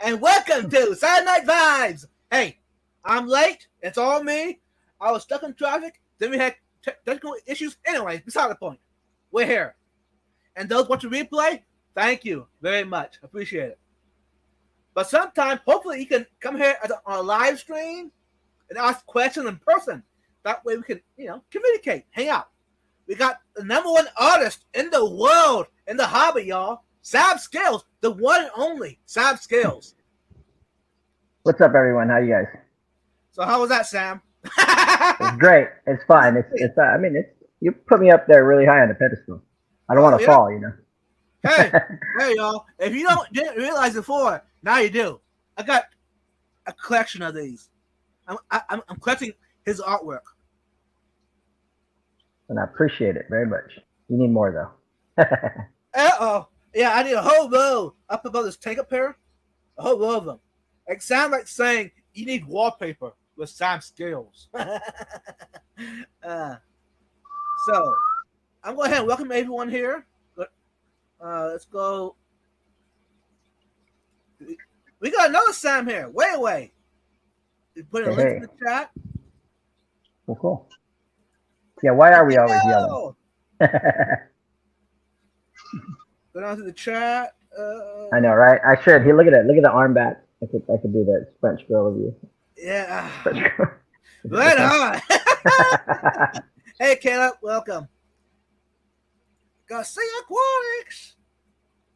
and welcome to Saturday Night Vibes. Hey, I'm late. It's all me. I was stuck in traffic. Then we had technical issues. Anyways, beside the point. We're here. And those watching replay, thank you very much. Appreciate it. But sometime, hopefully, you can come here on a live stream and ask questions in person. That way we can, communicate, hang out. We got the #1 artist in the world, in the hobby, y'all. Sab Scales, the one and only Sab Scales. What's up, everyone? How you guys? So how was that, Sam? It's great. It's fun. It's you put me up there really high on the pedestal. I don't want to fall, Hey, y'all. If you didn't realize before, now you do. I got a collection of these. I'm collecting his artwork. And I appreciate it very much. You need more, though. Uh-oh. Yeah, I need a whole row up above this tank up here. A whole row of them. It sounds like saying you need wallpaper with Sam Scales. So, I'm going ahead and welcome everyone here. Let's go. We got another Sam here. Way away. Put a link in the chat. Well, cool. Yeah, why are we always yelling? Go down to the chat. I know, right? I should. Here, look at it. Look at the arm back. I could do that French girl of you. Yeah. Right on. Hey, Caleb. Welcome. Garcia Aquatics.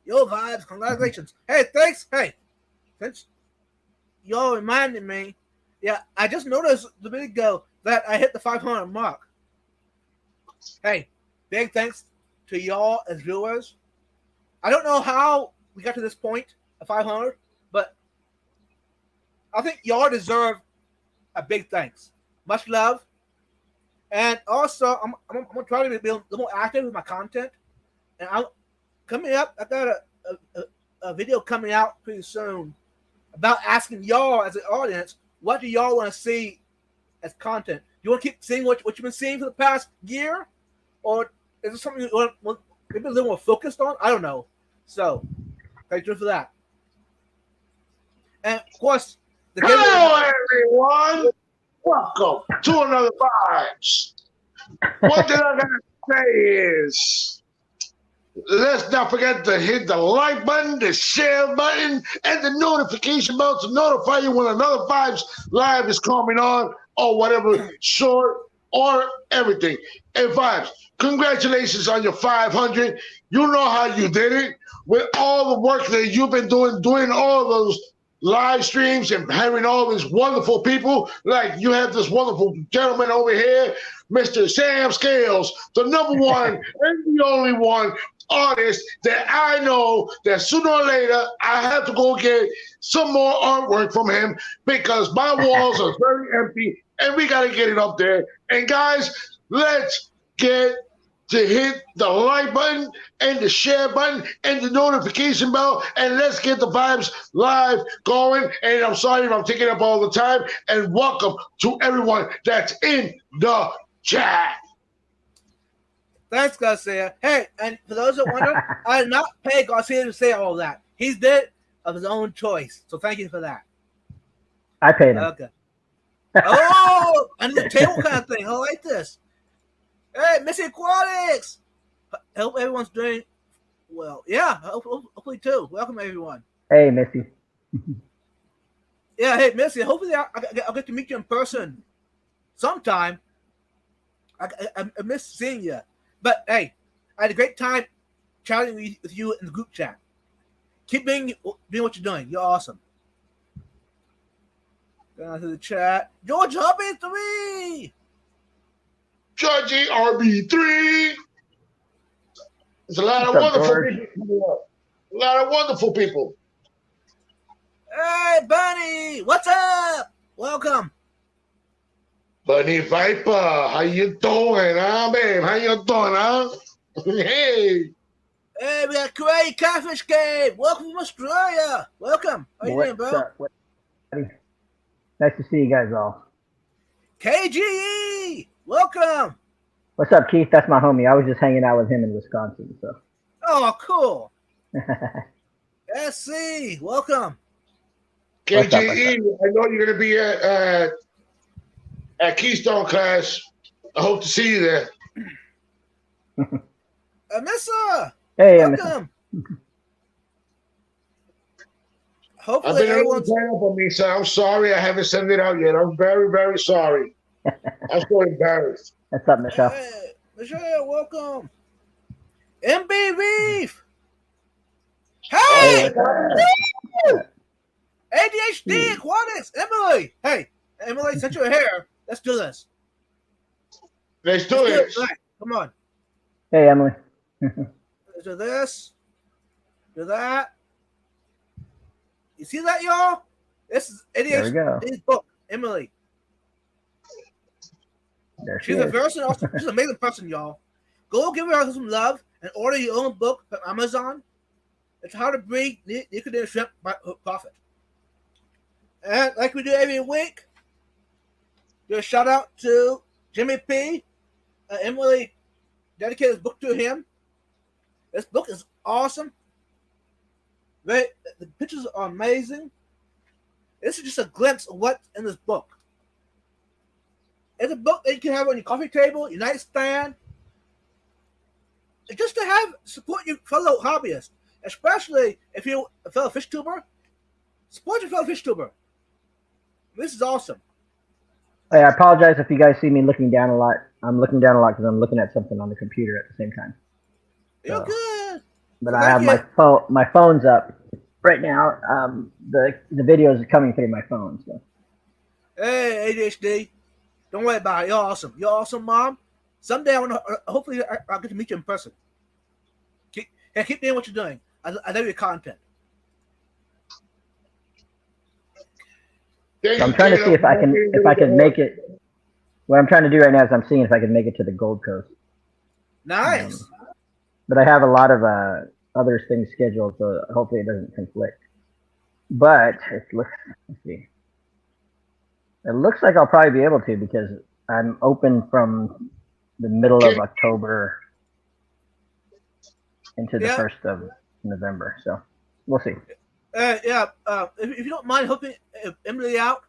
Yo, Vibes. Congratulations. Hey, thanks. Hey, since y'all reminded me, yeah, I just noticed the minute ago that I hit the 500 mark. Hey, big thanks to y'all as viewers. I don't know how we got to this point of 500, but I think y'all deserve a big thanks. Much love. And also, I'm going to try to be a little more active with my content. And coming up, I got a video coming out pretty soon about asking y'all as an audience, what do y'all want to see as content? You want to keep seeing what you've been seeing for the past year? Or is it something you want maybe a little more focused on? I don't know. So, stay tuned for that. And, of course, hello, everyone. Welcome to another Vibes. What did I got to say is, let's not forget to hit the like button, the share button, and the notification bell to notify you when another Vibes Live is coming on, or whatever, short or everything. And Vibes, congratulations on your 500. You know how you did it with all the work that you've been doing all those live streams and having all these wonderful people. Like you have this wonderful gentleman over here, Mr. Sam Scales, the #1 and the only one artist that I know that sooner or later I have to go get some more artwork from him because my walls are very empty and we got to get it up there. And guys, let's get to hit the like button and the share button and the notification bell, and let's get the Vibes Live going. And I'm sorry if I'm taking up all the time, and welcome to everyone that's in the chat. Thanks, Garcia. Hey, and for those that wonder, I did not pay Garcia to say all that. He did it of his own choice. So thank you for that. I paid him. Okay. Oh, and the table kind of thing. I like this. Hey, Missy Aquatics. I hope everyone's doing well. Yeah, hopefully too. Welcome, everyone. Hey, Missy. Yeah, hey, Missy. Hopefully I'll get to meet you in person sometime. I miss seeing you. But, hey, I had a great time chatting with you in the group chat. Keep doing what you're doing. You're awesome. Down to the chat. George Hubby 3. Georgie RB3. There's a lot of wonderful people. A lot of wonderful people. Hey, Bunny. What's up? Welcome. Bunny Viper, how you doing, huh, babe? How you doing, huh? Hey. Hey, we got Craig Catfish Cave. Welcome from Australia. Welcome. How you doing, bro? Nice to see you guys all. KGE. Welcome. What's up, Keith? That's my homie. I was just hanging out with him in Wisconsin. So. Oh, cool. SC, welcome. What's up, KJE, I know you're gonna be at Keystone class. I hope to see you there. Amissa, Hey, Mr. welcome. I've Hopefully been everyone's turn up on me, so I'm sorry I haven't sent it out yet. I'm very, very sorry. I'm so embarrassed. What's up, Michelle? Hey, Michelle, welcome. MB Reef. Hey, Woo! ADHD Aquatics. Emily. Hey, Emily, since you're here, let's do this. Let's do Let's it. Right. Come on. Hey, Emily. Let's do this. Do that. You see that, y'all? This is There we go. ADHD's book, Emily. There she She's a is. very awesome, she's an amazing person, y'all. Go give her some love and order your own book from Amazon. It's How to Breed Nicotine Shrimp by Profit. And like we do every week, do a shout out to Jimmy P. Emily dedicated this book to him. This book is awesome. The pictures are amazing. This is just a glimpse of what's in this book. It's a book that you can have on your coffee table, your nightstand, just to have support your fellow hobbyists, especially if you're a fellow fish tuber. Support your fellow fish tuber. This is awesome. Hey, I apologize if you guys see me looking down a lot. I'm looking down a lot because I'm looking at something on the computer at the same time. You're So, good. but I have my phone's up right now. The videos are coming through my phone. So Hey, ADHD. Don't worry about it. You're awesome. You're awesome, Mom. Someday I want to. Hopefully, I'll get to meet you in person. Keep doing what you're doing. I love your content. So I'm trying to see if I can make it. What I'm trying to do right now is I'm seeing if I can make it to the Gold Coast. Nice. But I have a lot of other things scheduled, so hopefully it doesn't conflict. But let's see. It looks like I'll probably be able to because I'm open from the middle of October into the 1st of November. So we'll see. Yeah. If you don't mind helping Emily out,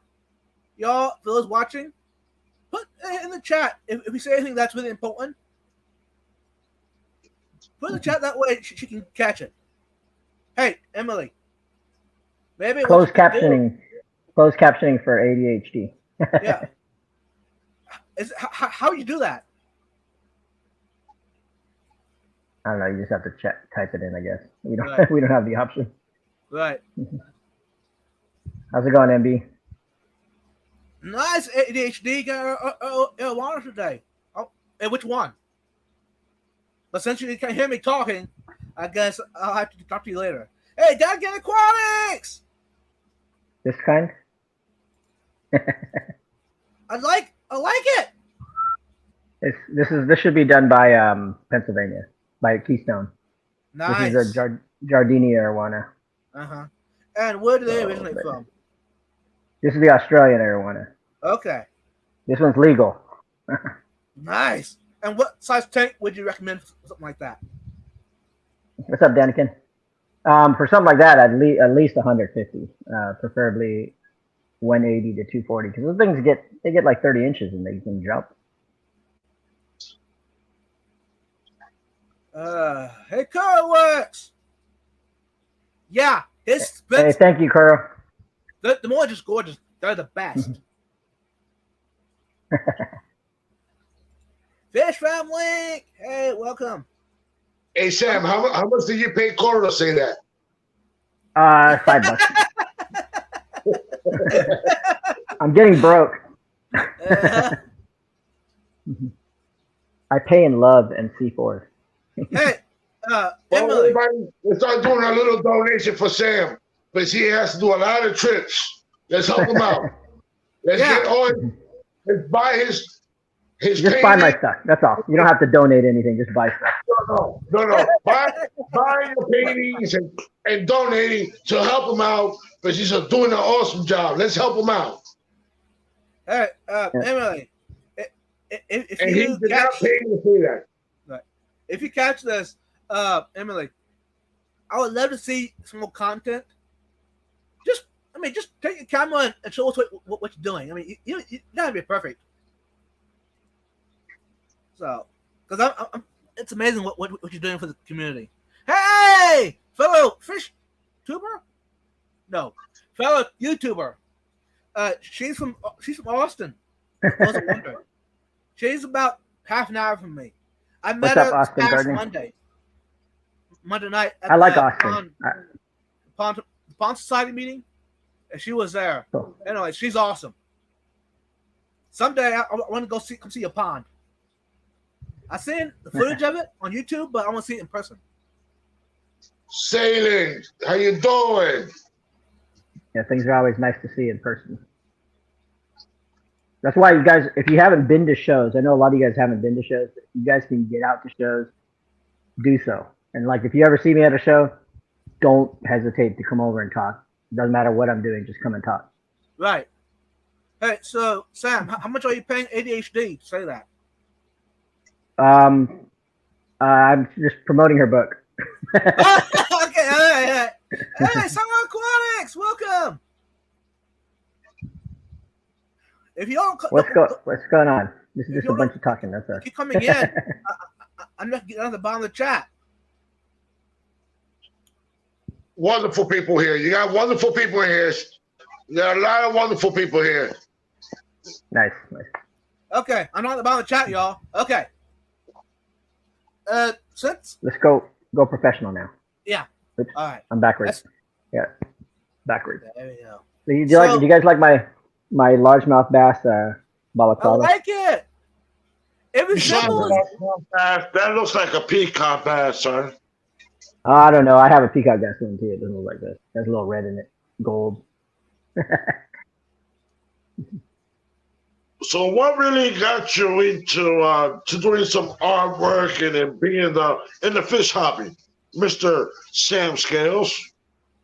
y'all, for those watching, put in the chat if we say anything that's really important. Put in the chat, that way she can catch it. Hey, Emily. Maybe closed captioning for ADHD. Yeah. How you do that? I don't know. You just have to type it in, I guess. We don't. Right. We don't have the option. Right. How's it going, MB? Nice, ADHD. Got a water today. Oh, hey, which one? But since you can't hear me talking, I guess I'll have to talk to you later. Hey, Dad, get Aquatics! This kind? I like it. This should be done by Pennsylvania, by Keystone. Nice. This is a Jardinier arowana. And where do they originate from? This is the Australian arowana. Okay. This one's legal. Nice. And what size tank would you recommend for something like that? What's up, Danikin? For something like that, at least 150, preferably 180 to 240, because those things get like 30 inches and they can jump. Hey, Carl Works. Yeah, his Hey, thank you, Carl. The more just gorgeous. They're the best. Fish family. Hey, welcome. Hey, Sam, how much did you pay Cora to say that? $5. I'm getting broke. I pay in love and C4. Hey, Well, Emily. everybody, let's start doing a little donation for Sam, because he has to do a lot of trips. Let's help him out. Let's let's buy his Just buy my stuff. That's all. You don't have to donate anything. Just buy stuff. No. Buy the paintings and donating to help him out, because he's doing an awesome job. Let's help him out. Hey, Emily. If And he you did not pay me to say that. Right. If you catch this, Emily, I would love to see some more content. Just I mean, just take your camera and show us what you're doing. I mean, you gotta be perfect. So, because I'm, it's amazing what you're doing for the community. Hey, fellow fish tuber? No, fellow YouTuber. She's from Austin. I wasn't wondering. She's about half an hour from me. I met What's up, her Austin last Gardner? Monday night. At I like the Austin. Pond Society meeting, and she was there. Cool. Anyway, she's awesome. Someday I want to come see a pond. I've seen the footage of it on YouTube, but I want to see it in person. Sailing, how you doing? Yeah, things are always nice to see in person. That's why you guys, if you haven't been to shows, I know a lot of you guys haven't been to shows. If you guys can get out to shows, do so. And like, if you ever see me at a show, don't hesitate to come over and talk. It doesn't matter what I'm doing, just come and talk. Right. Hey, so Sam, how much are you paying ADHD to say that? I'm just promoting her book. Okay, all right. Hey, Summer Aquatics, welcome. If you don't, What's going on? This is just a bunch of talking. That's us. keep coming in. I'm not getting on the bottom of the chat. Wonderful people here. You got wonderful people here. There are a lot of wonderful people here. Nice. Okay, I'm on the bottom of the chat, y'all. Okay. Since Let's go professional now. yeah. Oops, All right. I'm backwards. Yeah, backwards. There we go. So do you guys like my largemouth bass I balaclava? like it. It resembles. That looks like a peacock bass, son. I don't know. I have a peacock bass one too. It doesn't look like this. It has a little red in it, gold. So what really got you into to doing some artwork and then being in the fish hobby, Mr. Sam Scales?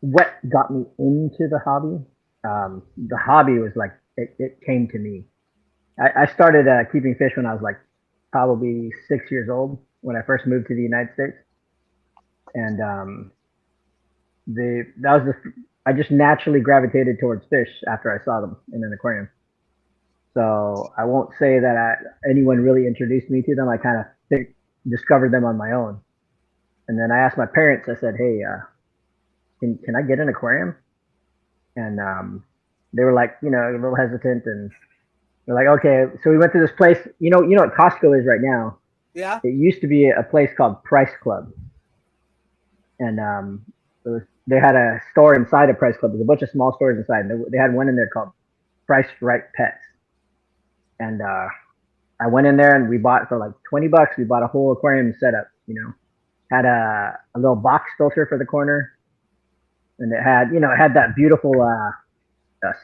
What got me into the hobby? The hobby was like it came to me. I started keeping fish when I was like probably 6 years old when I first moved to the United States, and I just naturally gravitated towards fish after I saw them in an aquarium. So I won't say that anyone really introduced me to them. I kind of discovered them on my own. And then I asked my parents, I said, hey, can I get an aquarium? And they were like, a little hesitant. And they're like, okay. So we went to this place. You know what Costco is right now? Yeah. It used to be a place called Price Club. And they had a store inside of Price Club. There's a bunch of small stores inside. They had one in there called Price Right Pets. And I went in there and we bought for like $20. We bought a whole aquarium setup. Had a little box filter for the corner, and it had that beautiful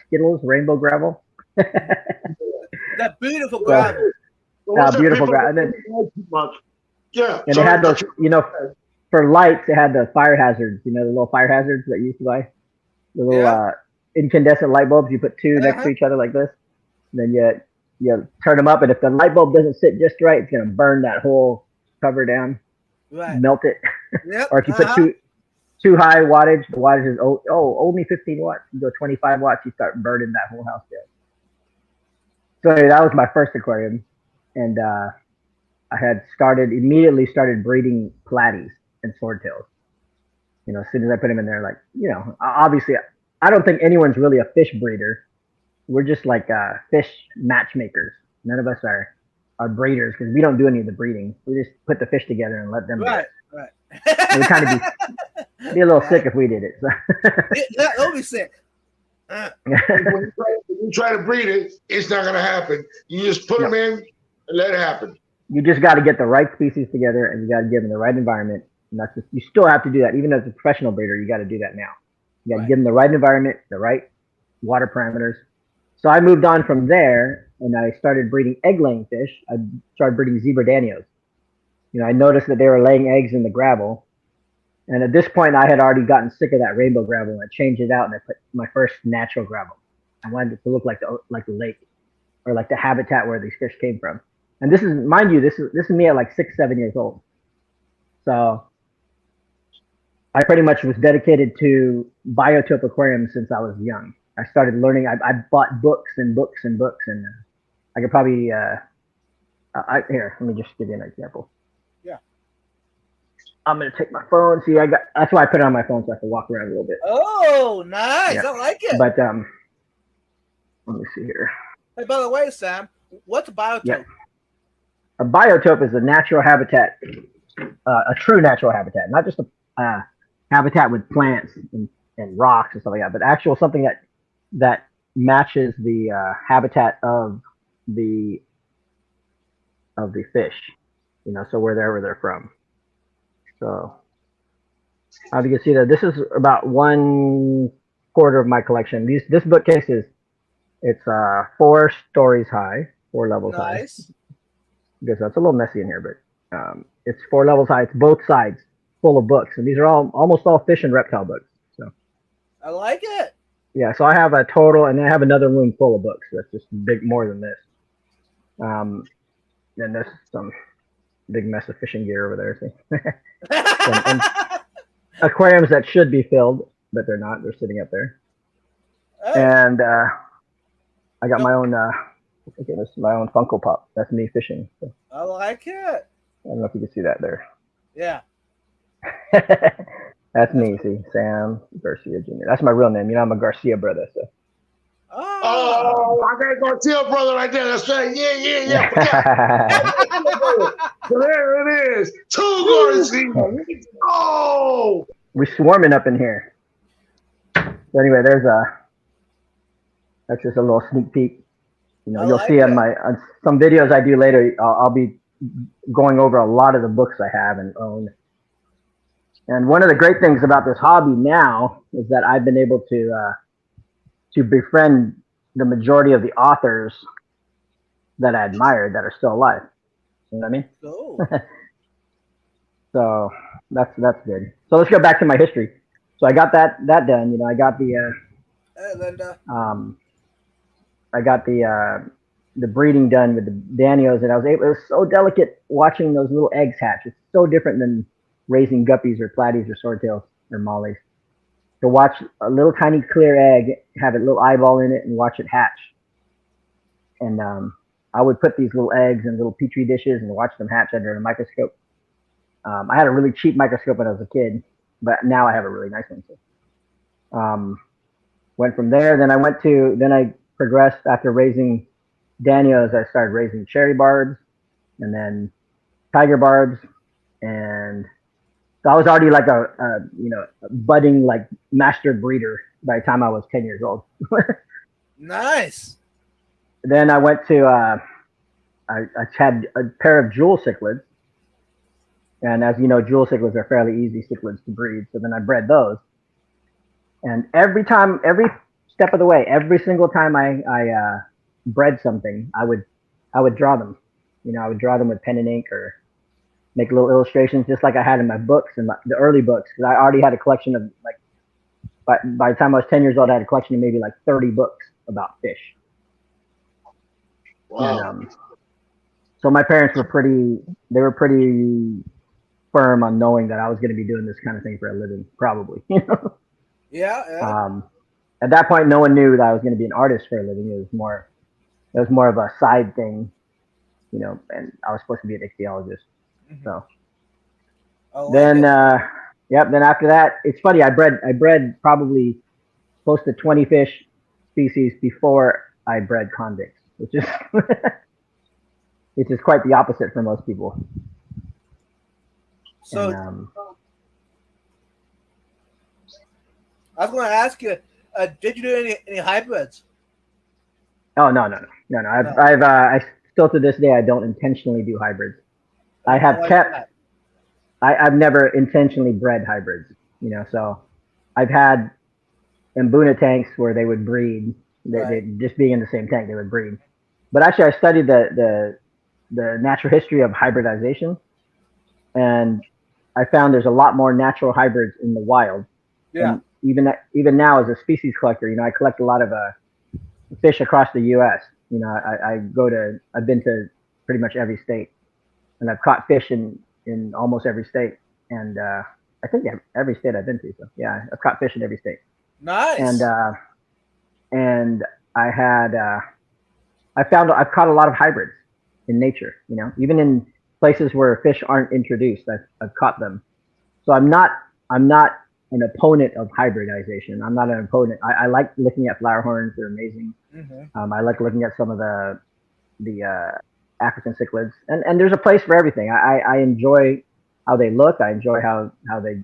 Skittles rainbow gravel. That beautiful gravel. Beautiful gravel. And then yeah. And they had those, for lights. They had the fire hazards. The little fire hazards that you used to buy. The little incandescent light bulbs. You put two next to each other like this. And then you turn them up, and if the light bulb doesn't sit just right, it's gonna burn that whole cover down, melt it. Yep. Or if you put too high wattage, the wattage is only 15 watts. You go 25 watts, you start burning that whole house down. So anyway, that was my first aquarium, and I had immediately started breeding platies and swordtails. As soon as I put them in there, like obviously, I don't think anyone's really a fish breeder. We're just like fish matchmakers. None of us are breeders because we don't do any of the breeding. We just put the fish together and let them do it. Right. It would kind of be a little sick if we did it. So. That would be sick. When you try to breed it, it's not going to happen. You just put them in and let it happen. You just got to get the right species together, and you got to give them the right environment. And you still have to do that. Even as a professional breeder, you got to do that now. You got to give them the right environment, the right water parameters. So I moved on from there, and I started breeding egg-laying fish. I started breeding zebra danios. I noticed that they were laying eggs in the gravel, and at this point, I had already gotten sick of that rainbow gravel. And I changed it out, and I put my first natural gravel. I wanted it to look like the lake, or like the habitat where these fish came from. And this is, mind you, this is me at like 6-7 years old. So I pretty much was dedicated to biotope aquariums since I was young. I started learning. I bought books and books and books, and I could probably here. Let me just give you an example. Yeah. I'm gonna take my phone. See, that's why I put it on my phone so I can walk around a little bit. Oh, nice! Yeah. I like it. But let me see here. Hey, by the way, Sam, what's a biotope? Yeah. A biotope is a natural habitat, a true natural habitat, not just a habitat with plants and rocks and stuff like that, but actual something that matches the habitat of the fish, you know, so wherever they're from. So as you can see that this is about 1/4 of my collection. This bookcase it's 4 stories high, 4 levels high. Nice. Because that's a little messy in here, but it's 4 levels high. It's both sides full of books, and these are almost all fish and reptile books. So I like it. yeah, so I have a total, and I have another room full of books. That's just big, more than this. Then there's some big mess of fishing gear over there. See? and aquariums that should be filled, but they're not. They're sitting up there. Hey, And I got my own. Okay, this is my own Funko Pop. That's me fishing. So I like it. I don't know if you can see that there. Yeah. That's me. See, Sam Garcia Jr. That's my real name. You know, I'm a Garcia brother. So. Oh, I gotta go see a brother right there. That's right. Yeah. So there it is. 2 Garcia. Oh. We're swarming up in here. So anyway, that's just a little sneak peek. You know, I you'll like see it. on some videos I do later. I'll be going over a lot of the books I have and own. And one of the great things about this hobby now is that I've been able to befriend the majority of the authors that I admired that are still alive. You know what I mean? Cool. So that's good. So let's go back to my history. So I got that done. You know, I got the Hey, Linda. I got the breeding done with the Danios, and it was so delicate watching those little eggs hatch. It's so different than raising guppies or platies or swordtails or mollies. To watch a little tiny clear egg, have a little eyeball in it, and watch it hatch. And I would put these little eggs in little petri dishes and watch them hatch under a microscope. I had a really cheap microscope when I was a kid, but now I have a really nice one. So, went from there. Then I progressed after raising Danios. I started raising cherry barbs, and then tiger barbs, and so I was already like a budding like master breeder by the time I was 10 years old. Nice. Then I went to I had a pair of jewel cichlids, and as you know, jewel cichlids are fairly easy cichlids to breed. So then I bred those, and every step of the way, every single time I bred something, I would draw them. You know, I would draw them with pen and ink or make little illustrations, just like I had in my books and the early books. Because I already had a collection of by the time I was 10 years old, I had a collection of maybe like 30 books about fish. Wow. And, so my parents were pretty firm on knowing that I was going to be doing this kind of thing for a living, probably. You know? Yeah. At that point, no one knew that I was going to be an artist for a living. It was more of a side thing, you know. And I was supposed to be an ichthyologist. Mhm. So I like then, it. then after that, it's funny. I bred probably close to 20 fish species before I bred convicts, which is which is quite the opposite for most people. So And, I was going to ask you, did you do any hybrids? oh no. I still to this day I don't intentionally do hybrids. I have like kept. that. I've never intentionally bred hybrids, you know. So I've had Mbuna tanks where they would breed. They just being in the same tank, they would breed. But actually, I studied the natural history of hybridization, and I found there's a lot more natural hybrids in the wild. Yeah. And even now, as a species collector, you know, I collect a lot of fish across the U.S. You know, I've been to pretty much every state, and I've caught fish in almost every state, and I think every state I've been to. So yeah, I've caught fish in every state. Nice. And and I had I've caught a lot of hybrids in nature. You know, even in places where fish aren't introduced, I've caught them. So I'm not an opponent of hybridization. I'm not an opponent. I like looking at flower horns; they're amazing. I like looking at some of the African cichlids, and there's a place for everything. I enjoy how they look. I enjoy how they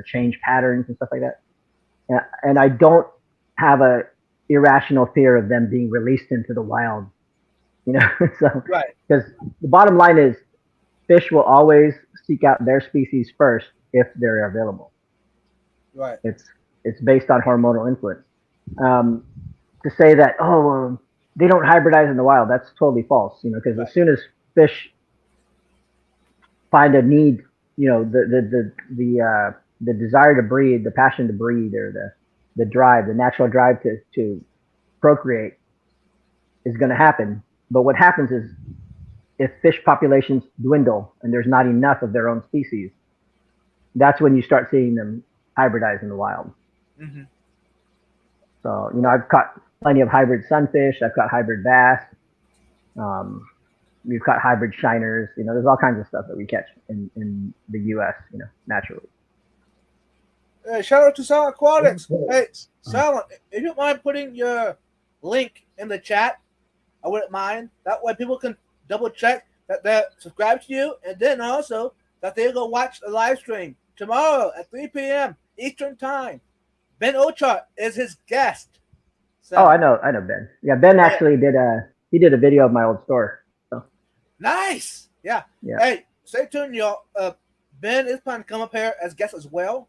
change patterns and stuff like that. And I don't have a irrational fear of them being released into the wild. So Right. because the bottom line is fish will always seek out their species first if they're available. Right. It's based on hormonal influence. To say that they don't hybridize in the wild, that's totally false. Because Right. as soon as fish find a need, the desire to breed, the passion to breed, or the drive, the natural drive to procreate is going to happen. But what happens is if fish populations dwindle and there's not enough of their own species, that's when you start seeing them hybridize in the wild. Mm-hmm. So, I've caught plenty of hybrid sunfish. I've caught hybrid bass. We've caught hybrid shiners. There's all kinds of stuff that we catch in the U.S., naturally. Hey, shout out to Silent Aquatics. Hey, Silent, if you don't mind putting your link in the chat, I wouldn't mind. That way people can double check that they're subscribed to you, and then also that they're going to watch the live stream tomorrow at 3 p.m. Eastern Time. Ben Ochart is his guest. So, I know Ben. Yeah, Ben actually did a video of my old store. So. Nice. Yeah. Hey, stay tuned, y'all. Ben is planning to come up here as guest as well.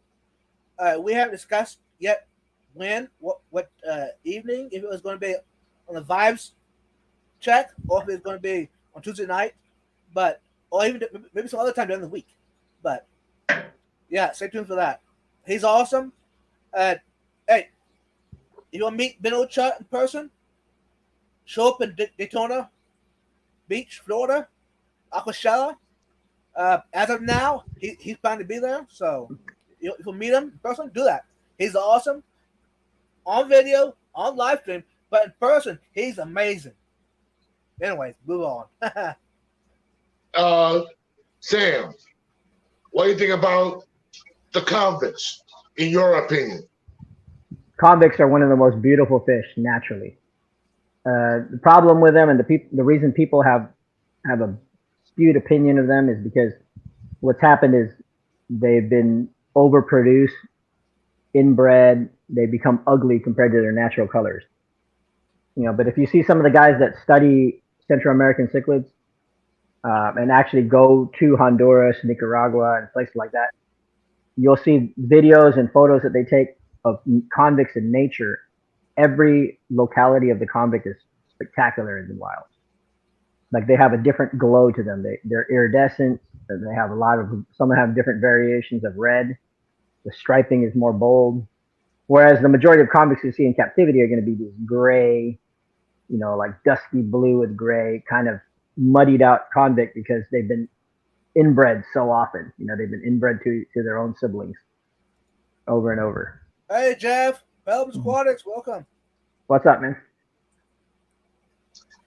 We haven't discussed yet when, what evening, if it was going to be on the Vibes check or if it's going to be on Tuesday night, or even maybe some other time during the week. But yeah, stay tuned for that. He's awesome. Hey, you want to meet Ben Ochart in person? Show up in Daytona Beach, Florida, Aquashella. As of now, he's planning to be there. So if you meet him in person, do that. He's awesome on video, on live stream, but in person, he's amazing. Anyways, move on. Sam, what do you think about the convicts, in your opinion? Convicts are one of the most beautiful fish naturally. The problem with them, and the reason people have a skewed opinion of them, is because what's happened is they've been overproduced, inbred. They become ugly compared to their natural colors. But if you see some of the guys that study Central American cichlids and actually go to Honduras, Nicaragua, and places like that, you'll see videos and photos that they take of convicts in nature. Every locality of the convict is spectacular in the wild. Like they have a different glow to them. They're iridescent. They have some have different variations of red. The striping is more bold. Whereas the majority of convicts you see in captivity are going to be these gray, like dusky blue with gray, kind of muddied out convict because they've been inbred so often. They've been inbred to their own siblings over and over. Hey, Jeff, Phelps Aquatics, welcome. What's up, man?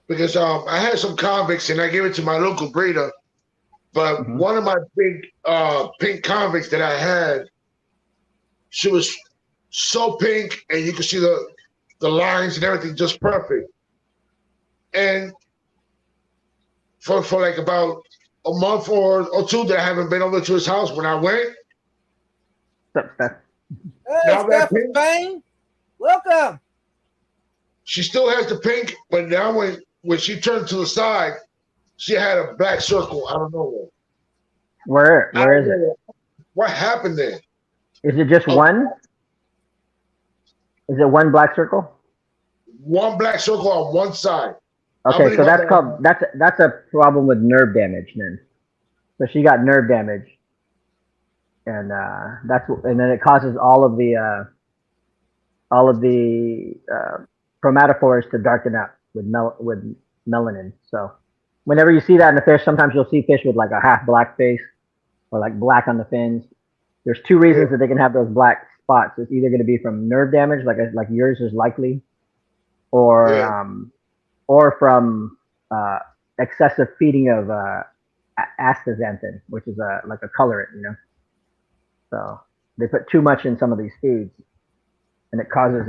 Because I had some convicts and I gave it to my local breeder, but one of my big pink convicts that I had, she was so pink and you could see the lines and everything just perfect. And for like about a month or two that I haven't been over to his house, when I went. What's up, Steph? Hey, Steph from Spain, welcome. She still has the pink, but now when she turned to the side, she had a black circle out of nowhere. Where is it? What happened there? Is it just one? Is it one black circle? One black circle on one side. Okay, so that's a problem with nerve damage then. So she got nerve damage, and then it causes all of the chromatophores to darken out with melanin. So whenever you see that in the fish, sometimes you'll see fish with like a half black face or like black on the fins. There's two reasons that they can have those black spots. It's either going to be from nerve damage, like yours is likely, or Yeah. or from excessive feeding of astaxanthin, which is like a colorant, you know. So they put too much in some of these foods, and it causes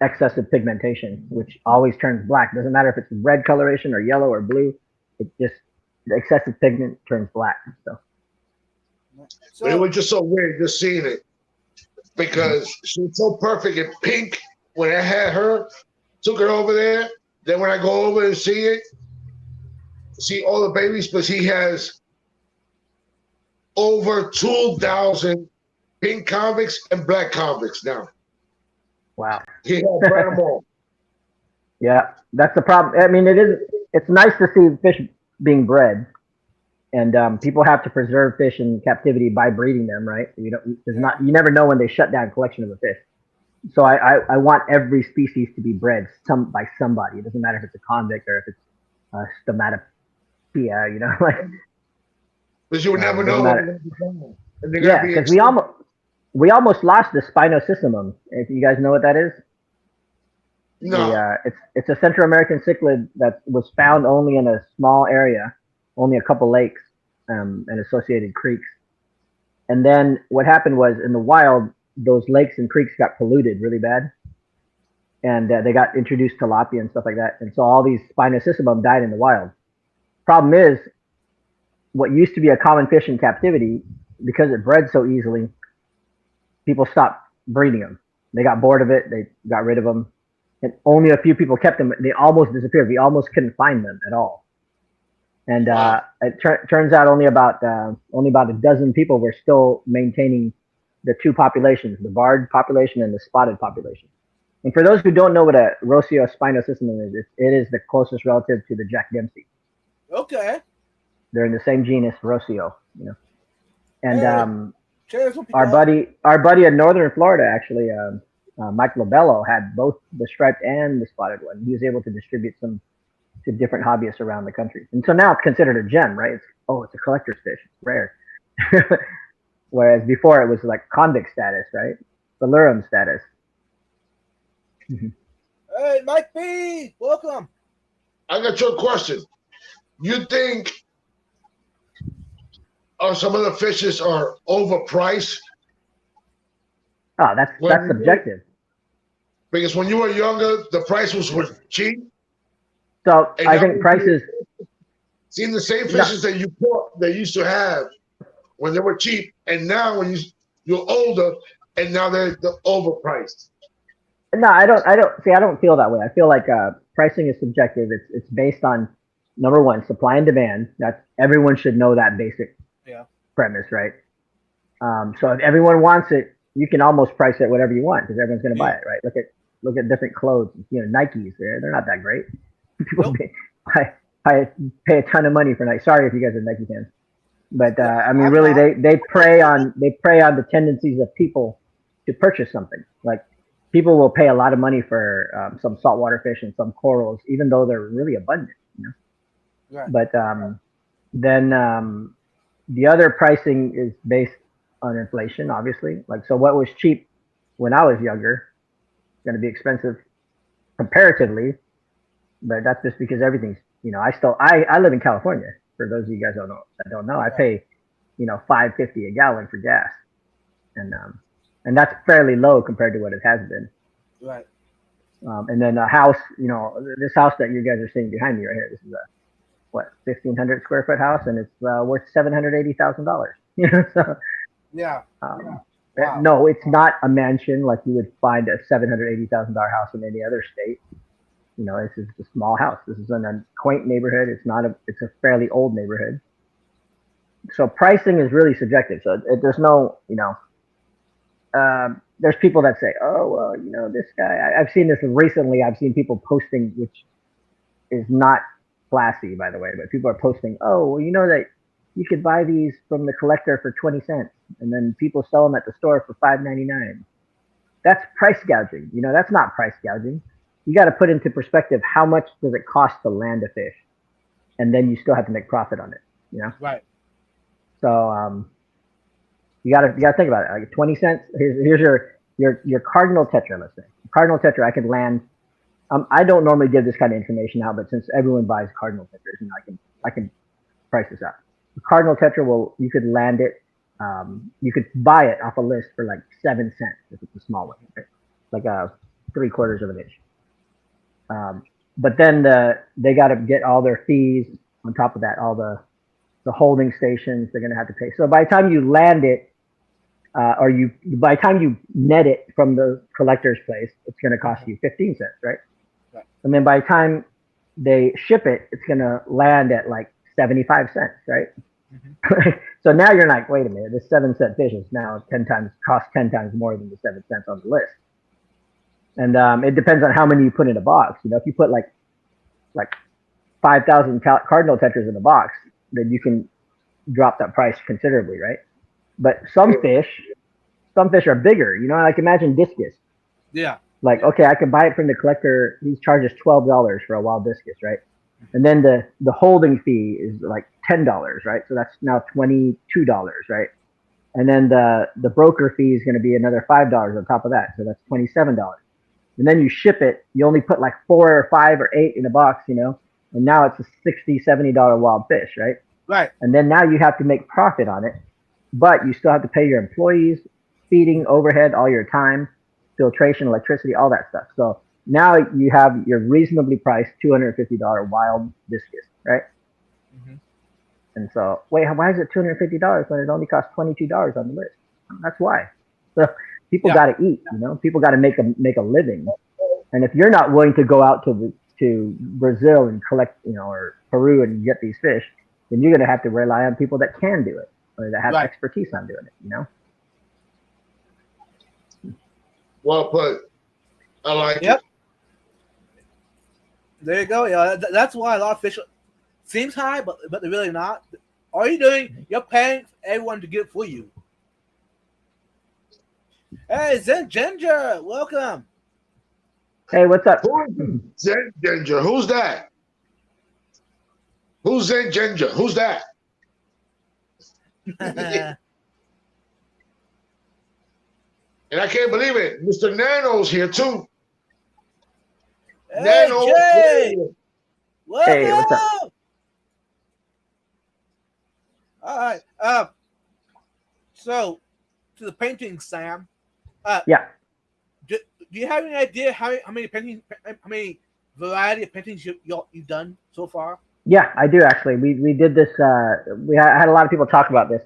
excessive pigmentation, which always turns black. Doesn't matter if it's red coloration or yellow or blue. It just the excessive pigment turns black. So But it So was just so weird just seeing it because she was so perfect and pink when I had her. Took her over there. Then when I go over and see it, see all the babies, but he has over 2,000 pink convicts and black convicts now. wow. He had bred them all. Yeah, that's the problem. I mean, it is. It's nice to see fish being bred, and people have to preserve fish in captivity by breeding them, right? You don't. There's not. You never know when they shut down collection of a fish. So I want every species to be bred by somebody. It doesn't matter if it's a convict or if it's stomatopoeia. You know, like Because you would never doesn't know. matter. And they're Yeah, gonna be because extinct. we almost lost the Spinocysimum. If you guys know what that is. No. It's a Central American cichlid that was found only in a small area, only a couple lakes and associated creeks. And then what happened was in the wild, those lakes and creeks got polluted really bad, and they got introduced tilapia and stuff like that. And so all these Spinocysimum died in the wild. Problem is, what used to be a common fish in captivity, because it bred so easily, people stopped breeding them. They got bored of it. They got rid of them. And only a few people kept them. They almost disappeared. We almost couldn't find them at all. And Wow. it turns out only about a dozen people were still maintaining the two populations, the barred population and the spotted population. And for those who don't know what a Rocio spinosystem is, it is the closest relative to the Jack Dempsey. okay. They're in the same genus, Rocio. You know, and Hey, cheers, what our people- buddy in northern Florida actually, Mike Lobello had both the striped and the spotted one. He was able to distribute some to different hobbyists around the country, and so now it's considered a gem, right? It's a collector's fish, it's rare. Whereas before it was like convict status, right? Velurum status. Hey, Mike B, welcome. I got your question. You think some of the fishes are overpriced? Oh, that's subjective. Because when you were younger, the price was cheap. So And I now think prices. Seeing the same fishes that you caught that you used to have when they were cheap, and now when you're older, and now they're overpriced. No, I don't see. I don't feel that way. I feel like pricing is subjective. It's based on number one, supply and demand. That's everyone should know that basic premise, right? So if everyone wants it, you can almost price it whatever you want because everyone's going to buy it, right? Look at different clothes. You know, Nikes. They're not that great. People pay a ton of money for Nike. Sorry if you guys are Nike fans, but I mean, really, they prey on the tendencies of people to purchase something. Like people will pay a lot of money for some saltwater fish and some corals, even though they're really abundant. You know? Right. But then the other pricing is based on inflation, obviously. Like, so what was cheap when I was younger is going to be expensive comparatively, but that's just because everything's, you know, I live in California. For those of you guys that don't know, I pay, you know, $5.50 a gallon for gas, and that's fairly low compared to what it has been. Right. And then a house, you know, this house that you guys are seeing behind me right here, this is a 1,500 square foot house, and it's worth $780,000. You know, so Yeah. Wow. No, it's not a mansion like you would find a $780,000 house in any other state. You know, this is a small house. This is in a quaint neighborhood. It's a fairly old neighborhood. So pricing is really subjective. So there's no, you know, there's people that say, oh, well, you know, this guy, I've seen this recently. I've seen people posting, which is not classy, by the way, but people are posting, oh, well, you know that you could buy these from the collector for 20 cents and then people sell them at the store for $5.99. That's price gouging. You know, that's not price gouging. You got to put into perspective how much does it cost to land a fish, and then you still have to make profit on it. You know, Right. So you got to think about it. Like 20 cents. Here's your cardinal tetra. Let's say cardinal tetra. I could land I don't normally give this kind of information out, but since everyone buys cardinal tetras, I can price this out. The cardinal tetra you could land it. You could buy it off a list for like 7 cents if it's a small one, right? Like a 3/4 of an inch. But then they got to get all their fees on top of that, all the holding stations they're going to have to pay. So by the time you land it, by the time you net it from the collector's place, it's going to cost you 15 cents, right? And then by the time they ship it, it's going to land at like 75 cents, right? Mm-hmm. So now you're like, wait a minute, this 7-cent fish is now cost 10 times more than the 7 cents on the list. And it depends on how many you put in a box. If you put like 5,000 cardinal tetras in a box, then you can drop that price considerably, right? But some fish are bigger. Like imagine discus. Yeah. Like, okay, I can buy it from the collector. He charges $12 for a wild discus, right? And then the holding fee is like $10, right? So that's now $22, right? And then the broker fee is going to be another $5 on top of that. So that's $27. And then you ship it. You only put like 4 or 5 or 8 in a box, and now it's a $60, $70 wild fish, right? Right. And then now you have to make profit on it, but you still have to pay your employees, feeding, overhead, all your time, filtration, electricity, all that stuff. So now you have your reasonably priced $250 wild discus, right? Mm-hmm. And so, why is it $250 when it only costs $22 on the list? That's why. So people got to eat, people got to make a living. And if you're not willing to go out to Brazil and collect, or Peru and get these fish, then you're going to have to rely on people that can do it or that have expertise on doing it, Well put. I like it. Yep. There you go. Yeah, that's why a lot of fish seems high, but they're really not. All you're doing, you're paying everyone to get it for you. Hey, Zen Ginger, welcome. Hey, what's up? Who's Zen Ginger? Who's that? Who's Zen Ginger? Who's that? And I can't believe it. Mr. Nano's here too. Hey, Nano. Jay. Hey, what's up? All right. So to the painting, Sam. Yeah. Do you have any idea how many paintings, how many variety of paintings you've done so far? Yeah, I do actually. We did this. I had a lot of people talk about this.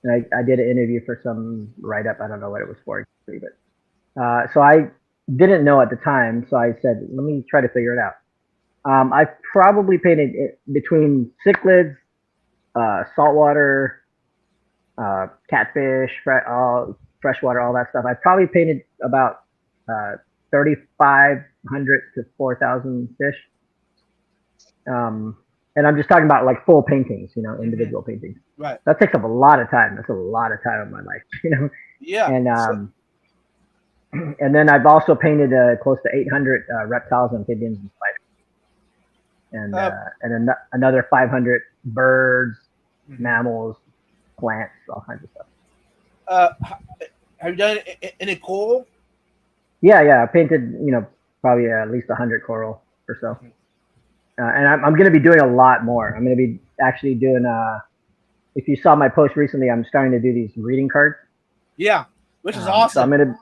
And I did an interview for some write-up. I don't know what it was for, but so I didn't know at the time. So I said, let me try to figure it out. I probably painted it between cichlids, saltwater, catfish, freshwater, all that stuff. I probably painted about 3,500 to 4,000 fish. And I'm just talking about like full paintings, individual paintings. Right. That takes up a lot of time. That's a lot of time of my life, Yeah. And then I've also painted close to 800 reptiles, amphibians, and spiders, and another 500 birds, mammals, plants, all kinds of stuff. Have you done any coral? Yeah. I painted, probably at least 100 coral or so. And I'm going to be doing a lot more. I'm going to be actually doing, if you saw my post recently, I'm starting to do these greeting cards. Yeah, which is awesome. So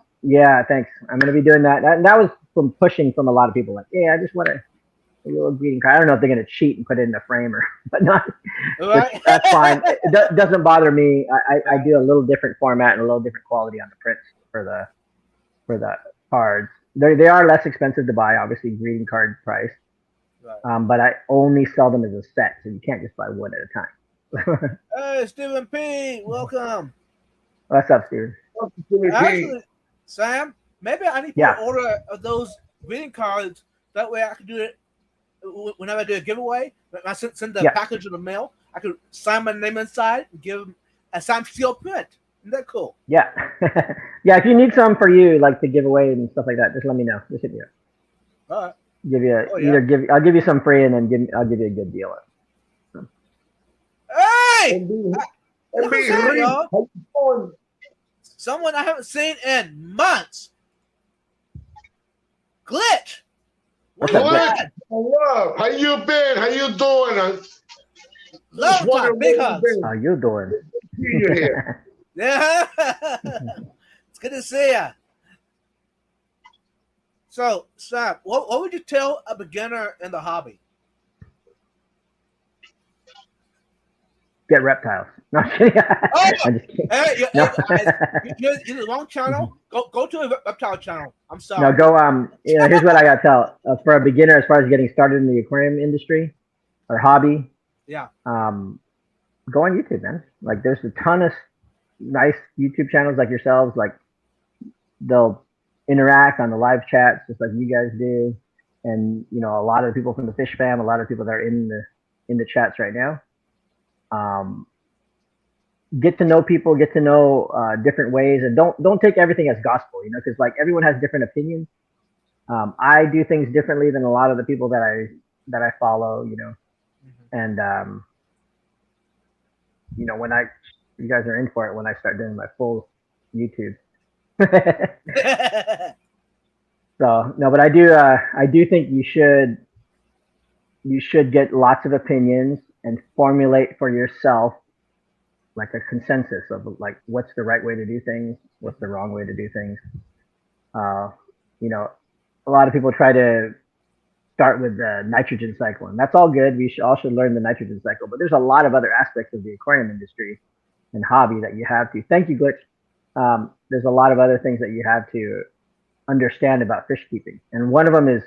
thanks. I'm going to be doing that. That was from pushing from a lot of people. Like, I just want a little greeting card. I don't know if they're going to cheat and put it in a frame but not. Right. That's fine. It doesn't bother me. I do a little different format and a little different quality on the prints for the cards. They are less expensive to buy, obviously, greeting card price. Right. But I only sell them as a set, so you can't just buy one at a time. Hey, Stephen P, welcome. What's up, Steven? Actually, Sam, maybe I need to order of those greeting cards. That way I can do it whenever I do a giveaway. I send the package in the mail. I could sign my name inside and give them a signed seal print. Isn't that cool? Yeah. Yeah, if you need some for you, like to give away and stuff like that, just let me know. Just hit me up. All right. I'll give you some free and then I'll give you a good deal. Hey! Someone I haven't seen in months. Glitch. What's up, Glitch? Glitch, love. How you been? How you doing? Love time, wondering big where hugs. you How you doing? been. See you here. Yeah. It's good to see ya. So, Sam, what would you tell a beginner in the hobby? Get reptiles. No, I'm kidding. I'm just kidding. Hey, No. you're the wrong channel. Go to a reptile channel. I'm sorry. No, go. Here's what I got to tell. For a beginner, as far as getting started in the aquarium industry or hobby, Yeah. go on YouTube, man. Like, there's a ton of nice YouTube channels like yourselves. Like, they'll interact on the live chats just like you guys do, and a lot of the people from the Fish Fam, a lot of people that are in the chats right now. Get to know people, get to know different ways, and don't take everything as gospel, because like everyone has different opinions. I do things differently than a lot of the people that I follow, and when you guys are in for it when I start doing my full YouTube. So no, but I do think you should get lots of opinions and formulate for yourself like a consensus of like what's the right way to do things, what's the wrong way to do things. A lot of people try to start with the nitrogen cycle, and that's all good. We all should learn the nitrogen cycle, but there's a lot of other aspects of the aquarium industry and hobby that you have to. Thank you, Glitch. There's a lot of other things that you have to understand about fish keeping, and one of them is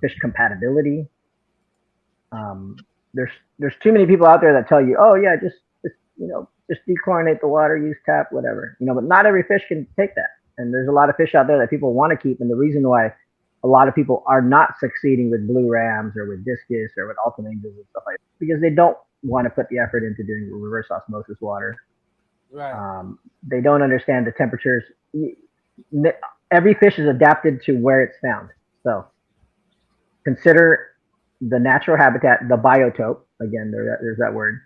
fish compatibility. There's too many people out there that tell you, oh yeah, just dechlorinate the water, use tap, whatever, but not every fish can take that. And there's a lot of fish out there that people want to keep, and the reason why a lot of people are not succeeding with blue rams or with discus or with ultimangas and stuff like that, because they don't want to put the effort into doing reverse osmosis water. Right. They don't understand the temperatures. Every fish is adapted to where it's found. So consider the natural habitat, the biotope. Again, there's that word.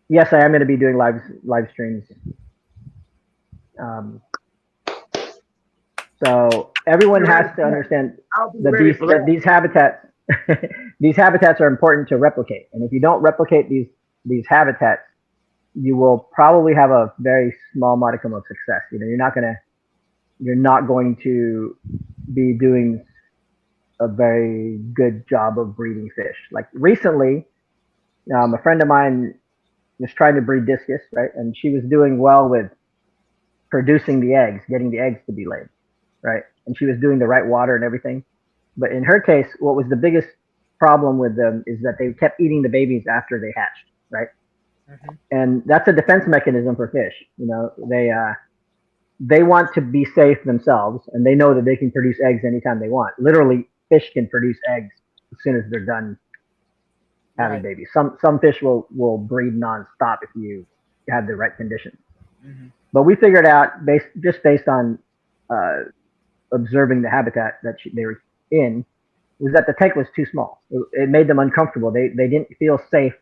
Yes, I am going to be doing live streams. So everyone has to understand that these habitats these habitats are important to replicate. And if you don't replicate these habitats, you will probably have a very small modicum of success. You're not going to be doing a very good job of breeding fish. Like recently, a friend of mine was trying to breed discus, right? And she was doing well with producing the eggs, getting the eggs to be laid, right? And she was doing the right water and everything. But in her case, what was the biggest problem with them is that they kept eating the babies after they hatched, right? Mm-hmm. And that's a defense mechanism for fish. They want to be safe themselves, and they know that they can produce eggs anytime they want. Literally, fish can produce eggs as soon as they're done having babies. Some fish will breed nonstop if you have the right conditions. Mm-hmm. But we figured out based on observing the habitat that they were in, was that the tank was too small. It made them uncomfortable. They didn't feel safe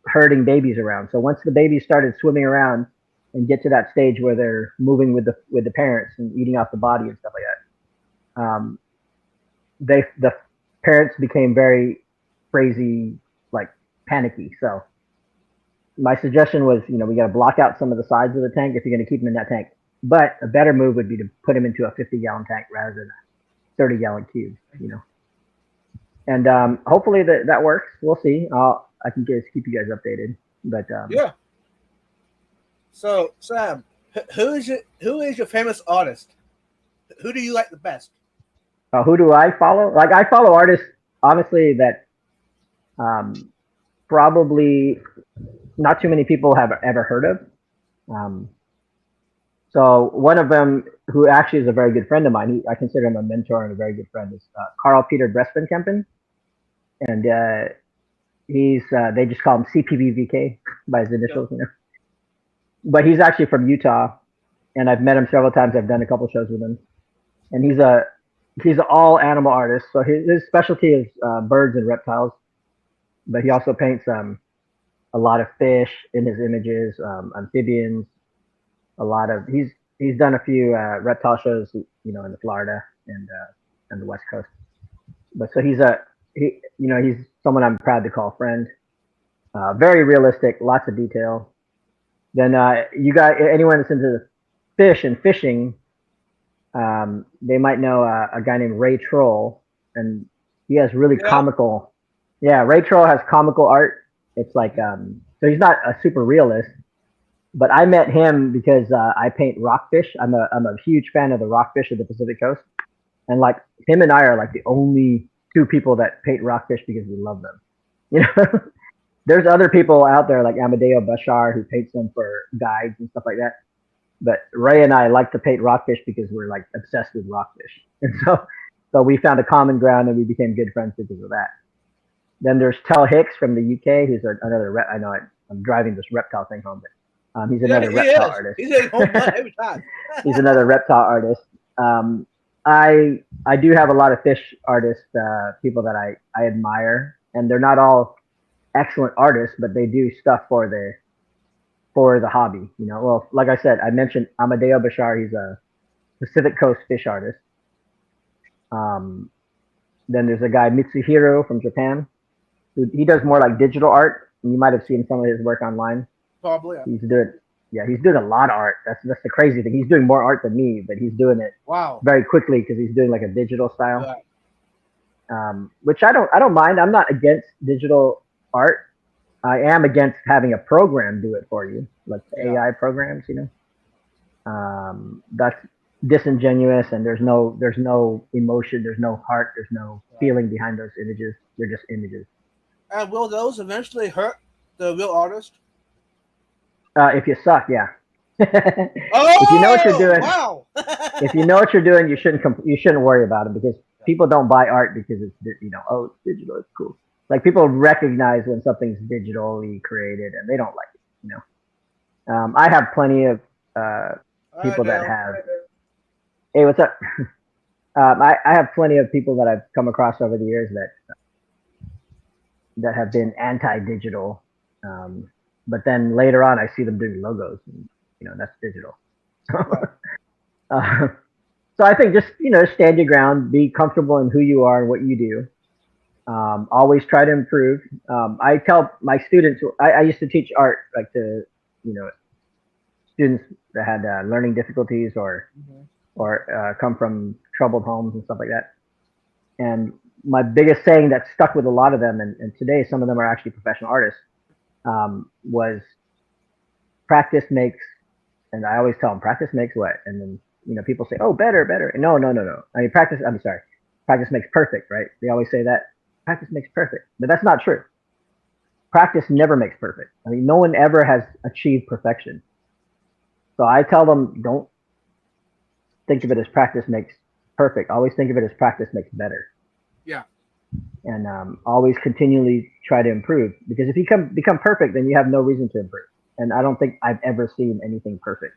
herding babies around. So once the babies started swimming around and get to that stage where they're moving with the parents and eating off the body and stuff like that, the parents became very crazy, like panicky. So my suggestion was, we got to block out some of the sides of the tank if you're going to keep them in that tank. But a better move would be to put them into a 50-gallon tank rather than a 30-gallon cube, And hopefully that works. We'll see. I can just keep you guys updated. But yeah. So Sam, who is your famous artist? Who do you like the best? Who do I follow? Like, I follow artists, honestly, that probably not too many people have ever heard of. So one of them, who actually is a very good friend of mine, I consider him a mentor and a very good friend, is Carl Peter Brespenkempen. And they just call him CPVVK by his initials, But he's actually from Utah, and I've met him several times. I've done a couple shows with him, and he's an all animal artist. So his specialty is birds and reptiles, but he also paints a lot of fish in his images, amphibians. He's done a few reptile shows, in Florida, and on the West Coast. But so he's someone I'm proud to call friend. Very realistic, lots of detail. Then you got anyone that's into fish and fishing, they might know a guy named Ray Troll, and he has really comical. Yeah, Ray Troll has comical art. It's like so he's not a super realist, but I met him because I paint rockfish. I'm a huge fan of the rockfish of the Pacific Coast, and like him and I are like the only two people that paint rockfish because we love them. You know, there's other people out there like Amadeo Bashar who paints them for guides and stuff like that. But Ray and I like to paint rockfish because we're like obsessed with rockfish, and so we found a common ground and we became good friends because of that. Then there's Tel Hicks from the UK, who's another. I know I'm driving this reptile thing home, but he's another reptile artist. He's a home run every time. He's another reptile artist. I do have a lot of fish artists, people that I admire, and they're not all excellent artists, but they do stuff for the hobby. You know, well, like I said, I mentioned Amadeo Bashar. He's a Pacific Coast fish artist. Then there's a guy Mitsuhiro from Japan. He does more like digital art. You might have seen some of his work online. Probably. He's doing a lot of art. That's the crazy thing. He's doing more art than me, but he's doing it very quickly because he's doing like a digital style. Yeah. Which I don't mind. I'm not against digital art. I am against having a program do it for you, like the AI programs. You know, that's disingenuous, and there's no emotion, there's no heart, there's no feeling behind those images. They're just images. And will those eventually hurt the real artist? If you suck, yeah. Oh, if you know what you're doing, wow. if you know what you're doing, you shouldn't worry about it because people don't buy art because it's it's digital, it's cool. Like people recognize when something's digitally created and they don't like it. You know, I have plenty of people that have. Hey, what's up? I have plenty of people that I've come across over the years that have been anti-digital, but then later on I see them doing logos, and that's digital. So I think just stand your ground, be comfortable in who you are and what you do. Always try to improve. I tell my students, I used to teach art like to students that had learning difficulties or come from troubled homes and stuff like that. And my biggest saying that stuck with a lot of them, and today some of them are actually professional artists, was practice makes, and I always tell them, practice makes what? And then, people say, oh, better. No. I mean, practice makes perfect, right? They always say that. Practice makes perfect. But that's not true. Practice never makes perfect. I mean, no one ever has achieved perfection. So I tell them, don't think of it as practice makes perfect. Always think of it as practice makes better. Yeah. And always continually try to improve, because if you become perfect, then you have no reason to improve. And I don't think I've ever seen anything perfect,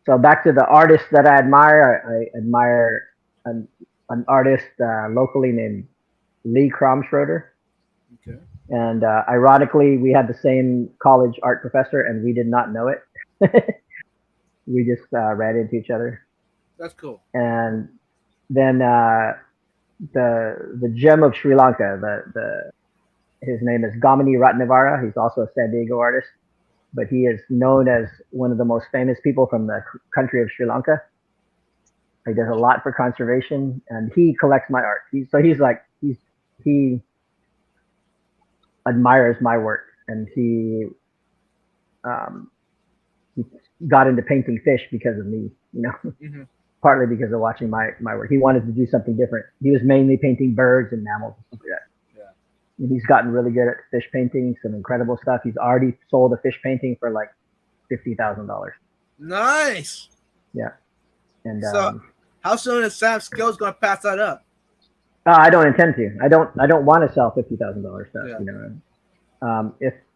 So back to the artists that I admire. I admire an artist locally named Lee Kromschroeder. Okay. And ironically, we had the same college art professor, and we did not know it. We just ran into each other. That's cool. And then the gem of Sri Lanka, his name is Gamini Ratnavara. He's also a San Diego artist, but he is known as one of the most famous people from the country of Sri Lanka. He does a lot for conservation, and he collects my art. He admires my work, and he got into painting fish because of me, Mm-hmm. Partly because of watching my work. He wanted to do something different. He was mainly painting birds and mammals and stuff like that. Yeah. And he's gotten really good at fish painting, some incredible stuff. He's already sold a fish painting for like $50,000. Nice. Yeah. And so, how soon is Sam Skills going to pass that up? I don't intend to. I don't want to sell $50,000 stuff. Yeah.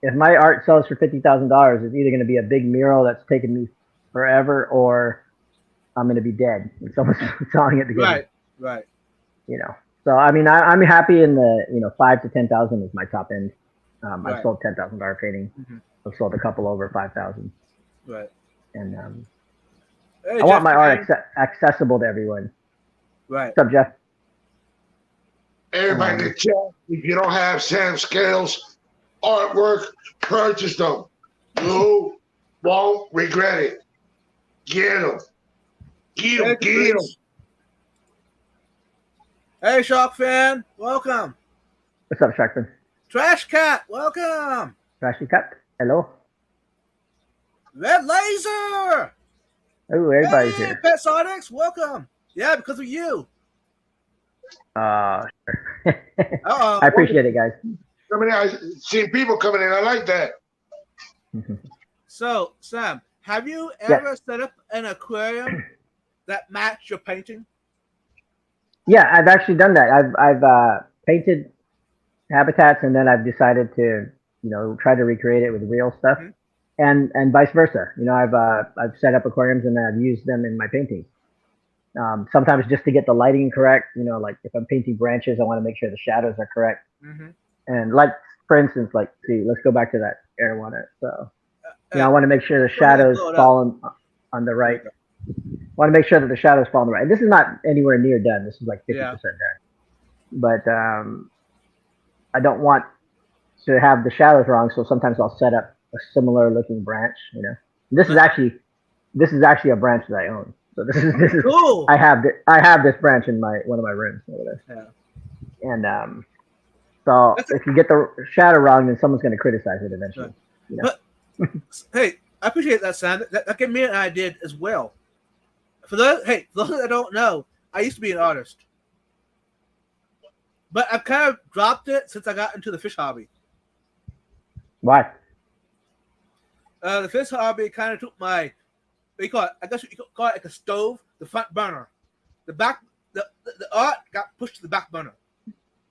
If my art sells for $50,000, it's either going to be a big mural that's taken me forever, or I'm going to be dead and someone's selling it to get it. Right. So I mean, I'm happy in the 5 to 10,000 is my top end. I've sold $10,000 painting. Mm-hmm. I've sold a couple over 5,000. Right. And Hey, I want my Jeff art King. accessible to everyone. Right. What's up, Jeff? Everybody in the chat, if you don't have Sam Scales artwork, purchase them. You won't regret it. Get them. Get them. Thank you, Get them. please. Hey, Shark fan, welcome. What's up, Sharkman? Trash Cat, welcome. Trashy Cut. Hello. Red Laser. Oh, everybody's Hey, here. Pet Sonics, welcome. Yeah, because of you. Sure. Uh-oh. I appreciate it, guys. I mean, I seen people coming in. I like that. So, Sam, have you ever set up an aquarium that matched your painting? Yeah, I've actually done that. I've painted habitats, and then I've decided to, try to recreate it with real stuff, and vice versa. I've set up aquariums and I've used them in my paintings. Sometimes just to get the lighting correct. Like if I'm painting branches, I want to make sure the shadows are correct. Mm-hmm. And like, for instance, let's go back to that arowana. So, I want to make sure the shadows fall on the right. Want to make sure that the shadows fall on the right. And this is not anywhere near done. This is like 50% done. But I don't want to have the shadows wrong, so sometimes I'll set up a similar looking branch. This is actually a branch that I own. So this is cool. I have this branch in one of my rooms over there. Yeah. And so if you get the shadow wrong, then someone's going to criticize it eventually. But hey, I appreciate that, Sam. That gave me an idea as well. For those that don't know, I used to be an artist, but I've kind of dropped it since I got into the fish hobby. Why? The fish hobby kind of took my, I guess you could call it like a stove, the front burner. The art got pushed to the back burner.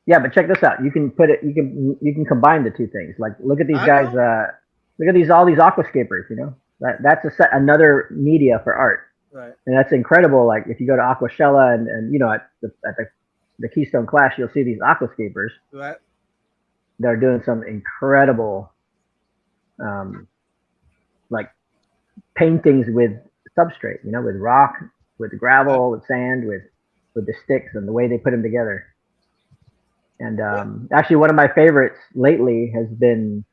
Yeah, but check this out. You can put it. You can combine the two things. Like, look at these guys. Look at all these aquascapers. That's another media for art. Right. And that's incredible. Like if you go to Aquashella and at the Keystone Clash, you'll see these aquascapers. Right. They're doing some incredible, like paintings with substrate. With rock, with gravel, with sand, with the sticks, and the way they put them together. And actually, one of my favorites lately has been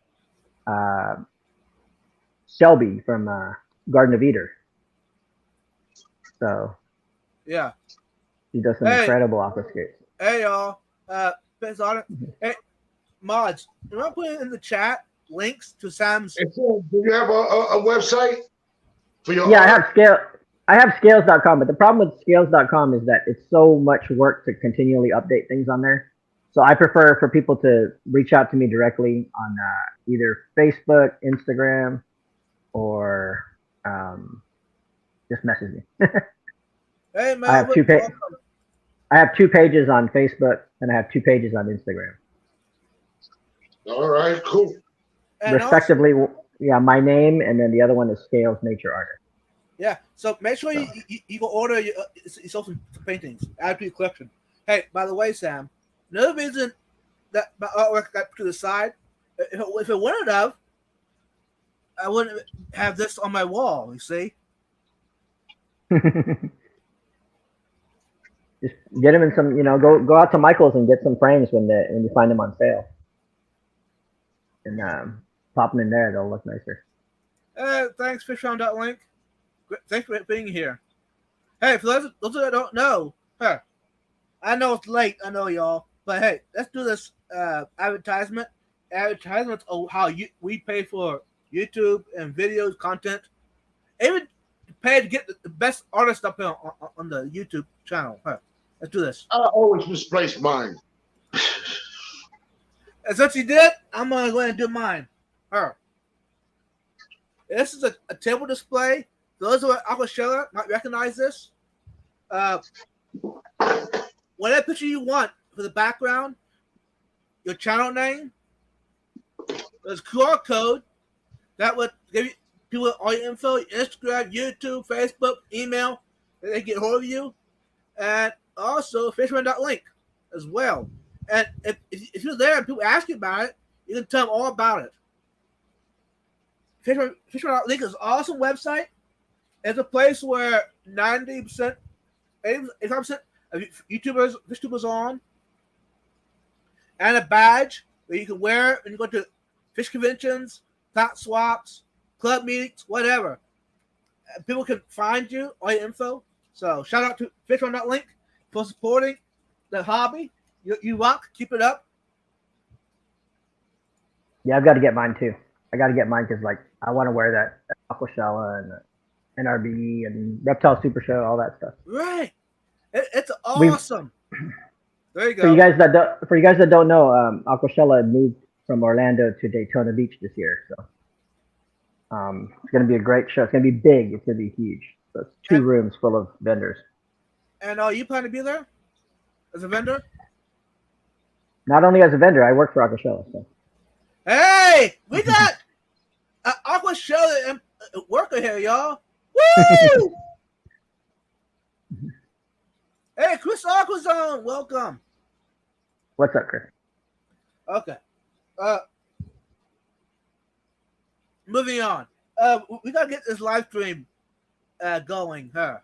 Shelby from Garden of Eden. So yeah, he does some incredible aquascapes. Hey y'all, hey mods, you want to put in the chat links to Sam's? Do you have a website for your? Yeah, art? I have scales.com, but the problem with scales.com is that it's so much work to continually update things on there. So I prefer for people to reach out to me directly on either Facebook, Instagram, or just message me. Hey man, I have two pages on Facebook and I have 2 pages on Instagram. All right, cool. And respectively, my name, and then the other one is Scales Nature Artist. Yeah, so make sure you go order yourself some paintings, add to your collection. Hey, by the way, Sam, another reason that my artwork got put to the side, if it wouldn't have, I wouldn't have this on my wall. You see. Just get them in some, go out to Michael's and get some frames when you find them on sale, and pop them in there. They'll look nicer. Thanks, Fishround.link. Thanks for being here. Hey, for those that don't know, I know it's late. I know y'all, but hey, let's do this advertisement. Advertisements are how we pay for YouTube and videos content. Even pay to get the best artists up here on the YouTube channel. Let's do this. I always misplace mine. And since you did, I'm gonna go ahead and do mine. This is a table display. Those who are Aquashella might recognize this. Whatever picture you want for the background, your channel name, there's QR code that would give you people all your info, Instagram, YouTube, Facebook, email, that they get hold of you, and also Fisherman.link as well. And if you're there and people ask you about it, you can tell them all about it. Fisherman.link is an awesome website. It's a place where 90%, 85% of YouTubers are on, and a badge that you can wear when you go to fish conventions, thought swaps, club meetings, whatever. People can find you, all your info. So shout out to Fishon.link for supporting the hobby. You rock, keep it up. Yeah, I've got to get mine too. I got to get mine because, like, I want to wear that Aquashella and NRB and Reptile Super Show, all that stuff. Right. It's awesome. There you go. For you guys that don't know, Aquashella moved from Orlando to Daytona Beach this year, so it's going to be a great show. It's going to be big. It's going to be huge. So it's 2 rooms full of vendors. And you plan to be there as a vendor? Not only as a vendor, I work for Aquashella. So. Hey, we got an Aquashella worker here, y'all. Woo! Hey, Chris Aquazone, welcome. What's up, Chris? Okay. Moving on. We gotta get this live stream going, huh?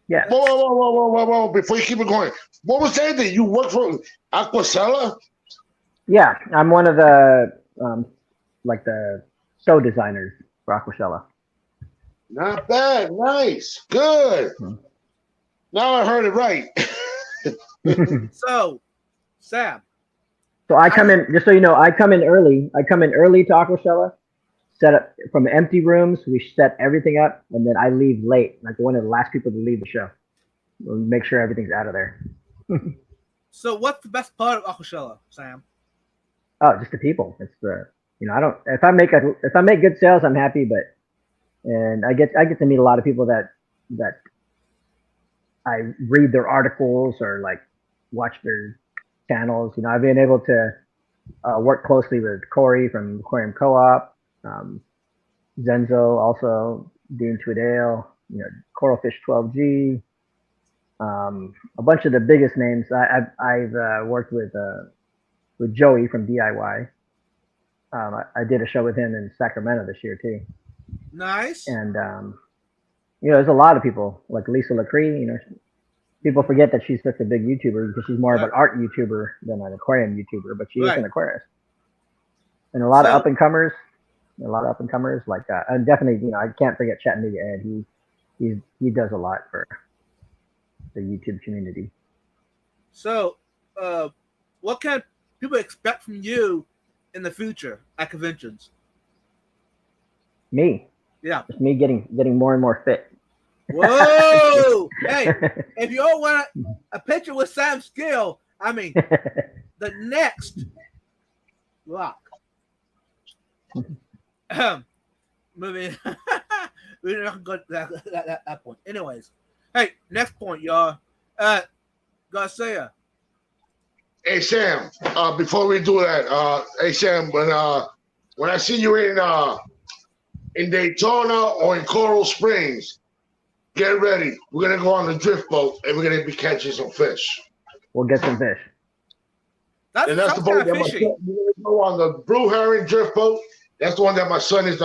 Yeah. Whoa. Before you keep it going, what was that you work for Aquashella? Yeah, I'm one of the the show designers for Aquashella. Not bad. Nice. Good. Now I heard it right. So, Sam. So I come in, just so you know, I come in early to Aquashella, set up from empty rooms. We set everything up, and then I leave late, like one of the last people to leave the show. We'll make sure everything's out of there. So what's the best part of Aquashella, Sam? Oh, just the people. It's I don't, if I make good sales, I'm happy, and I get to meet a lot of people that I read their articles or like watch their channels. I've been able to work closely with Corey from Aquarium Co-op, Zenzo, also Dean Tweedale, Coralfish 12G, a bunch of the biggest names. I've worked with Joey from DIY. I did a show with him in Sacramento this year too. Nice. And there's a lot of people like Lisa LaCree. People forget that she's such a big YouTuber because she's more of an art YouTuber than an aquarium YouTuber, but she is an aquarist. And a lot of up and comers. Like and definitely, I can't forget Chattanooga Ed. He does a lot for the YouTube community. So, what can people expect from you in the future at conventions? Me. Yeah. Just me getting more and more fit. Whoa! Hey, if you all want a picture with Sam Skill, I mean, the next rock. Moving. We're not going to that point. Anyways, hey, next point, y'all. Garcia. Hey Sam, before we do that, hey Sam, when I see you in Daytona or in Coral Springs, get ready. We're gonna go on the drift boat and we're gonna be catching some fish. We'll get some fish. That's the boat that my son, we're gonna go on the Blue Heron drift boat. That's the one that my son is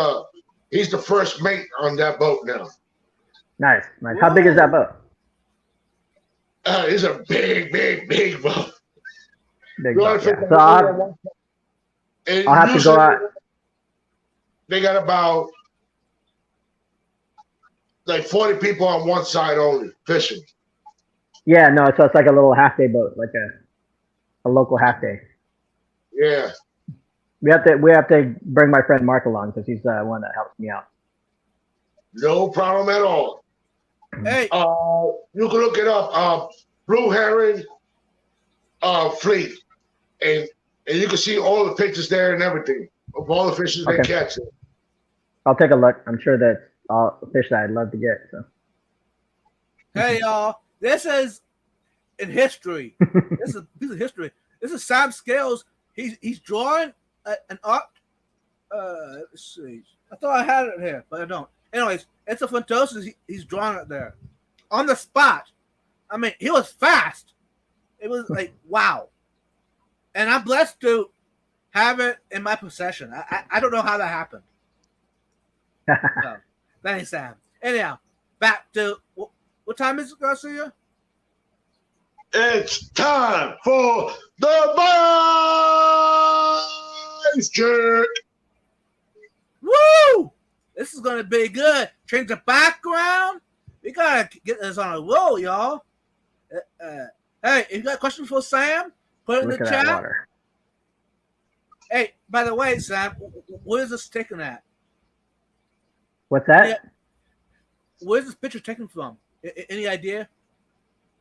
he's the first mate on that boat now. Nice. How big is that boat? It's a big boat. Big boat, yeah. So I'll have to go out. They got about like 40 people on one side only fishing. Yeah, no, so it's like a little half day boat, like a local half day. Yeah. We have to bring my friend Mark along because he's the one that helps me out. No problem at all. Hey. You can look it up. Blue Heron Fleet. And you can see all the pictures there and everything of all the fishes they catch. I'll take a look. I'm sure that's all fish that I'd love to get. So. Hey y'all, this is in history. This is a piece of history. This is Sam Scales. He's drawing an art. Let's see. I thought I had it here, but I don't. Anyways, it's a Phantosas. He's drawing it there on the spot. I mean, he was fast. It was like wow. And I'm blessed to have it in my possession. I don't know how that happened. So, thanks, Sam. Anyhow, back to what time is it, Garcia? It's time for the Vibes Check. Woo! This is gonna be good. Change the background. We gotta get this on a roll, y'all. Hey, if you got a question for Sam, put it in Look the at that chat. water. Hey, by the way, Sam, where is this taken at? What's that? Yeah. Where's this picture taken from? Any idea?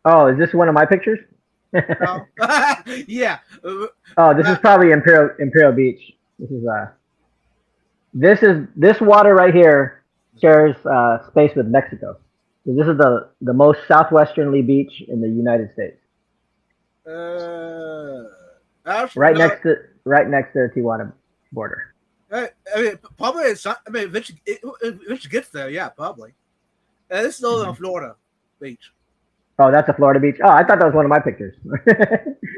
Oh, is this one of my pictures? No? Yeah. Oh, this is probably Imperial Beach. This water right here shares space with Mexico. So this is the most southwesternly beach in the United States. Right next to the Tijuana border. I mean, probably it's. I mean, if it gets there, yeah, probably. This is over in Florida Beach. Oh, that's a Florida beach. Oh, I thought that was one of my pictures.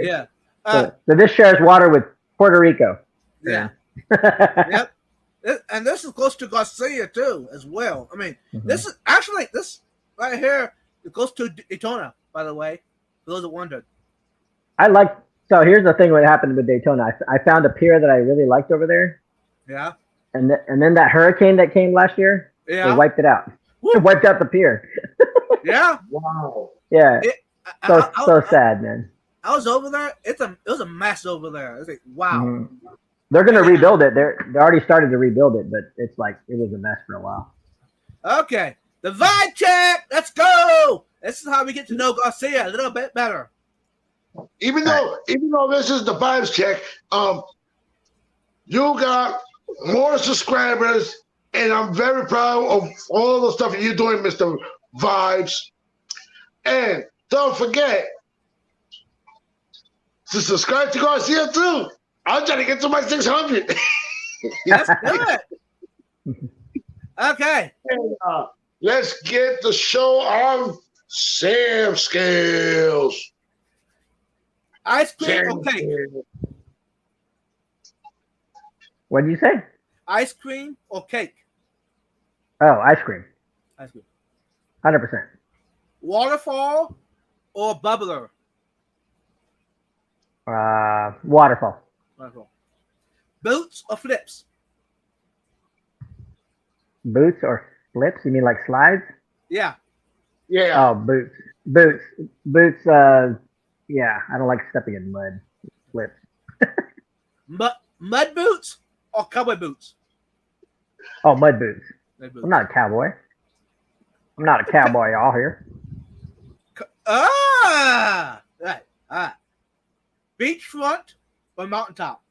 Yeah. So this shares water with Puerto Rico. Yeah. Yep. And this is close to Garcia too, as well. I mean, this is actually this right here. It goes to Daytona, by the way. For those that wondered. So here's the thing: what happened with Daytona? I found a pier that I really liked over there. Yeah. And then that hurricane that came last year, Yeah. they wiped it out. Woo. It wiped out the pier. Yeah. Wow. Yeah. So sad, man. I was over there. It was a mess over there. It's like, wow. Mm-hmm. They're gonna rebuild it. They're already started to rebuild it, but it's like it was a mess for a while. Okay, the vibe check. Let's go. This is how we get to know Garcia a little bit better. Even though this is the Vibes Check, you got more subscribers, and I'm very proud of all the stuff you're doing, Mr. Vibes. And don't forget to subscribe to Garcia too. I'm trying to get to my 600. Let's do it. Okay. And, let's get the show on Sam Scales. Ice cream Sam or cake? Scales. What did you say? Ice cream or cake? Oh, ice cream. Ice cream. 100%. Waterfall or bubbler? Waterfall. Waterfall. Boots or flips? Boots or flips? You mean like slides? Yeah. Yeah. Oh, boots. Yeah, I don't like stepping in mud. Flips. Mud boots or cowboy boots? Oh, mud boots. Mud boots. I'm not a cowboy. I'm not a cowboy, y'all here. Right. All right. Beachfront or mountaintop?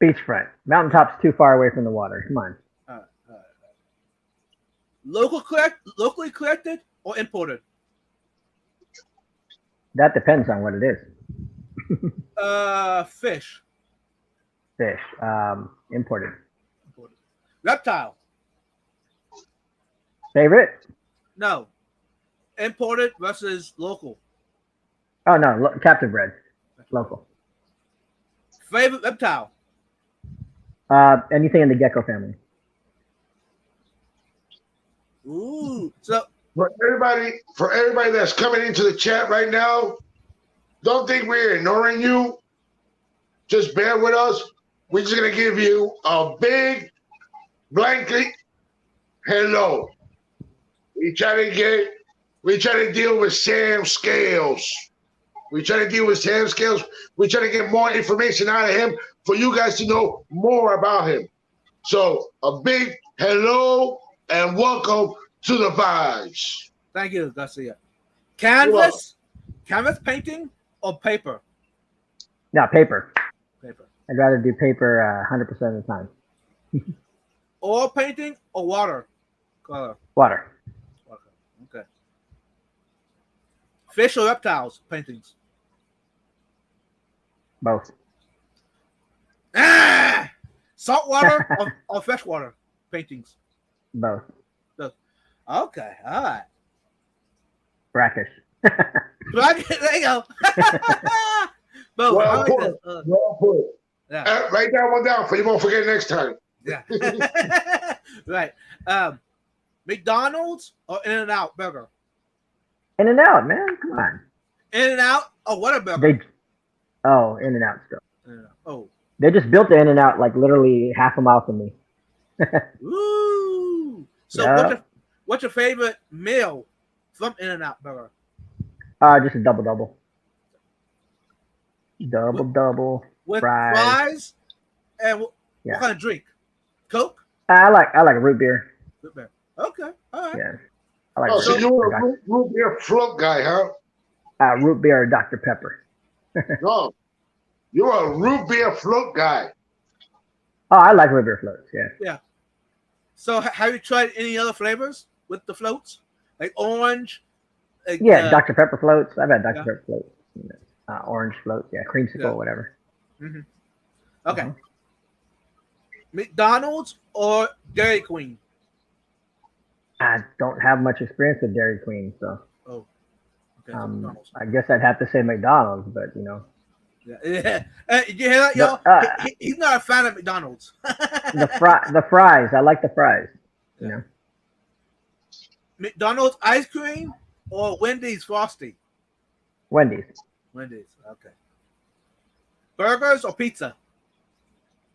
Beachfront. Mountaintop's too far away from the water. Come on. Locally collected or imported? That depends on what it is. Fish. Fish. Imported. Reptile. Favorite? No. Imported versus local. Oh, no. Captive bred. Local. Favorite reptile. Anything in the gecko family. Ooh. So For everybody that's coming into the chat right now, don't think we're ignoring you. Just bear with us. We're just gonna give you a big blanket hello. We try to deal with Sam Scales. We try to get more information out of him for you guys to know more about him. So a big hello and welcome to the Vibes. thank you, Garcia. Canvas painting or paper? No, paper. Paper. I'd rather do paper 100% of the time. Oil painting or water color? Water. Okay. Fish or reptiles paintings? Both. Saltwater or freshwater paintings? Both. Okay, all right. Brackish. There you go. Both. Well I like put. that. Well put. Yeah. Write that one down so you won't forget next time. Yeah. Right. McDonald's or In-N-Out burger? In-N-Out, man. Come on. In-N-Out or Whataburger? In-N-Out stuff. Oh. They just built the In-N-Out like literally half a mile from me. Ooh. So Yeah. what's your favorite meal from In-N-Out burger? Just a double. Double. With Fries. fries and what Yeah. kind of drink? Coke? I like a root beer. Good beer. Okay. All right. Yeah. I like Oh, so root you're beer. a root beer float guy, huh? Root beer or Dr. Pepper. No, you're a root beer float guy. Oh, I like root beer floats. Yeah. So have you tried any other flavors with the floats? Like orange? Like, Yeah, Dr. Pepper floats. I've had Dr. Yeah. Pepper floats. Orange floats. Yeah, creamsicle, Yeah. whatever. Mhm. Okay. Uh-huh. McDonald's or Dairy Queen? I don't have much experience with Dairy Queen, so Oh. Okay. McDonald's. I guess I'd have to say McDonald's, but Yeah. Did you hear that, y'all? He's not a fan of McDonald's. the fries. I like the fries. You know, McDonald's ice cream or Wendy's Frosty? Wendy's Wendy's. Okay. Burgers or pizza?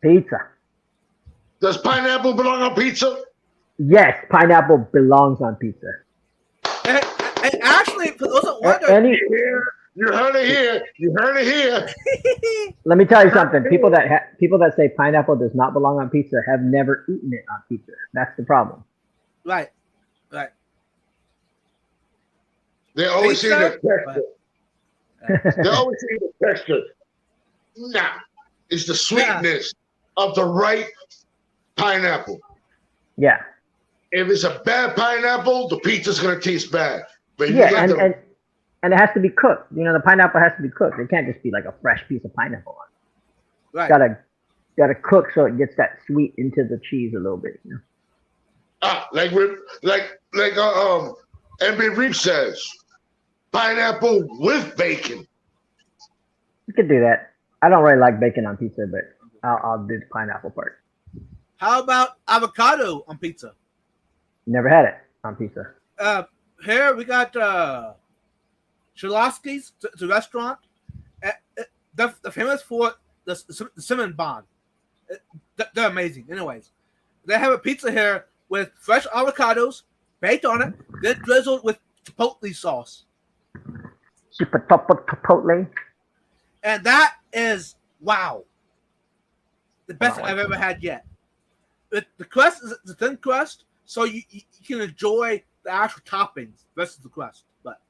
pizza. Does pineapple belong on pizza? Yes, pineapple belongs on pizza. And actually, for those that wonder, You heard it here. You heard it here. Let me tell you something. People that say pineapple does not belong on pizza have never eaten it on pizza. That's the problem. right. They always see Pizza? the texture. They always see the texture. Nah, it's the sweetness of the right pineapple. Yeah. If it's a bad pineapple, the pizza's gonna taste bad. But if you Yeah, got the and it has to be cooked. You know, the pineapple has to be cooked. It can't just be like a fresh piece of pineapple on it. Right. Gotta cook so it gets that sweet into the cheese a little bit. You know? like MB Reef says, pineapple with bacon. You could do that. I don't really like bacon on pizza, but I'll do the pineapple part. How about avocado on pizza? Never had it on pizza. Here we got Shilowski's, the restaurant. They're famous for the cinnamon bun. They're amazing. Anyways, they have a pizza here with fresh avocados baked on it, then drizzled with chipotle sauce. Chipotle. And that is, wow, the best I've ever had yet. The crust is a thin crust, so you can enjoy the actual toppings versus the crust. But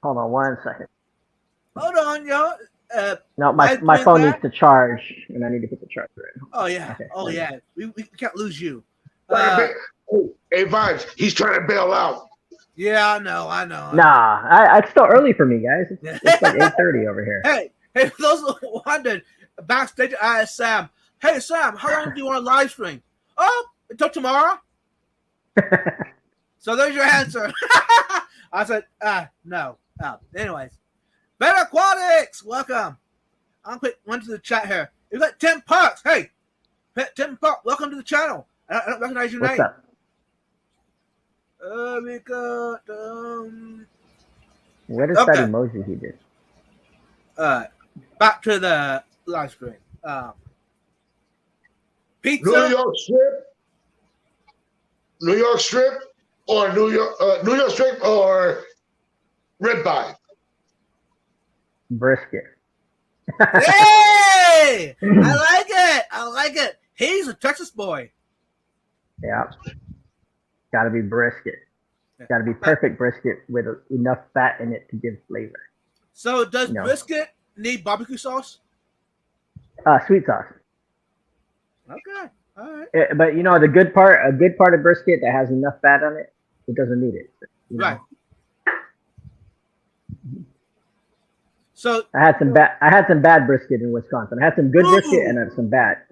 Hold on 1 second. hold on, y'all. No, my phone needs to charge, and I need to put the charger in. Oh yeah, Okay. oh yeah. We can't lose you. Hey, Vibes, he's trying to bail out. Yeah, I know. Nah, it's still early for me, guys. It's like 8:30 over here. Hey, for those who wondered, backstage I asked Sam, hey Sam, how long do you want to live stream? Oh, until tomorrow. So there's your answer. I said, no. Anyways, Better Aquatics, welcome. I'll quick one to the chat here. You got Tim Parks. Hey, Tim Parks, welcome to the channel. I don't recognize your What's name. up? We got What is Okay. that emoji he did? back to the live stream. Pizza. New York strip, or New York strip or ribeye. Brisket. Hey, I like it. He's a Texas boy. Yeah. Got to be brisket. Got to be perfect brisket with enough fat in it to give flavor. So does No. brisket need barbecue sauce? Sweet sauce. Okay, all right. But you know a good part of brisket that has enough fat on it, it doesn't need it. You know? Right. So I had some bad brisket in Wisconsin. I had some good brisket and some bad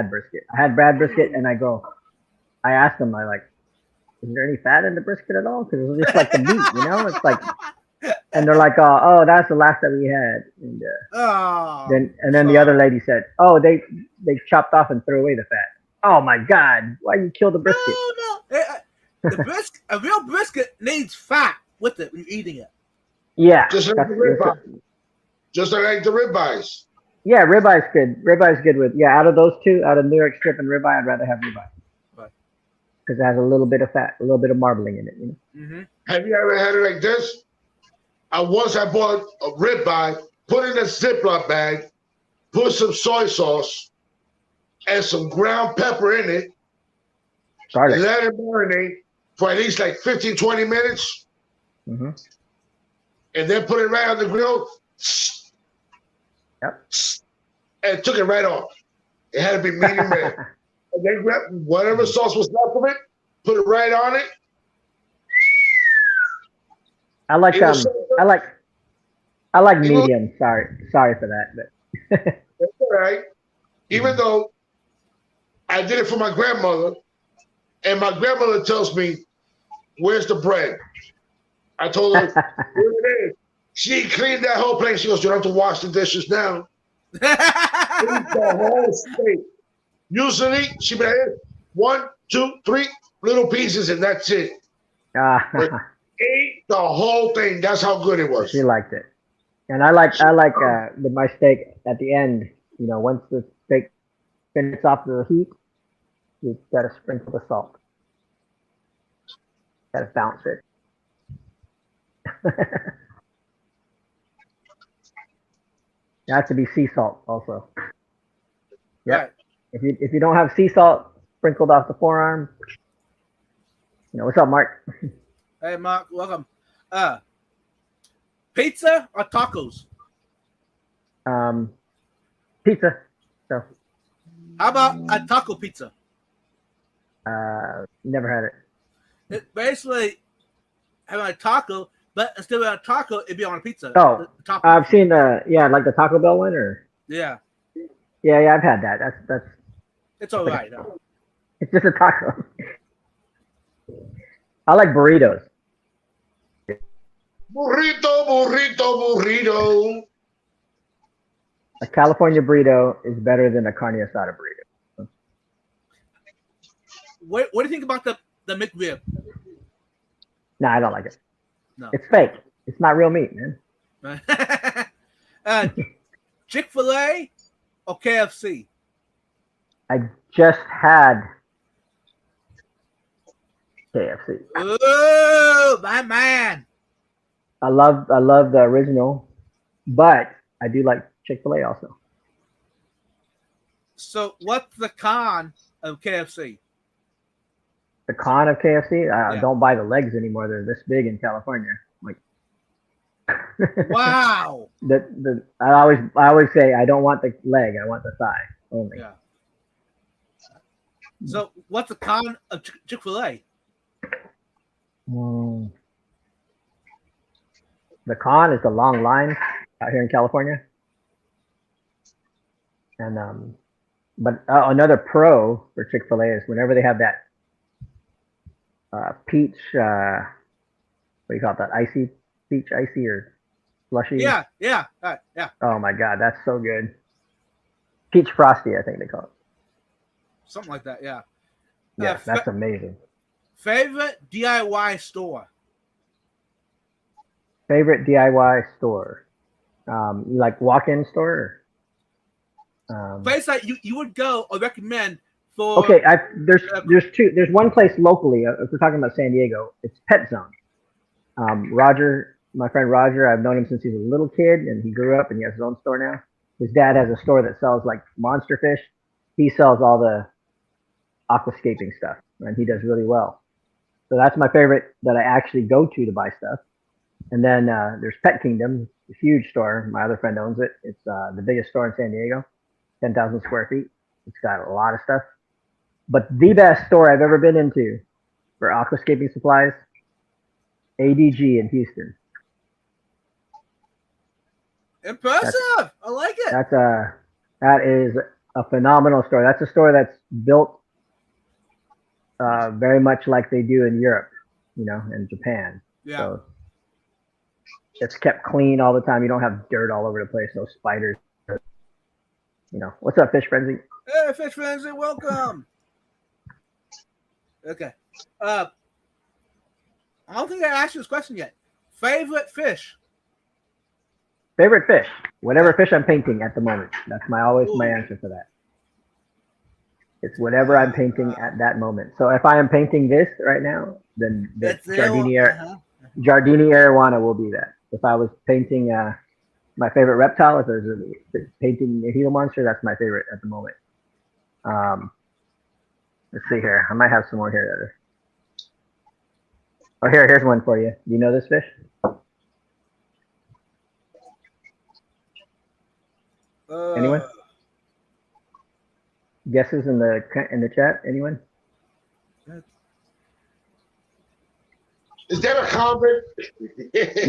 brisket. I had bad brisket and I asked them, is there any fat in the brisket at all? Because it was just like the meat, you know? It's like, and they're like, oh, that's the last that we had. And then the other lady said, oh, they chopped off and threw away the fat. Oh my God, why you kill the brisket? No. A real brisket needs fat with it when you're eating it. Yeah. Just like the ribeye. Just like the ribeyes. Yeah, ribeye's good. Ribeye's good with out of those two, out of New York strip and ribeye, I'd rather have ribeye. Right. Because it has a little bit of fat, a little bit of marbling in it. Mm-hmm. Have you ever had it like this? I bought a ribeye, put in a Ziploc bag, put some soy sauce and some ground pepper in it, Garlic. let it marinate for at least like 15, 20 minutes, Mm-hmm. and then put it right on the grill. Yep. And took it right off. It had to be medium rare. And then grab whatever sauce was left of it, put it right on it. I like It was so good. I like You know- medium. Sorry for that, but That's all right. Even though I did it for my grandmother, and my grandmother tells me, "Where's the bread?" I told her, "Where it is." She cleaned that whole plate. She goes, "You don't have to wash the dishes now." Eat the whole steak. Usually, she made 1, 2, 3 little pieces, and that's it. Ate the whole thing. That's how good it was. She liked it, and I like with my steak at the end. You know, once the steak finishes off the heat, you got to sprinkle the salt. Got to bounce it. It has to be sea salt also. Yep. Right. If you don't have sea salt sprinkled off the forearm, what's up, Mark? Hey, Mark, welcome. Pizza or tacos? Pizza. So, How about a taco pizza? never had it. It basically having a taco, but instead of a taco, it'd be on a pizza. Oh, The taco. I've seen like the Taco Bell one, or Yeah, yeah, I've had that. That's it's all right. Huh? it's just a taco. I like burritos. Burrito, burrito, burrito. A California burrito is better than a carne asada burrito. What do you think about the McRib? No, I don't like it. No. It's fake. It's not real meat, man. Chick-fil-A or KFC? I just had KFC. Oh, my man. I love the original, but I do like Chick-fil-A also. So what's the con of KFC? The con of KFC, I Yeah. don't buy the legs anymore. They're this big in California. Like, Wow. I always say I don't want the leg. I want the thigh only. Yeah. So what's the con of Chick-fil-A? The con is the long lines out here in California, and but another pro for Chick-fil-A is whenever they have that peach, what do you call it? That peach icy or slushy? Yeah. Yeah. Oh my God, that's so good. Peach frosty, I think they call it. Something like that. Yeah. Yeah, that's amazing. Favorite DIY store? Favorite DIY store? You like walk-in store? Place that you would go or recommend for? Okay, there's two. There's one place locally. If we're talking about San Diego, it's Pet Zone. Roger, my friend Roger, I've known him since he was a little kid, and he grew up, and he has his own store now. His dad has a store that sells like monster fish. He sells all the aquascaping stuff, and he does really well. So that's my favorite that I actually go to buy stuff. And then there's Pet Kingdom, a huge store. My other friend owns it. It's the biggest store in San Diego, 10,000 square feet. It's got a lot of stuff. But the best store I've ever been into for aquascaping supplies, ADG in Houston. Impressive. I like it. That is a phenomenal store. That's a store that's built very much like they do in Europe, and Japan. Yeah. So it's kept clean all the time. You don't have dirt all over the place. No spiders. What's up, Fish Frenzy? Hey, Fish Frenzy, welcome. Okay. I don't think I asked you this question yet. Favorite fish? Favorite fish? Whatever fish I'm painting at the moment. That's always my answer for that. It's whatever I'm painting at that moment. So if I am painting this right now, then the Giardini arowana will be that. If I was painting my favorite reptile, if there's painting a Gila monster, that's my favorite at the moment. Let's see here. I might have some more here. Oh, here's one for you. Do you know this fish? Anyone? Guesses in the chat? Anyone? Is that a convict?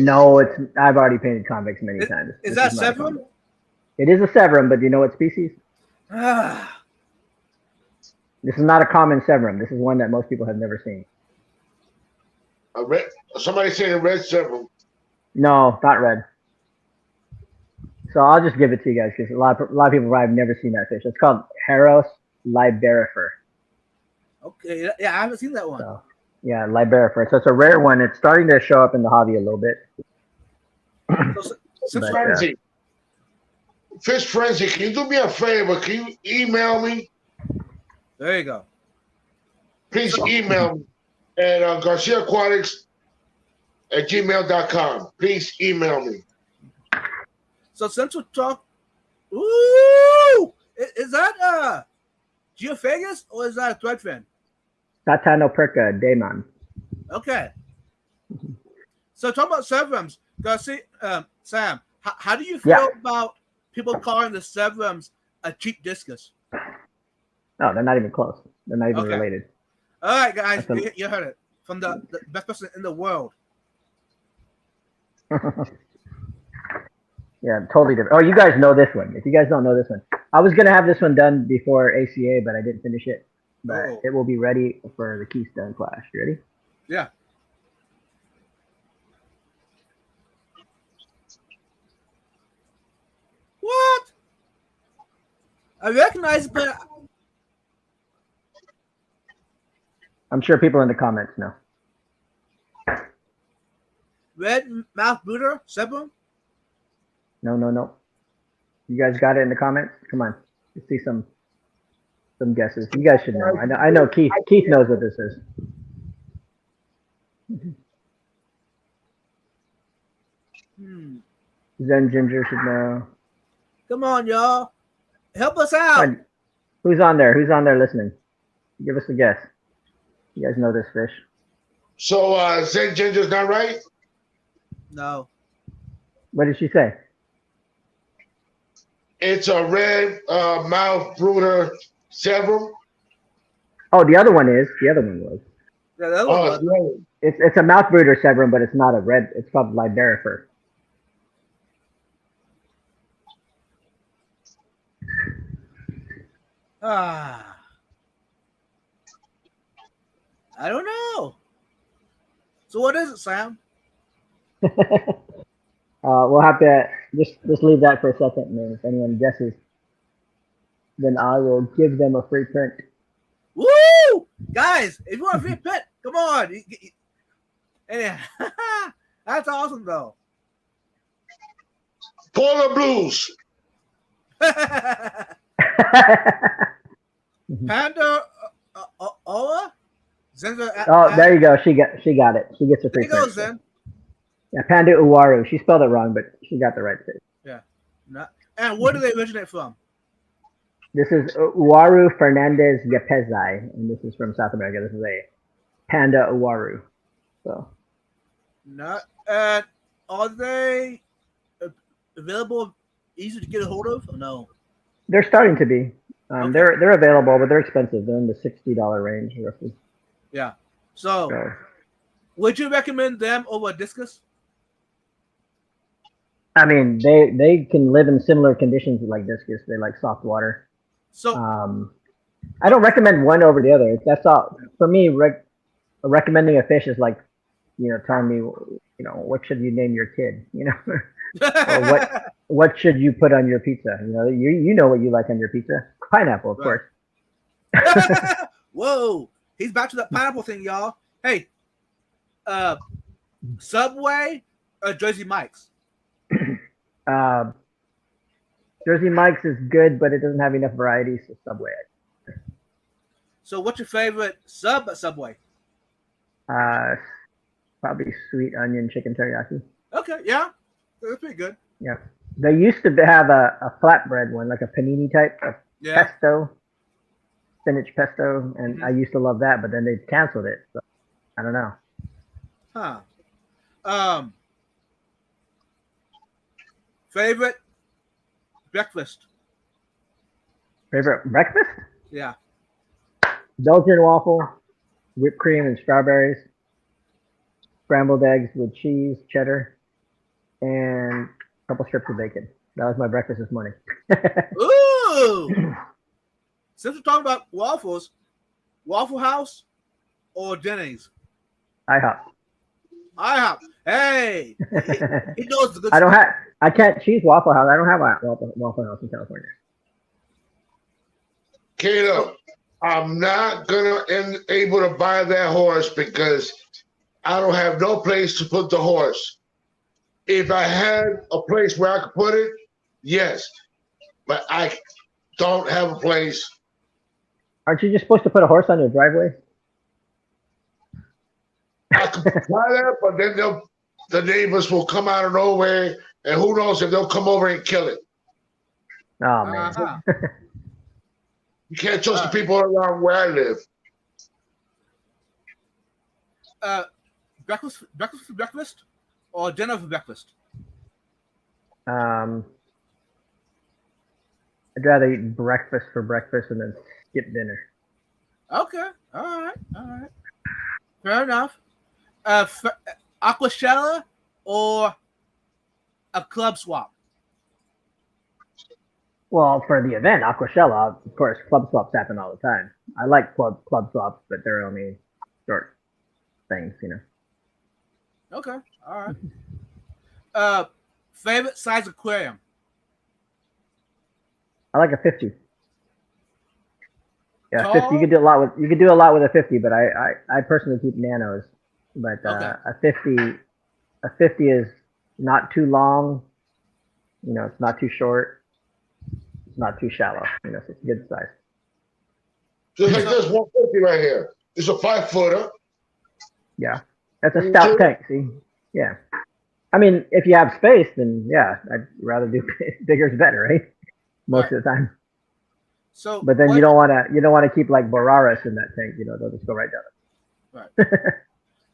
No, I've already painted convicts many times. Is that Severum? It is a Severum, but do you know what species? This is not a common Severum. This is one that most people have never seen. Somebody saying a red Severum. No, not red. So I'll just give it to you guys because a lot of people probably have never seen that fish. It's called Heros liberifer. Okay, yeah, I haven't seen that one. So, yeah, liberifer. So it's a rare one. It's starting to show up in the hobby a little bit. Fish Frenzy, can you do me a favor? Can you email me? There you go. Please email me at GarciaAquatics@gmail.com. Please email me. So since we talk, is that Geophagus or is that a threadfin? Satanoperca daemon. Okay. So talk about Severums. Sam, how do you feel about people calling the Severums a cheap discus? No, they're not even close. They're not even related. All right, guys, you heard it from the best person in the world. Yeah, totally different. Oh, you guys know this one. If you guys don't know this one, I was going to have this one done before ACA, but I didn't finish it. But it will be ready for the Keystone Clash. You ready? Yeah. What? I recognize it, but I'm sure people in the comments know. Red mouth brooder, Severum? No. You guys got it in the comments? Come on. Let's see some guesses. You guys should know. I know Keith knows what this is. Zen Ginger should know. Come on, y'all. Help us out. Who's on there? Who's on there listening? Give us a guess. You guys know this fish. So Zen Ginger's not right? No. What did she say? It's a red mouth brooder Severum. Oh, the other one is. The other one was. Yeah, the other one was. It's a mouth brooder Severum, but it's not a red. It's called liberifer. I don't know. So what is it, Sam? We'll have to just leave that for a second, and then if anyone guesses, then I will give them a free print. Woo! Guys, if you want a free print, come on. Yeah. That's awesome, though. Polar Blues. Panda Oa? Oh, there you go. She got it. She gets a free print. There you go, Zen. Yeah, Panda Uwaru. She spelled it wrong, but she got the right thing. Yeah. And where do they originate from? This is Uwaru Fernandez Yapezai, and this is from South America. This is a Panda Uwaru. So. Are they available, easy to get a hold of? Or no. They're starting to be. They're available, but they're expensive. They're in the $60 range, roughly. Yeah. So, would you recommend them over discus? I mean, they can live in similar conditions like discus. They like soft water. So, I don't recommend one over the other. That's all for me. Recommending a fish is like, telling me, what should you name your kid? Or what should you put on your pizza? You know what you like on your pizza. Pineapple, of course. Whoa, he's back to that pineapple thing, y'all. Hey, Subway or Jersey Mike's? Jersey Mike's is good, but it doesn't have enough variety, so Subway. So what's your favorite sub at Subway? Probably sweet onion chicken teriyaki. Okay, yeah, that's pretty good. Yeah. They used to have a flatbread one, like a panini type of Yeah. pesto, spinach pesto, and I used to love that, but then they canceled it. So I don't know. Huh. Favorite breakfast? Favorite breakfast? Yeah. Belgian waffle, whipped cream and strawberries, scrambled eggs with cheese, cheddar, and a couple strips of bacon. That was my breakfast this morning. Ooh! Since we're talking about waffles, Waffle House or Denny's? IHOP. IHOP. Hey, he knows the good. I can't choose Waffle House. I don't have a Waffle House in California. Kato, I'm not able to buy that horse because I don't have no place to put the horse. If I had a place where I could put it, yes, but I don't have a place. Aren't you just supposed to put a horse on your driveway? I could try that, but then the neighbors will come out of nowhere, and who knows if they'll come over and kill it. Oh man. Uh-huh. You can't trust the people around where I live. Breakfast for breakfast or dinner for breakfast? I'd rather eat breakfast for breakfast and then skip dinner. Okay, all right. Fair enough. Aquashella or a club swap? Well, for the event, Aquashella, of course, club swaps happen all the time. I like club swaps, but they're only short things, you know. Okay, all right. Favorite size aquarium? I like a 50. Yeah, Tall? 50. You could do a lot with a 50, but I personally keep nanos. But Okay. a 50 is not too long. You know, it's not too short. It's not too shallow. You know, so it's a good size. Just like this 150 right here. It's a 5-footer. Yeah, that's a stout tank. See, yeah. I mean, if you have space, then yeah, I'd rather do bigger is better, right? Most of the time. So, But then you don't want to keep like Boraras in that tank. You know, they'll just go right down. Right.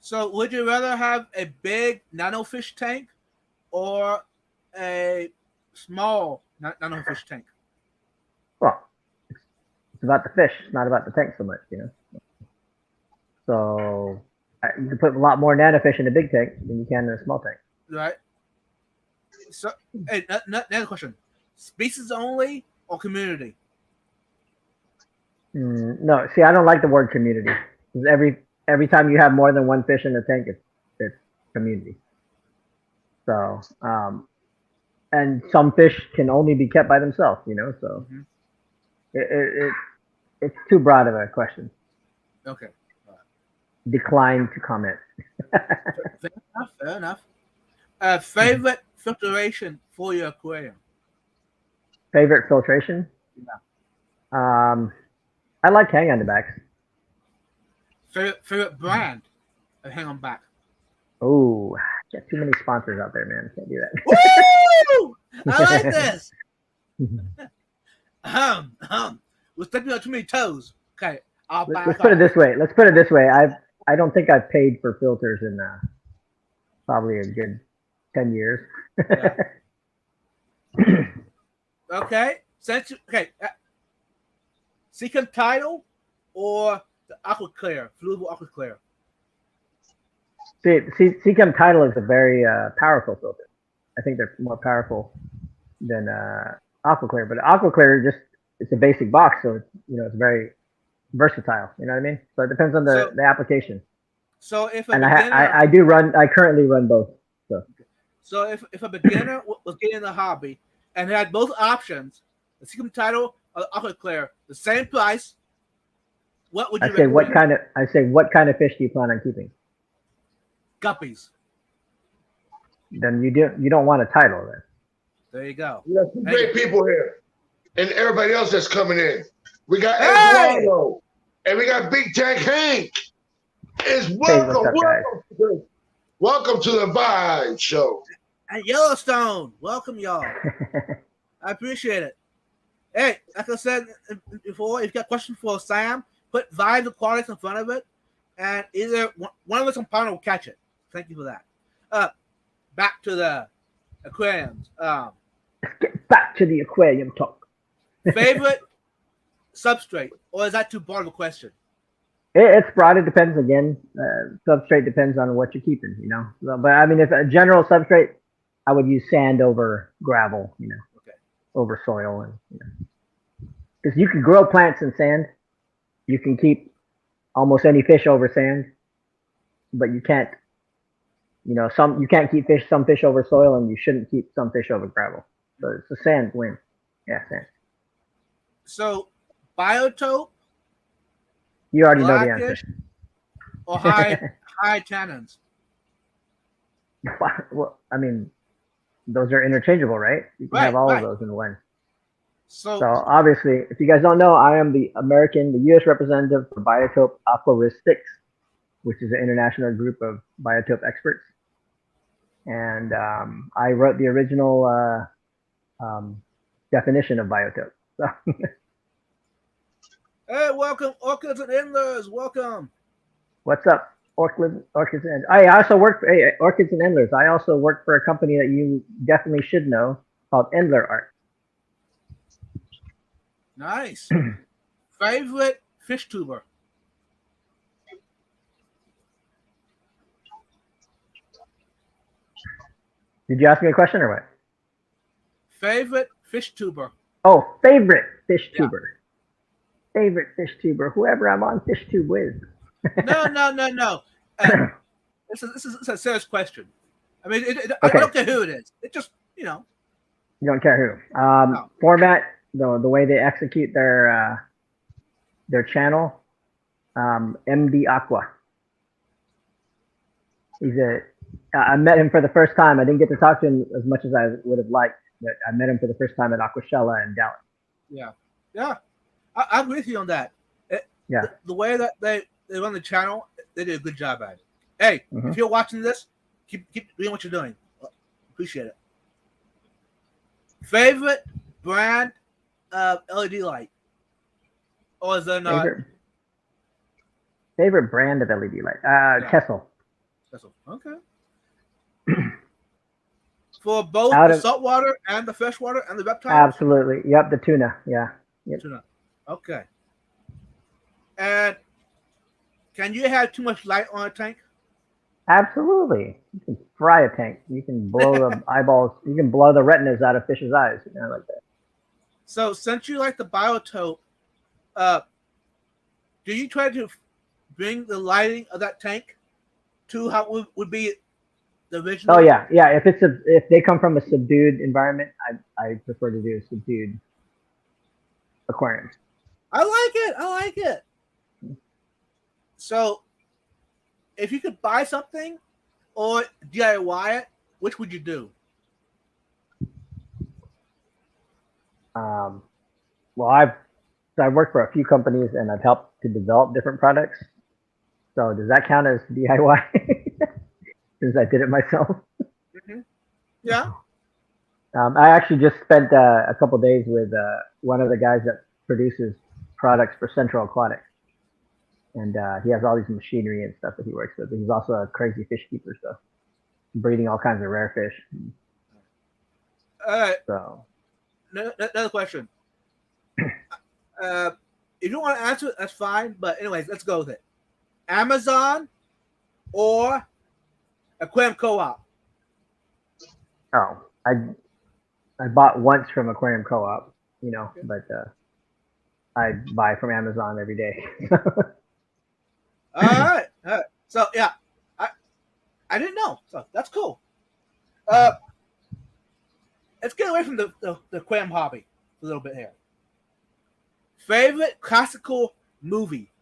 So, would you rather have a big nanofish tank or a small nanofish tank? Well, it's about the fish. It's not about the tank so much, you know. So you can put a lot more nanofish in a big tank than you can in a small tank. Right. So, hey, another question: species only or community? No, see, I don't like the word community. 'Cause every time you have more than one fish in the tank, it's community. So, and some fish can only be kept by themselves, you know. So, it's too broad of a question. Okay. Decline to comment. Fair enough. Favorite filtration for your aquarium? Favorite filtration? Yeah. I like hang on the backs. Favorite brand of hang on back? Oh, got too many sponsors out there, man. Can't do that. Woo! I like this. We're stepping on too many toes. Okay, Let's put it this way. I don't think I've paid for filters in probably a good 10 years. Yeah. Okay. Seachem Tidal or the AquaClear, Fluval AquaClear? Seachem Tidal is a very powerful filter. I think they're more powerful than AquaClear, but AquaClear it's a basic box, so it's very versatile. You know what I mean? So it depends on the application. So if I currently run both. So if a beginner was getting in the hobby and had both options, the Seachem Tidal or AquaClear, the same price, what would you recommend? I say what kind of fish do you plan on keeping? Guppies. Then you don't want a title then. There you go. We got some great people here, and everybody else that's coming in. We got Hey! Eduardo, and we got Big Tank Hank. It's what's up, welcome to the Vibe Show. And Yellowstone, welcome y'all. I appreciate it. Hey, like I said before, if you got questions for Sam, put Vibes Aquatics in front of it, and either one of us on panel will catch it. Thank you for that. Back to the aquariums. Let's get back to the aquarium talk. Favorite substrate, or is that too broad of a question? It's broad. It depends again. Substrate depends on what you're keeping, you know. So, but I mean, if a general substrate, I would use sand over gravel, you know, over soil, and because you can grow plants in sand, you can keep almost any fish over sand, but you can't, you know, you can't keep some fish over soil, and you shouldn't keep some fish over gravel. So it's a sand win. Yeah, sand. So, biotope. You already know the answer. Or high tannins. Well, I mean, those are interchangeable, right? You can have all of those in one. So obviously, if you guys don't know, I am the U.S. representative for Biotope Aquaristics, which is an international group of biotope experts. And I wrote the original definition of biotope. So. Hey, welcome, Orchids and Endlers. Welcome. What's up, Orchids and I also work for Orchids and Endlers. I also work for a company that you definitely should know called Endler Art. Nice. Favorite fish tuber? Did you ask me a question or what? Favorite fish tuber. Oh, favorite fish tuber. Favorite fish tuber, whoever I'm on FishTube with. No. This is a serious question. I mean, I don't care who it is. It just, you know. You don't care who. No. Format, the way they execute their channel. MD Aqua. I met him for the first time. I didn't get to talk to him as much as I would have liked, but I met him for the first time at Aquashella in Dallas. Yeah. I'm with you on that. The way that they run the channel, they did a good job at it. Hey, if you're watching this, keep doing what you're doing. Appreciate it. Favorite brand of LED light? Or is there not? Favorite brand of LED light? Kessel. Okay. For both the saltwater and the freshwater and the reptiles? Absolutely. Yep, the tuna. Yeah. Yep. Tuna. Okay. And can you have too much light on a tank? Absolutely. You can fry a tank. You can blow the eyeballs. You can blow the retinas out of fish's eyes. You know, like that. So since you like the biotope, do you try to bring the lighting of that tank to how it would be the original? Oh yeah. If they come from a subdued environment, I prefer to do a subdued aquarium. I like it. So, if you could buy something or DIY it, which would you do? Well, I've worked for a few companies and I've helped to develop different products. So does that count as DIY? Since I did it myself. Mm-hmm. Yeah. I actually just spent a couple of days with one of the guys that produces products for Central Aquatics. And he has all these machinery and stuff that he works with. He's also a crazy fish keeper, so breeding all kinds of rare fish. All right. So, another question. If you want to answer it, that's fine. But anyways, let's go with it. Amazon or Aquarium Co-op? Oh, I bought once from Aquarium Co-op, you know, but I buy from Amazon every day. All right. So yeah, I didn't know. So that's cool. Let's get away from the aquarium hobby a little bit here. Favorite classical movie?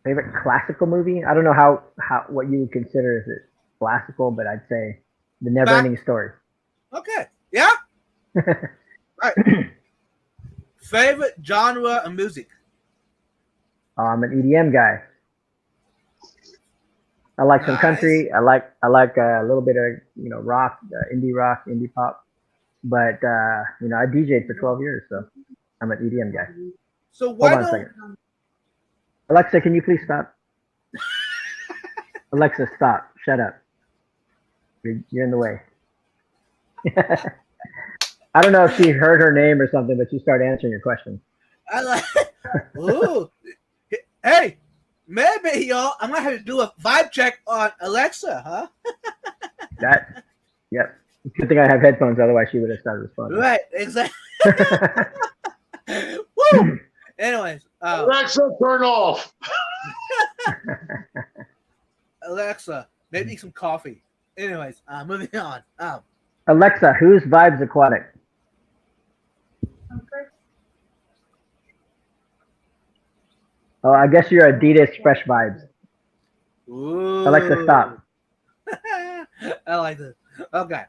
Favorite classical movie? I don't know how what you would consider as it classical, but I'd say The Neverending Story. Okay. Yeah. All right. Favorite genre of music? I'm an EDM guy. I like some country. I like a little bit of rock, indie pop. But I DJ'd for 12 years, so I'm an EDM guy. So why Hold on a second. Alexa, can you please stop? Alexa, stop. Shut up. You're in the way. I don't know if she heard her name or something, but she started answering your question. I like. Ooh. Hey, maybe y'all. I'm gonna have to do a vibe check on Alexa, huh? Yep. Good thing I have headphones, otherwise she would have started responding. Right. Exactly. Woo. Anyways, Alexa, turn off. Alexa, maybe some coffee. Anyways, moving on. Alexa, who's Vibes Aquatic? Oh, I guess you're Adidas Fresh Vibes. Ooh. Alexa, stop. I like this. Okay.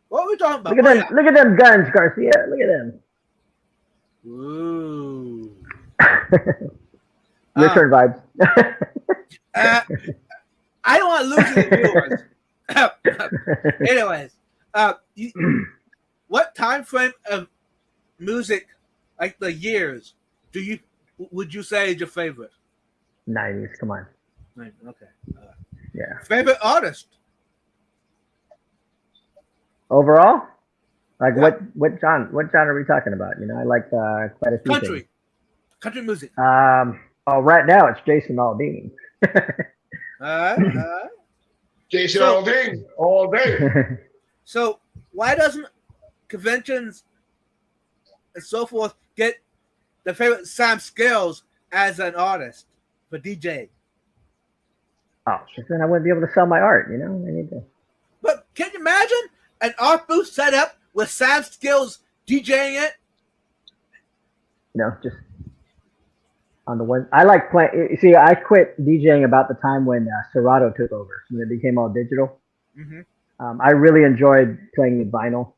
What are we talking about? Look at them guns, Garcia. Look at them. Ooh. Your turn, Vibes. I don't want to lose the viewers. Anyways, what time frame of music, like the years, would you say is your favorite? 90s. Come on. Okay. Yeah. Favorite artist? Overall, like what genre are we talking about? I like quite a few things. Country music. Right now it's Jason Aldean. Jason Aldean all day. So why doesn't conventions and so forth get the favorite Sam Scales as an artist for DJ? Oh, then I wouldn't be able to sell my art. I need to. But can you imagine an art booth set up with Sam Scales DJing it? Just on the one. I like playing. See, I quit DJing about the time when Serato took over, when it became all digital. Mm-hmm. I really enjoyed playing the vinyl.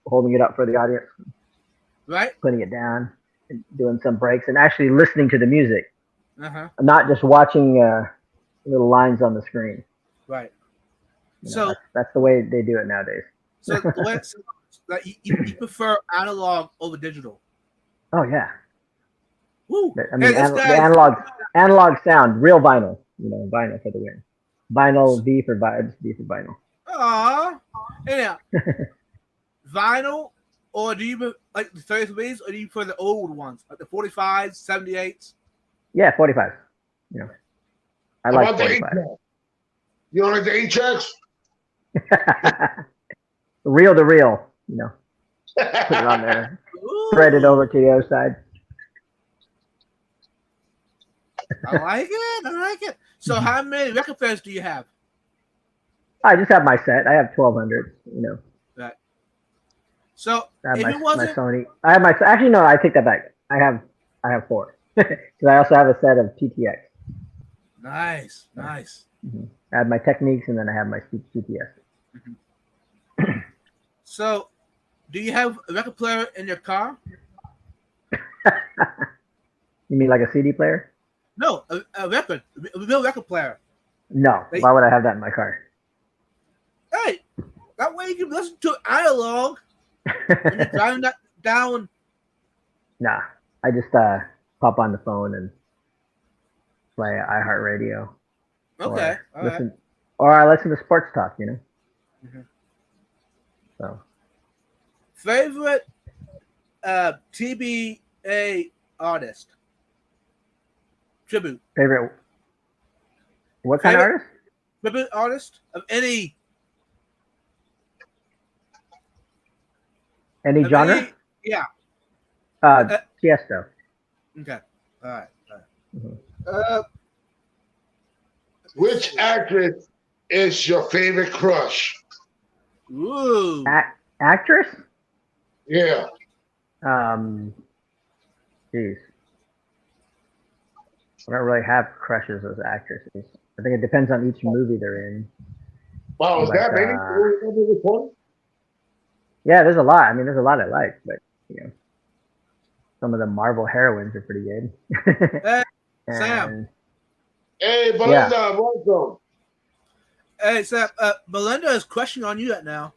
Holding it up for the audience, right? Putting it down, and doing some breaks, and actually listening to the music, not just watching little lines on the screen. Right. So that's the way they do it nowadays. So you prefer analog over digital? Oh yeah. Woo. I mean, the analog sound, real vinyl. Vinyl for the win. Vinyl, V for vibes, V for vinyl. Aww. Yeah. Vinyl, or do you like the 33s, or do you prefer the old ones, like the 45s, 78s? Yeah, 45. I like 45. You don't like the 8-tracks? Reel to reel, put it on there, spread it over to the other side. I like it. So how many record players do you have? I just have my set. I have 1200. Right. So I have my Sony. I have actually no. I take that back. I have 4 because I also have a set of TTX. Nice. Mm-hmm. I have my Techniques, and then I have my TTS. Mm-hmm. So, do you have a record player in your car? You mean like a CD player? No, a real record player. No. Why would I have that in my car? Hey, that way you can listen to analog when you're driving that down. Nah, I just pop on the phone and play iHeartRadio. Okay. Or I listen to sports talk, Mm-hmm. So. Favorite TBA artist? Tribute. Favorite. What kind of artist? Tribute artist of any. Any genre? Yeah. Tiesto. Okay. All right. Mm-hmm. Which actress is your favorite crush? Ooh. Actress? Yeah. Geez. I don't really have crushes as actresses. I think it depends on each movie they're in. Wow, is But, that many? Yeah, there's a lot. I mean, there's a lot I like, but some of the Marvel heroines are pretty good. Hey, And, Sam. Hey, Belinda, welcome. Hey, Sam. Belinda is crushing on you right now.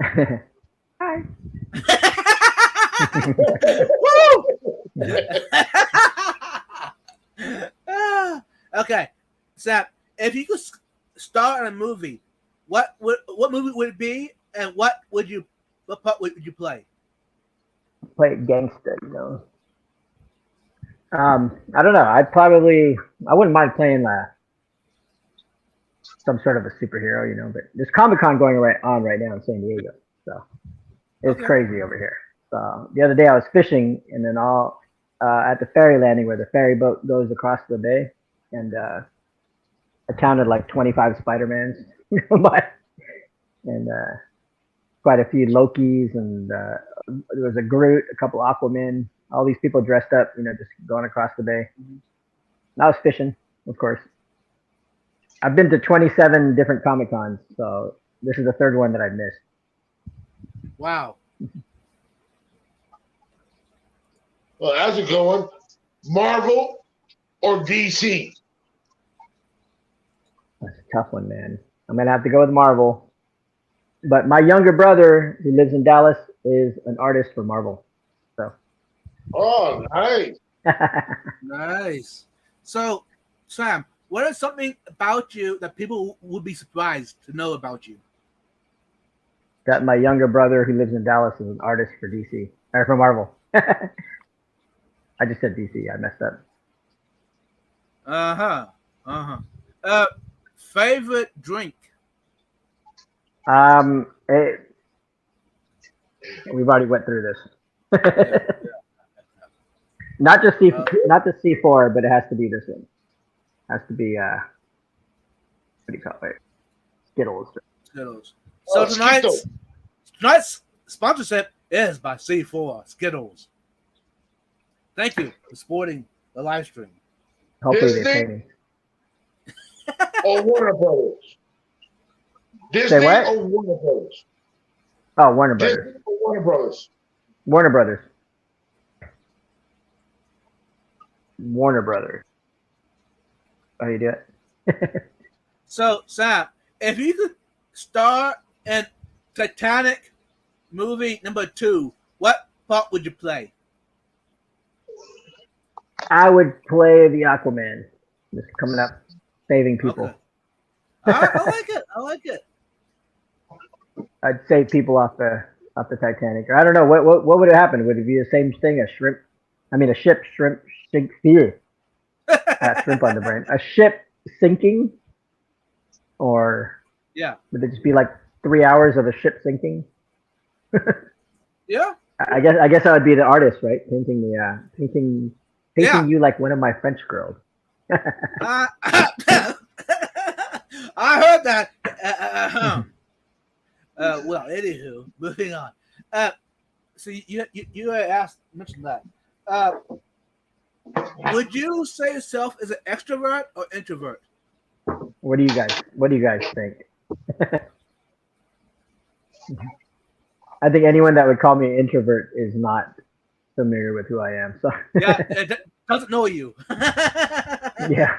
Hi. Okay, Sam. If you could star in a movie, what movie would it be, and what part would you play? Play gangster, I don't know. I wouldn't mind playing some sort of a superhero, but there's Comic-Con going on right now in San Diego, so it's crazy over here. So the other day I was fishing, and then at the ferry landing where the ferry boat goes across the bay, and I counted like 25 Spider-Mans, and quite a few Lokis, and there was a Groot, a couple Aquaman, all these people dressed up, just going across the bay. And I was fishing, of course. I've been to 27 different Comic-Cons, so this is the third one that I've missed. Wow. Well, how's it going? Marvel or DC? That's a tough one, man. I'm going to have to go with Marvel. But my younger brother, who lives in Dallas, is an artist for Marvel. So. Oh, nice. Nice. So, Sam, what is something about you that people would be surprised to know about you? That my younger brother, who lives in Dallas, is an artist for DC, or for Marvel. I just said DC. I messed up. Favorite drink? We've already went through this. Not the C4, but it has to be this one. It has to be what do you call it? Skittles. So tonight's sponsorship is by C4 Skittles. Thank you for supporting the live stream. Hopefully they pay me. Or Warner Brothers. Disney what? or Warner Brothers? Oh, Warner Brothers. Disney or Warner Brothers? Warner Brothers. Warner Brothers. Oh, you do it? So, Sam, if you could star in Titanic movie number 2, what part would you play? I would play the Aquaman. Just coming up, saving people. Okay. I like it. I'd save people off the Titanic. Or I don't know what would it happen? Would it be the same thing? A ship shrimp on the brain. A ship sinking, or would it just be like 3 hours of a ship sinking? Yeah. I guess I would be the artist, right? Painting you like one of my French girls. I heard that. Well, anywho, moving on. So you mentioned that. Would you say yourself as an extrovert or introvert? What do you guys think? I think anyone that would call me an introvert is not familiar with who I am. So yeah, it doesn't know you. Yeah.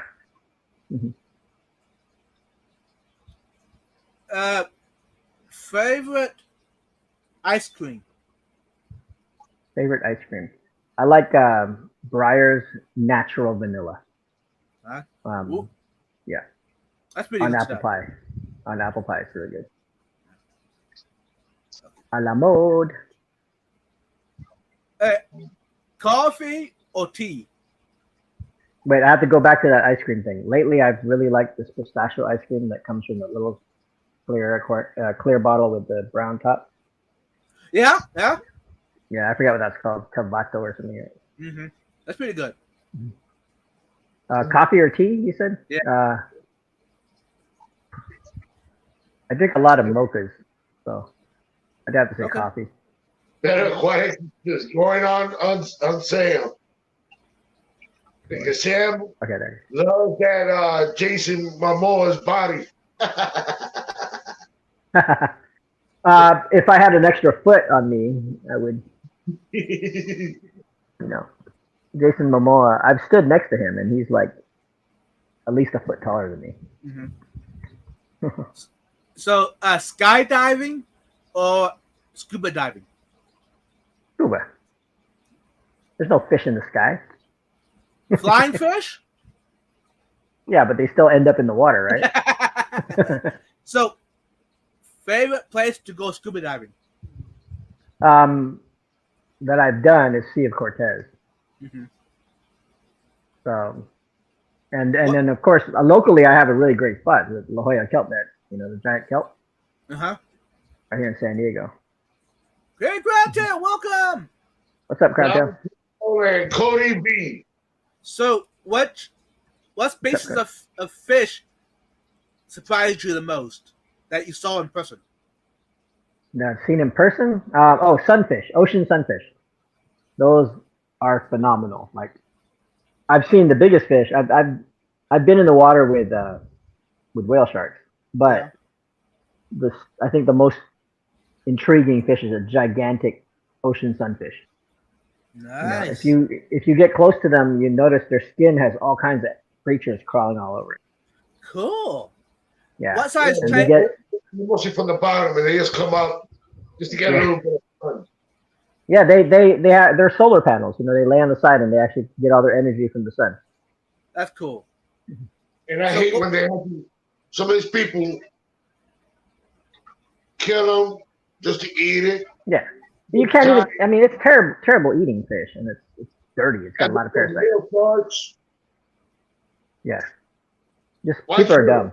Favorite ice cream? Favorite ice cream? I like Breyer's natural vanilla. Huh? Yeah. That's pretty on good apple stuff. pie. On apple pie, it's really good. A la mode. Coffee or tea? Wait, I have to go back to that ice cream thing. Lately, I've really liked this pistachio ice cream that comes from the little clear bottle with the brown top. Yeah. Yeah, I forgot what that's called. Cavato or something. Mm-hmm. That's pretty good. Coffee or tea, you said? Yeah. I drink a lot of mochas, so I'd have to say coffee. Better question is going on sale. Because Sam Okay, there. loves that Jason Momoa's body. If I had an extra foot on me, I would, Jason Momoa. I've stood next to him, and he's like at least a foot taller than me. Mm-hmm. So, skydiving or scuba diving? Scuba. There's no fish in the sky. Flying fish? Yeah, but they still end up in the water, right? So, favorite place to go scuba diving? That I've done is Sea of Cortez. Mm-hmm. So, and then of course locally I have a really great spot, the La Jolla Kelp Bed. The giant kelp. Uh-huh. Right here in San Diego. Hey, Grandtail, welcome. What's up, Grandtail? And Cody B. So, what species of fish surprised you the most that you saw in person? That I've seen in person? Sunfish, ocean sunfish. Those are phenomenal. Like, I've seen the biggest fish. I've been in the water with whale sharks, but I think the most intriguing fish is a gigantic ocean sunfish. Nice. If you get close to them, you notice their skin has all kinds of creatures crawling all over it. Cool. Yeah. What size tank? Mostly from the bottom, and they just come up just to get a little bit of fun. Yeah, they're solar panels. They lay on the side and they actually get all their energy from the sun. That's cool. And I hate when they have some of these people kill them just to eat it. Yeah, you can't even. I mean, it's terrible eating fish, and it's dirty. It's got a lot of parasites. Yeah, just people are dumb.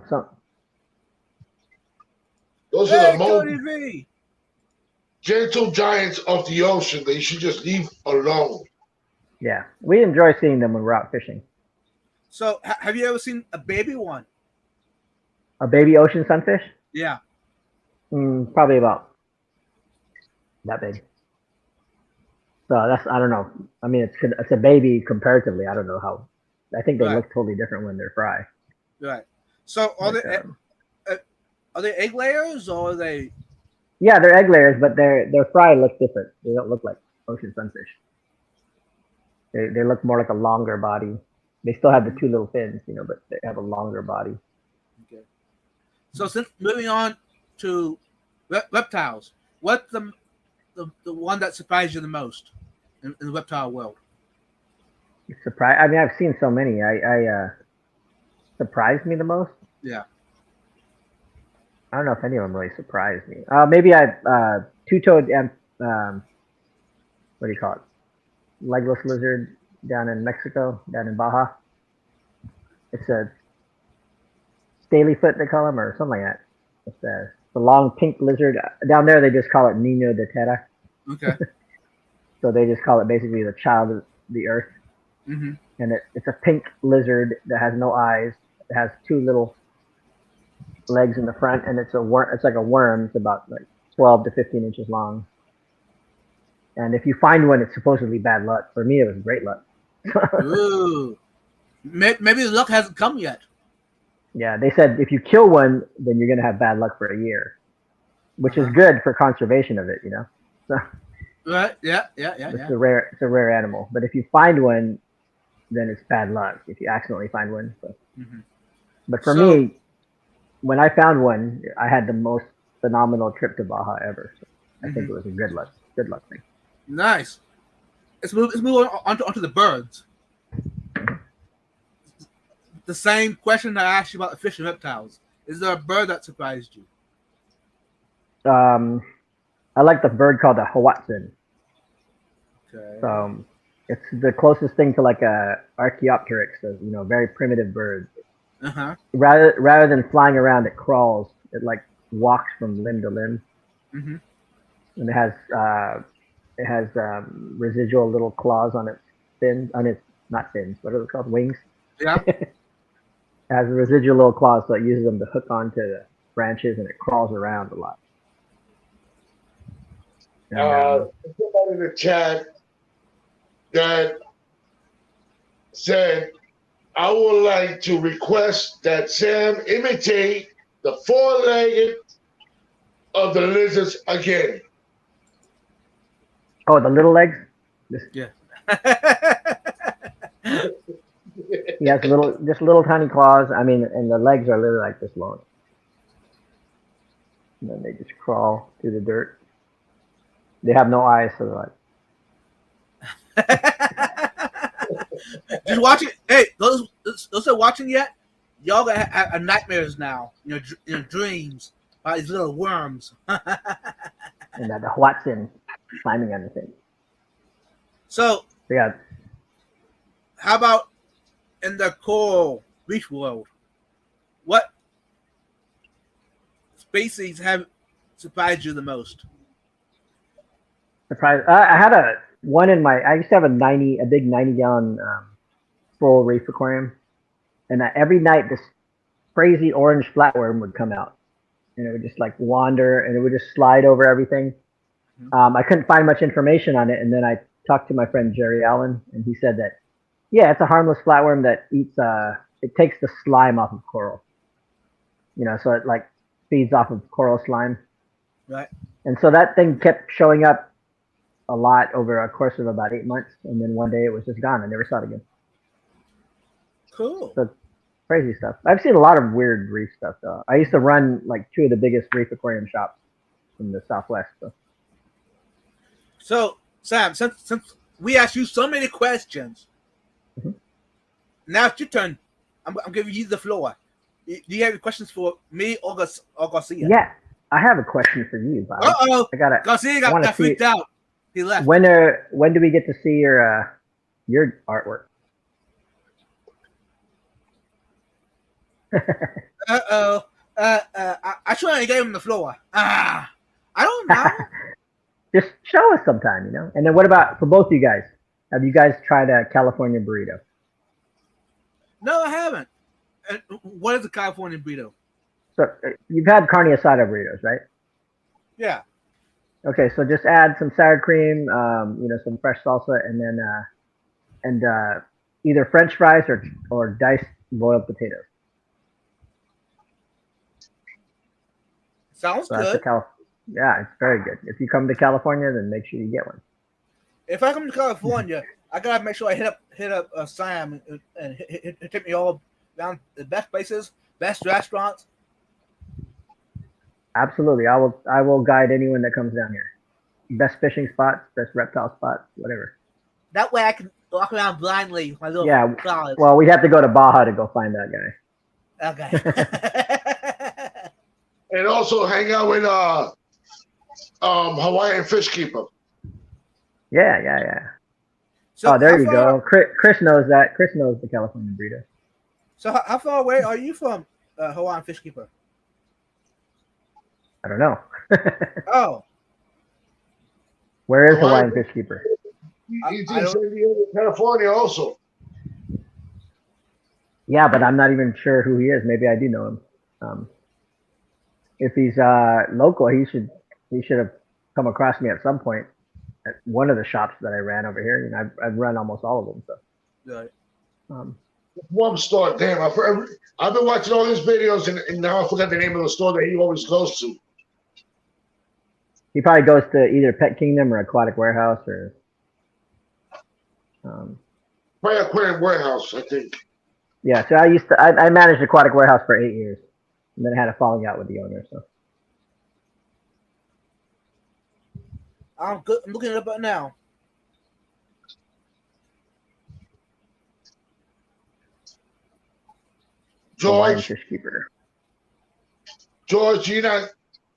Those are the most gentle giants of the ocean that you should just leave alone. Yeah, we enjoy seeing them when we're out fishing. So, have you ever seen a baby one? A baby ocean sunfish? Yeah. Probably about that big. So I don't know. I mean, it's a baby comparatively. I don't know how. I think they look totally different when they're fry. Right. So are they egg layers or are they? Yeah, they're egg layers, but their fry looks different. They don't look like ocean sunfish. They look more like a longer body. They still have the two little fins, but they have a longer body. Okay. So since moving on to reptiles, what's the one that surprised you the most in the reptile world? I mean, I've seen so many. I surprised me the most. Yeah. I don't know if any of them really surprised me. Maybe two-toed what do you call it? Legless lizard down in Mexico, down in Baja. It's a scalyfoot, they call them, or something like that. It's the long pink lizard. Down there, they just call it Niño de Terra. Okay. So they just call it basically the child of the earth. Mm-hmm. And it's a pink lizard that has no eyes. It has two little legs in the front, and it's a worm. It's like a worm. It's about 12 to 15 inches long. And if you find one, it's supposedly bad luck. For me, it was great luck. Ooh. Maybe the luck hasn't come yet. Yeah, they said if you kill one, then you're going to have bad luck for a year, which is good for conservation of it, So, right? Yeah. It's a rare animal. But if you find one, then it's bad luck if you accidentally find one. So. Mm-hmm. But for me, when I found one, I had the most phenomenal trip to Baja ever. So I think it was a good luck thing. Nice. Let's move on onto the birds. The same question I asked you about the fish and reptiles. Is there a bird that surprised you? I like the bird called the Hoatzin. Okay. So it's the closest thing to like a Archaeopteryx, a very primitive bird. Uh-huh. Rather than flying around, it crawls. It walks from limb to limb. Mm-hmm. And it has residual little claws on its fins. Not fins. What are they called? Wings. Yeah. It has residual little claws, so it uses them to hook onto the branches, and it crawls around a lot. Somebody in the chat that said, I would like to request that Sam imitate the four-legged of the lizards again. Oh, the little legs. Yeah. He has just little tiny claws. I mean, and the legs are literally like this long. And then they just crawl through the dirt. They have no eyes, so they're like. Just watching. Hey, those that are watching yet, y'all got have nightmares now. Dreams about these little worms. And the Watson climbing on the thing. So Yeah. how about in the coral reef world? What species have surprised you the most? Surprise! I had one in my. I used to have a big 90-gallon full reef aquarium, and every night this crazy orange flatworm would come out, and it would just like wander, and it would just slide over everything. I couldn't find much information on it, and then I talked to my friend Jerry Allen, and he said that, yeah, it's a harmless flatworm that eats. It takes the slime off of coral. So it like feeds off of coral slime. Right. And so that thing kept showing up a lot over a course of about 8 months, and then one day it was just gone. I never saw it again. Cool. So crazy stuff. I've seen a lot of weird reef stuff though. I used to run like 2 of the biggest reef aquarium shops in the Southwest. So Sam, since we asked you so many questions, now it's your turn. I'm giving you the floor. Do you have any questions for me or Garcia? Yeah, I have a question for you, Bob. Uh-oh. Garcia got freaked out. He left. When do we get to see your artwork? Uh-oh. I should have gave him the floor. I don't know. Just show us sometime, And then what about for both of you guys? Have you guys tried a California burrito? No, I haven't. What is a California burrito? So you've had carne asada burritos, right? Yeah. Okay, so just add some sour cream, some fresh salsa, and then either French fries or diced boiled potatoes. Sounds So good. Yeah, it's very good. If you come to California, then make sure you get one. If I come to California, I gotta make sure I hit up Sam and hit me all down the best places, best restaurants. Absolutely, I will guide anyone that comes down here. Best fishing spots, best reptile spots, whatever. That way I can walk around blindly with my little flowers. Well, we'd have to go to Baja to go find that guy. Okay. And also hang out with Hawaiian Fish Keeper. Yeah. So there you go. Chris knows that. Chris knows the California burrito. So how far away are you from Hawaiian Fish Keeper? I don't know. Oh. Where is Hawaiian Fish Keeper? He's in San Diego, California also. Yeah, but I'm not even sure who he is. Maybe I do know him. If he's local, he should have come across me at some point at one of the shops that I ran over here. I've run almost all of them. So. Right. One store, damn! I've been watching all his videos, and now I forgot the name of the store that he always goes to. He probably goes to either Pet Kingdom or Aquatic Warehouse or. Probably Aquatic Warehouse, I think. Yeah, so I managed Aquatic Warehouse for 8 years, and then I had a falling out with the owner. So. I'm good. I'm looking it up right now. George, Fish Keeper. George, you're not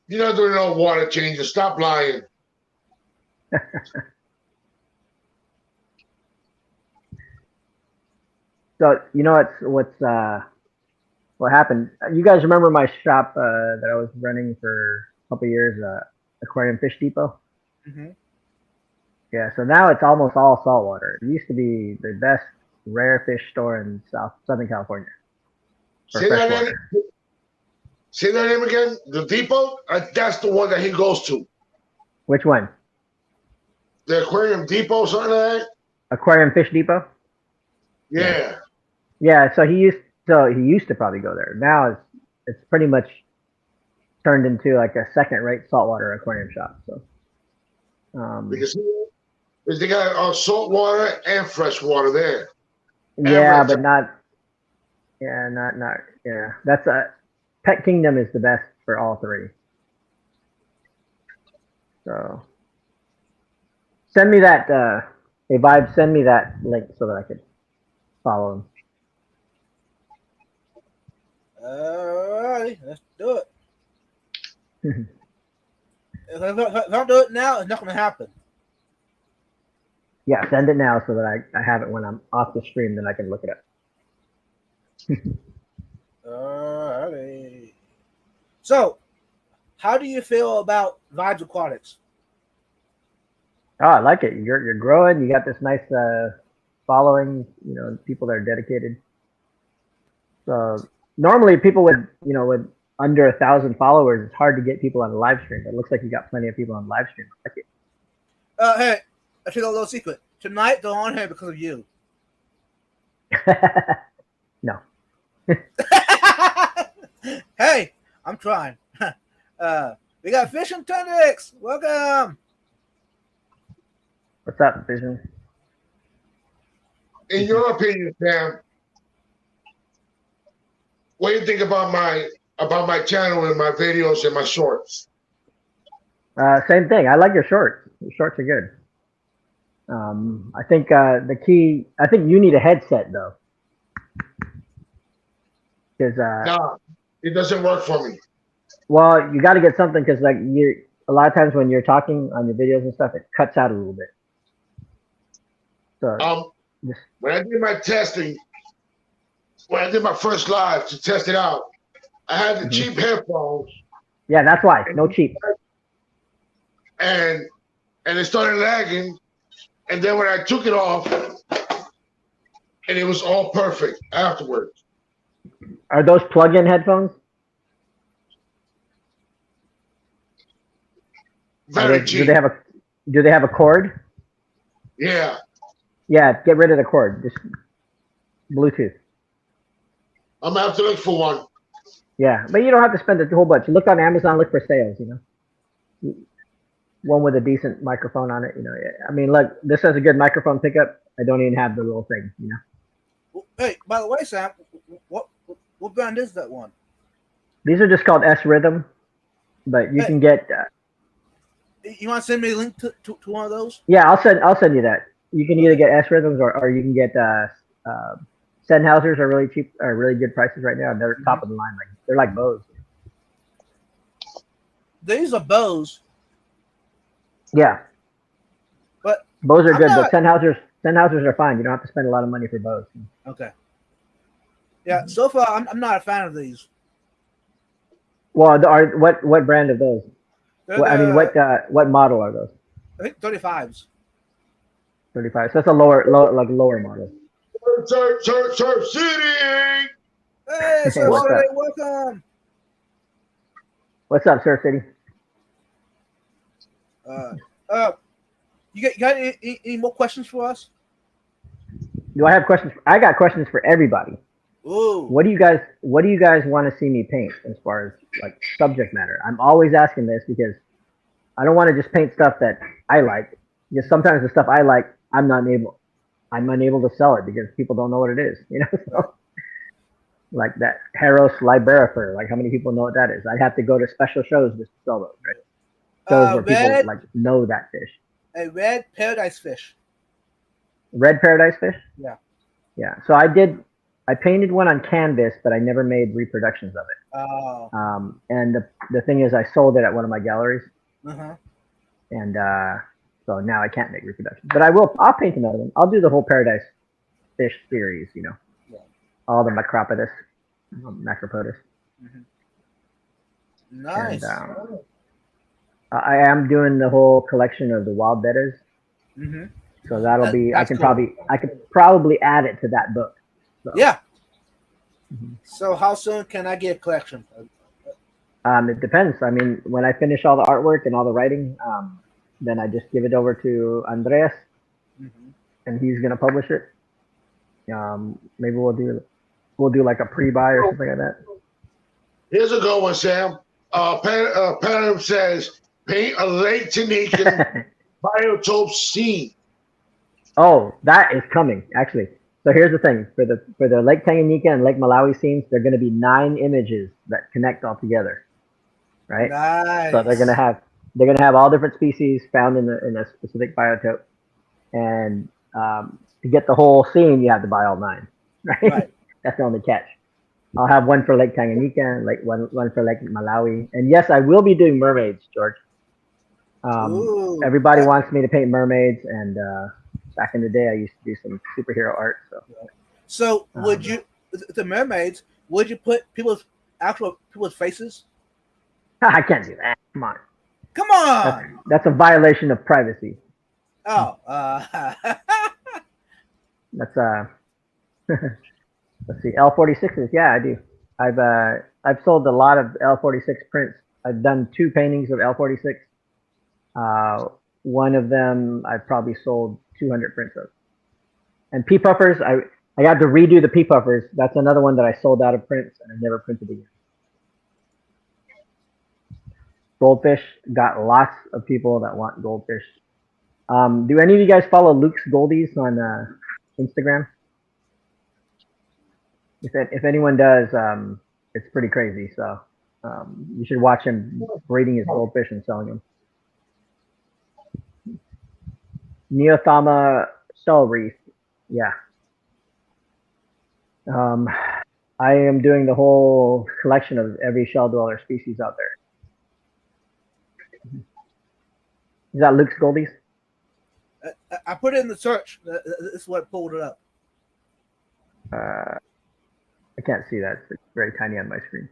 doing no water changes. Stop lying. So you know what happened? You guys remember my shop that I was running for a couple of years, Aquarium Fish Depot? Mm-hmm. Yeah, so now it's almost all saltwater. It used to be the best rare fish store in Southern California. Say that name again. The depot? That's the one that he goes to. Which one? The Aquarium Depot, something like that? Aquarium Fish Depot? Yeah, so he used to probably go there. Now it's pretty much turned into like a second-rate saltwater aquarium shop. So Because they got salt water and fresh water there. yeah, but not yeah. That's Pet Kingdom is the best for all three. So send me that hey Vibe, send me that link so that I could follow him. Alright, let's do it. If I don't do it now, it's not going to happen. Yeah, send it now so that I have it when I'm off the stream, then I can look it up. Alrighty. So, how do you feel about Vibes Aquatics? Oh, I like it. You're growing. You got this nice following. You know, people that are dedicated. So normally, people with with under 1,000 followers, it's hard to get people on a live stream. But it looks like you got plenty of people on live stream. I like it. Hey, I tell you a little secret. Tonight they're on here because of you. No. Hey, I'm trying. We got Fish and Tunics. Welcome. What's up, Vision? In your opinion, Sam, what do you think about my channel and my videos and my shorts? Same thing. I like your shorts. Your shorts are good. I think the key. I think you need a headset though, because No, it doesn't work for me. well, you got to get something because like a lot of times when you're talking on your videos and stuff, it cuts out a little bit. So When I did my testing, when I did my first live to test it out, I had the cheap headphones. Yeah, that's why. No cheap. And it started lagging. And then when I took it off, and it was all perfect afterwards. Are those plug-in headphones? Very cheap. Do they have a cord? Yeah. Yeah, get rid of the cord. Just Bluetooth. I'm gonna have to look for one. Yeah, but you don't have to spend a whole bunch. Look on Amazon, look for sales, One with a decent microphone on it, I mean, look, this has a good microphone pickup. I don't even have the little thing, Hey, by the way, Sam, what brand is that one? These are just called S Rhythm, but you can get. You want to send me a link to one of those? Yeah, I'll send you that. You can either get S Rhythms or you can get Sennheisers are really cheap, are really good prices right now. They're top of the line, they're like Bose. These are Bose. Yeah, but Bose are good, but Sennheisers are fine. You don't have to spend a lot of money for Bose. Okay. Yeah, so far I'm not a fan of these. Well, what brand of those? What model are those? I think 35s. 35. So that's a lower model. Surf City. Hey, Surf City, welcome. What's up, Surf City? You got any more questions for us? Do I have questions? I got questions for everybody. Ooh. What do you guys want to see me paint as far as like subject matter? I'm always asking this because I don't want to just paint stuff that I like. Because sometimes the stuff I like, I'm unable to sell it because people don't know what it is. So, like that Heros Liberifer. Like how many people know what that is? I'd have to go to special shows just to sell those, right? Shows where people like know that fish. A red paradise fish. Red paradise fish? Yeah. Yeah. So I painted one on canvas, but I never made reproductions of it. Oh. And the thing is, I sold it at one of my galleries. Uh-huh. And so now I can't make reproductions. But I'll paint another one. I'll do the whole paradise fish series, Yeah. All the Macropodus, Macropodus. Mm-hmm. Nice. And, I am doing the whole collection of the wild bettas. Mm-hmm. So that'll be. I could probably add it to that book. So. Yeah. Mm-hmm. So how soon can I get a collection? It depends. I mean, when I finish all the artwork and all the writing, then I just give it over to Andreas, and he's gonna publish it. Maybe we'll do like a pre-buy or something like that. Here's a good one, Sam. Panem says, paint a Lake Tanikan biotope scene. Oh, that is coming actually. So here's the thing: for the Lake Tanganyika and Lake Malawi scenes, there are going to be 9 images that connect all together, right? Nice. So they're going to have all different species found in a specific biotope, and to get the whole scene, you have to buy all 9, right? Right. That's the only catch. I'll have one for Lake Tanganyika, one for Lake Malawi, and yes, I will be doing mermaids, George. Ooh, Everybody wants me to paint mermaids, and back in the day, I used to do some superhero art. So would you, the mermaids? Would you put people's faces? I can't do that. Come on, Come on. that's a violation of privacy. Oh, That's let's see, L46s. Yeah, I do. I've sold a lot of L46 prints. I've done 2 paintings of L46. One of them I've probably sold 200 prints of. And pea puffers, I got to redo the pea puffers. That's another one that I sold out of prints and I never printed again. Goldfish, got lots of people that want goldfish. Do any of you guys follow Luke's Goldies on Instagram? If anyone does, it's pretty crazy. So you should watch him breeding his goldfish and selling them. Neothama shell reef, yeah. I am doing the whole collection of every shell dweller species out there. Is that Luke's Goldies? I put it in the search. This is what pulled it up. I can't see that. It's very tiny on my screen.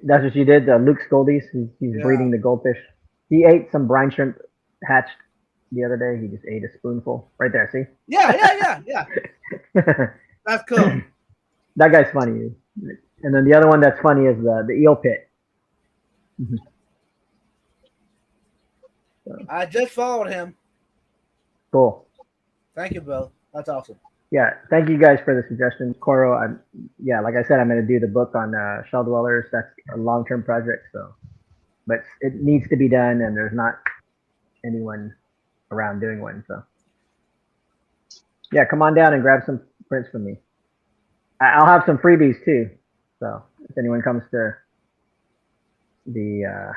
That's what you did, Luke's Goldies. He's breeding the goldfish. He ate some brine shrimp hatched the other day. He just ate a spoonful. Right there, see? Yeah. That's cool. That guy's funny. And then the other one that's funny is the eel pit. So, I just followed him. cool. Thank you, Bill. That's awesome. Yeah, thank you guys for the suggestions. Coro, like I said, I'm going to do the book on shell dwellers. That's a long-term project, so, but it needs to be done, and there's not anyone around doing one. So, yeah, come on down and grab some prints from me. I'll have some freebies too. So, if anyone comes to the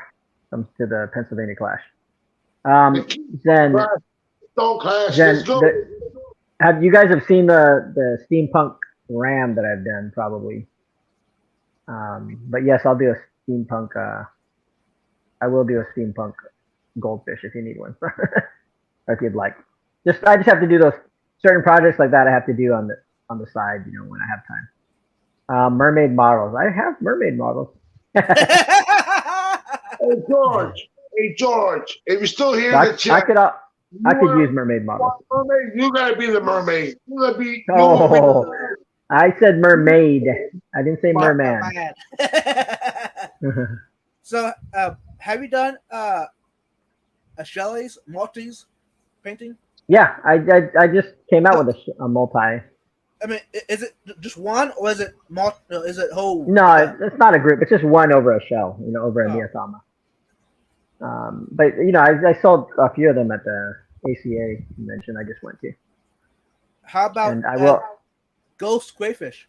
Pennsylvania Clash, then Don't clash. Then Let's go. have you guys have seen the steampunk ram that I've done probably? But yes, I'll do a steampunk. I will do a steampunk goldfish if you need one, or if you'd like. I just have to do those certain projects like that. I have to do on the side, when I have time. Mermaid models. I have mermaid models. Hey George, if you're still here in I the chat, could use mermaid models. mermaid, you gotta be the mermaid. You gotta be. Oh, I said mermaid. I didn't say merman. So, have you done a Shelley's Maltese painting? Yeah, I just came out with a multi. I mean, is it just one, or is it is it whole? No, it's not a group. It's just one over a shell, over a Neothama. But I sold a few of them at the ACA convention I just went to. How about And I will. ghost crayfish?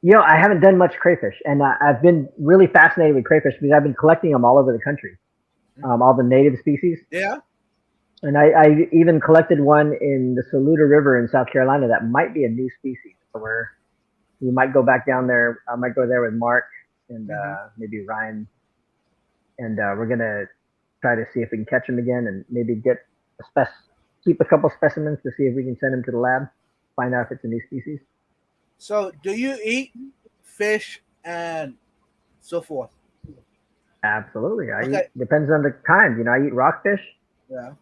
I haven't done much crayfish, and I've been really fascinated with crayfish because I've been collecting them all over the country, all the native species. Yeah. And I even collected one in the Saluda River in South Carolina that might be a new species. So we might go back down there. I might go there with Mark and maybe Ryan, and we're gonna try to see if we can catch them again and maybe keep a couple specimens to see if we can send them to the lab, find out if it's a new species. So, do you eat fish and so forth? Absolutely. I Okay. eat, depends on the kind. I eat rockfish. Yeah.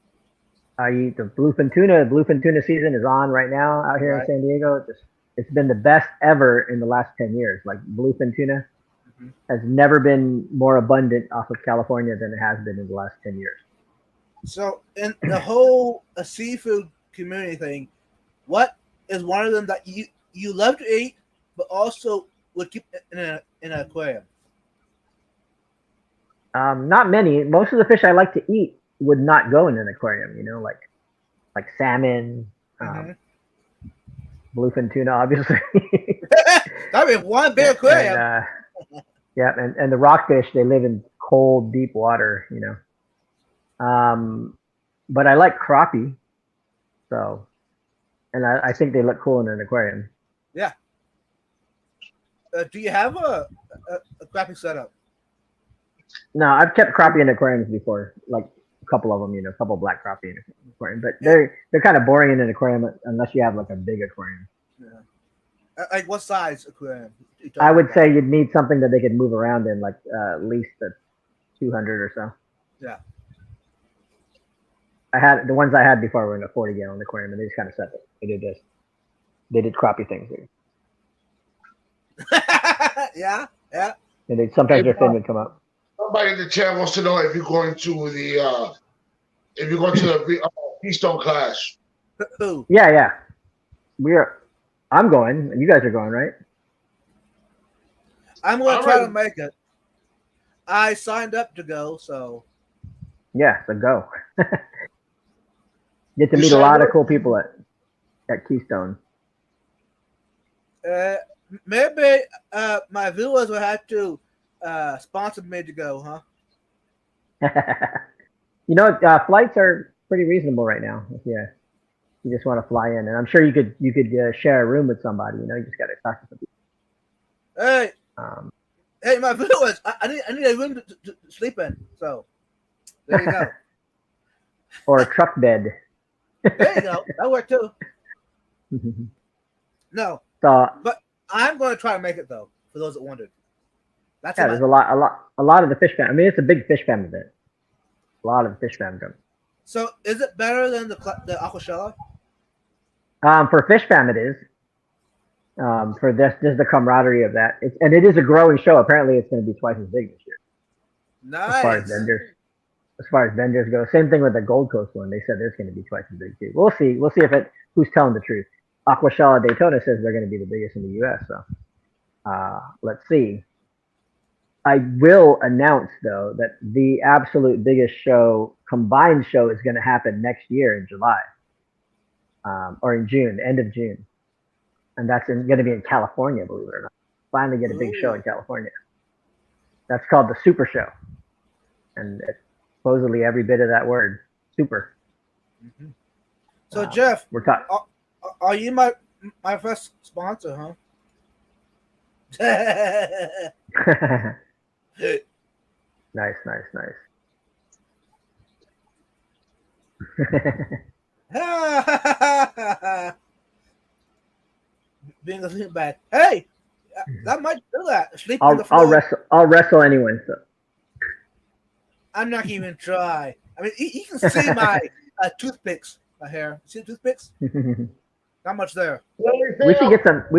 I eat the bluefin tuna. The bluefin tuna season is on right now out here in San Diego. It's been the best ever in the last 10 years. Like bluefin tuna has never been more abundant off of California than it has been in the last 10 years. So, in the whole seafood community thing, what is one of them that you love to eat, but also would keep in an aquarium? Not many. Most of the fish I like to eat would not go in an aquarium. Like salmon, Mhm. bluefin tuna, obviously. I mean, one big and, aquarium. yeah, and the rockfish, they live in cold, deep water. But I like crappie, so, and I think they look cool in an aquarium. Yeah. Do you have a crappie setup? No, I've kept crappie in aquariums before, like a couple of them, a couple black crappie in an aquarium. But they're kind of boring in an aquarium unless you have like a big aquarium. Yeah. Like what size aquarium? I would say you'd need something that they could move around in, like at least a 200 or so. Yeah. The ones I had before were in a 40-gallon aquarium, and they just kind of set it. They did this. They did crappie things. Yeah. And sometimes their fin would come up. Somebody in the chat wants to know if you're going to the Keystone Clash. Who? Yeah. I'm going. You guys are going, right? I'm going to try to make it. I signed up to go, so. Yeah, so go. Get to meet a lot of cool people at Keystone. Maybe my viewers will have to sponsor me to go, huh? Flights are pretty reasonable right now. If you just want to fly in, and I'm sure you could share a room with somebody. You just got to talk to some people. Hey, my viewers, I need a room to sleep in. So there you go. Or a truck bed. There you go. That worked too. No, but I'm going to try to make it though. For those that wondered, there's a lot of the fish fam. I mean, it's a big fish fam event. A lot of fish fam come. So, is it better than the Aquashella? For fish fam, it is. For just the camaraderie of that, it is a growing show. Apparently, it's going to be twice as big this year. Nice. As far as vendors go, same thing with the Gold Coast one. They said it's going to be twice as big too. We'll see. We'll see who's telling the truth. Aquashella Daytona says they're going to be the biggest in the U.S. So, let's see. I will announce though that the absolute biggest combined show is going to happen next year in July, or in June, end of June. And that's going to be in California, believe it or not. Finally get a big show in California. That's called the Super Show. And it's supposedly every bit of that word, super. Mm-hmm. So, Jeff, we're talking. Are you my first sponsor, huh? Nice. Being a sleep bag. Hey, that might do that. Sleep on the floor. I'll wrestle anyone. So I'm not even try. I mean, you can see my toothpicks. My hair. See the toothpicks? Not much there. We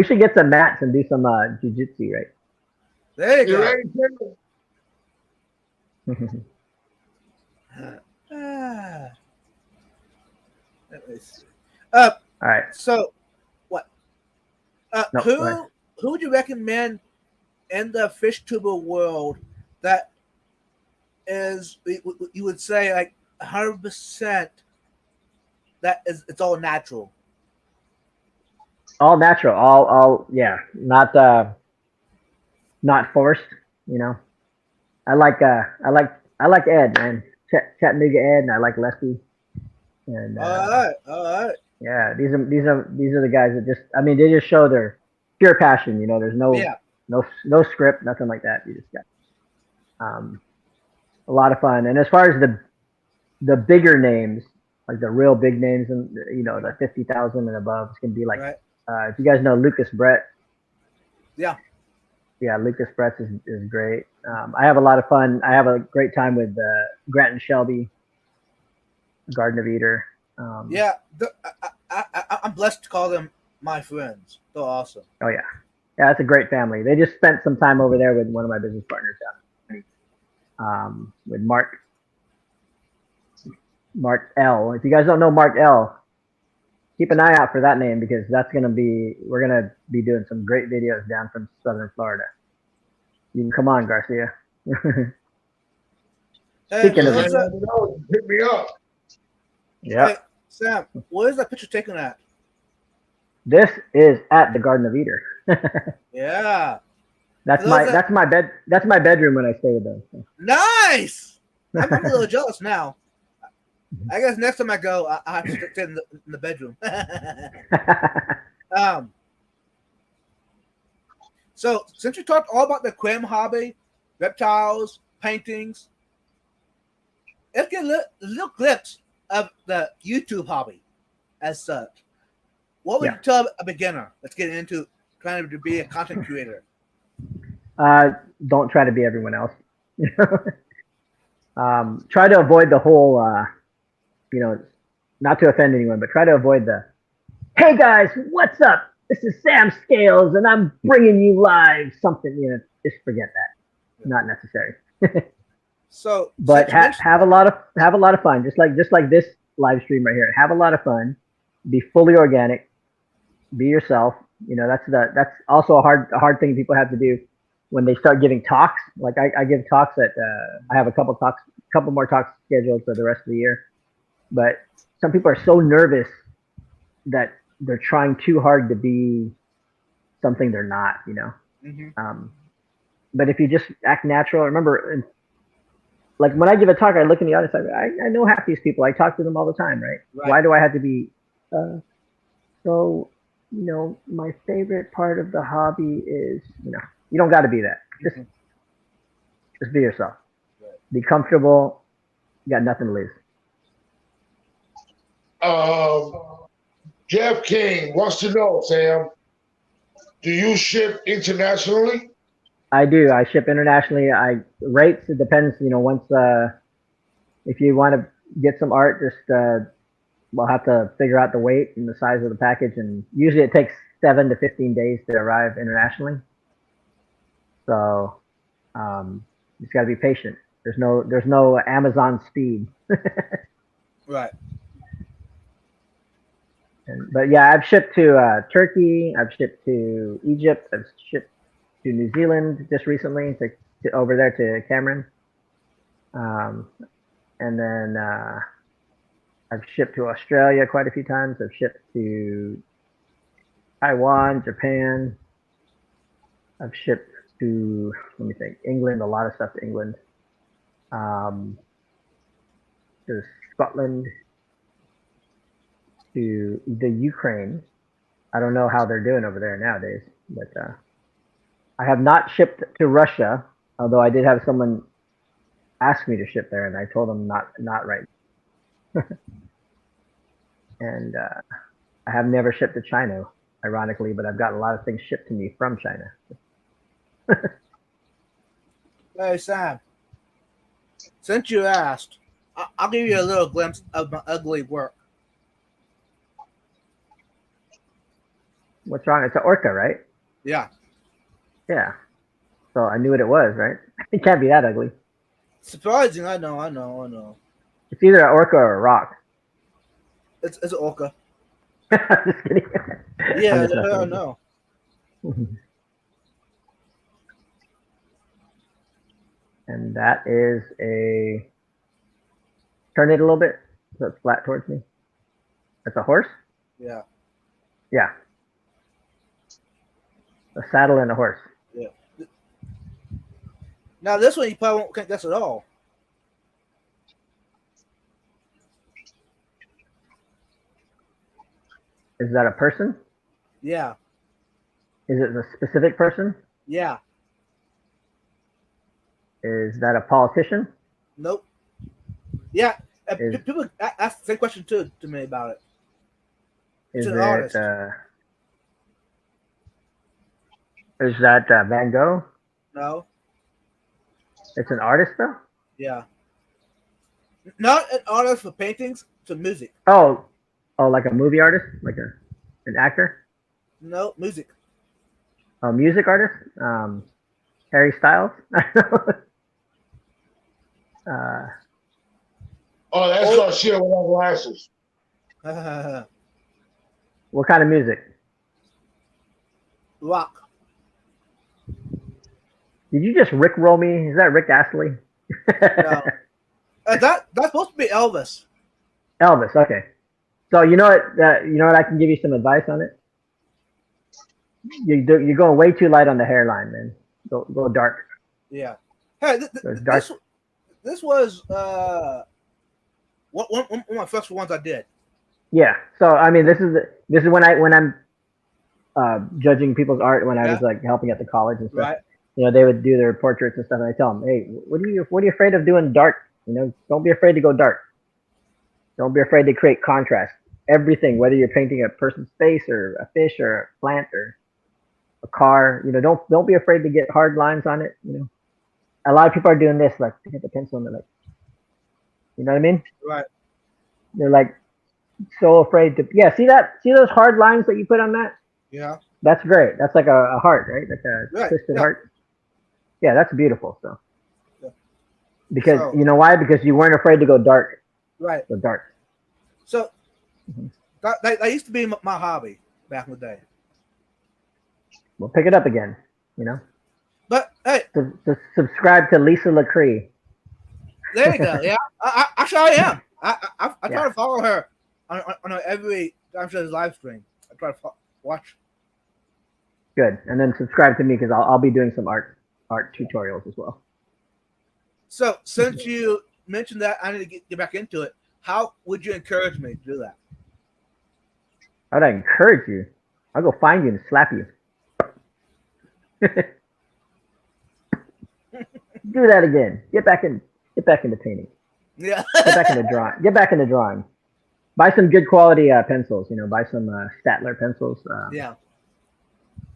should get some mats and do some jiu-jitsu, right? There you go. Let me see. All right. So, what? Who would you recommend in the fish tuber world that is, you would say, like 100% that it's all natural? All natural. All not forced. I like Ed, man. Chattanooga Ed, and I like Leslie. And all right. Yeah, these are the guys that they just show their pure passion. There's no script, nothing like that. You just got a lot of fun. And as far as the bigger names, like the real big names, and the 50,000 and above, it's gonna be like if you guys know Lucas Brett. Yeah, Lucas Brett is great. I have a lot of fun. I have a great time with Grant and Shelby, Garden of Eder. I'm blessed to call them my friends. They're awesome. Oh yeah, that's a great family. They just spent some time over there with one of my business partners with Mark L. If you guys don't know Mark L, keep an eye out for that name because we're gonna be doing some great videos down from Southern Florida. You can come on, Garcia. Hey, Speaking of- where's that? Hit me up. Yeah. Hey, Sam, where's that picture taken at? This is at the Garden of Eder. Yeah. That's my bed. That's my bedroom when I stay with them. So. Nice. I'm a little jealous now. I guess next time I go, I have to stay in the bedroom. So since you talked all about the aquarium hobby, reptiles, paintings, let's get a little glimpse of the YouTube hobby as such. What would you tell a beginner that's getting into trying to be a content creator? Don't try to be everyone else. Try to avoid the whole, not to offend anyone, but try to avoid the, hey guys, what's up? This is Sam Scales, and I'm bringing you live something. Just forget that. Not necessary. So, but have a lot of fun. Just like this live stream right here. Have a lot of fun. Be fully organic. Be yourself. That's also a hard thing people have to do when they start giving talks. Like I give talks at I have a couple more talks scheduled for the rest of the year. But some people are so nervous that they're trying too hard to be something they're not, Mm-hmm. But if you just act natural, remember, like when I give a talk, I look in the audience. I know half these people. I talk to them all the time, right? Why do I have to be? My favorite part of the hobby is, you don't got to be that. Just be yourself. Right. Be comfortable. You got nothing to lose. Jeff King wants to know, Sam, do you ship internationally? I do. I ship internationally. Rates, it depends, once if you want to get some art, just we'll have to figure out the weight and the size of the package, and usually it takes 7 to 15 days to arrive internationally. So you just got to be patient. There's no Amazon speed. Right. But yeah, I've shipped to Turkey. I've shipped to Egypt. I've shipped to New Zealand just recently, to over there to Cameron. And then I've shipped to Australia quite a few times. I've shipped to Taiwan, Japan. I've shipped to, let me think, England, a lot of stuff to England. To Scotland, to the Ukraine. I don't know how they're doing over there nowadays, but I have not shipped to Russia, although I did have someone ask me to ship there, and I told them not right. And I have never shipped to China, ironically, but I've got a lot of things shipped to me from China. Hey, Sam, since you asked, I'll give you a little glimpse of my ugly work. What's wrong? It's an orca, right? Yeah. Yeah. So I knew what it was, right? It can't be that ugly. Surprising, I know. It's either an orca or a rock. It's an orca. Just kidding. Yeah, I know. And that is a, turn it a little bit so it's flat towards me. That's a horse? Yeah. Yeah. A saddle and a horse. Yeah. Now this one you probably won't guess at all. Is that a person? Yeah. Is it a specific person? Yeah. Is that a politician? Nope. Yeah. Is- People ask the same question too to me about it. Is It's an it artist. Is that Van Gogh? No. It's an artist though? Yeah. Not an artist for paintings, to music. Oh, like a movie artist? Like an actor? No, music. A music artist? Harry Styles? Oh, that's Garcia without glasses. What kind of music? Rock. Did you just Rick roll me? Is that Rick Astley? No. That's supposed to be Elvis. Elvis. Okay. So you know what? You know what? I can give you some advice on it. You're going way too light on the hairline, man. Go dark. Yeah. Hey, Dark. this was one of my first ones I did. Yeah. So I mean, this is when I'm judging people's art when I was like helping at the college and stuff. Right. You know, they would do their portraits and stuff, and I tell them, hey, what are you afraid of doing dark? You know, don't be afraid to go dark. Don't be afraid to create contrast. Everything, whether you're painting a person's face or a fish or a plant or a car, you know, don't be afraid to get hard lines on it. You know, a lot of people are doing this, like they get the pencil and they're like, you know what I mean? Right. They're like so afraid to, yeah. See those hard lines that you put on that? Yeah. That's great. That's like a heart, right? Like a twisted heart. Yeah, that's beautiful. So, because you know why? Because you weren't afraid to go dark. Right. Go dark. So that used to be my hobby back in the day. We'll pick it up again. You know. But hey, subscribe to Lisa LaCree. There you go. Yeah, actually I am. I try to follow her on every time she does live stream. I try to watch. Good, and then subscribe to me because I'll be doing some art tutorials as well. So since you mentioned that, I need to get back into it. How would you encourage me to do that? How would I encourage you? I'll go find you and slap you. Do that again. Get back into painting. Yeah. Get back into drawing. Buy some good quality pencils. You know, buy some Statler pencils. Yeah.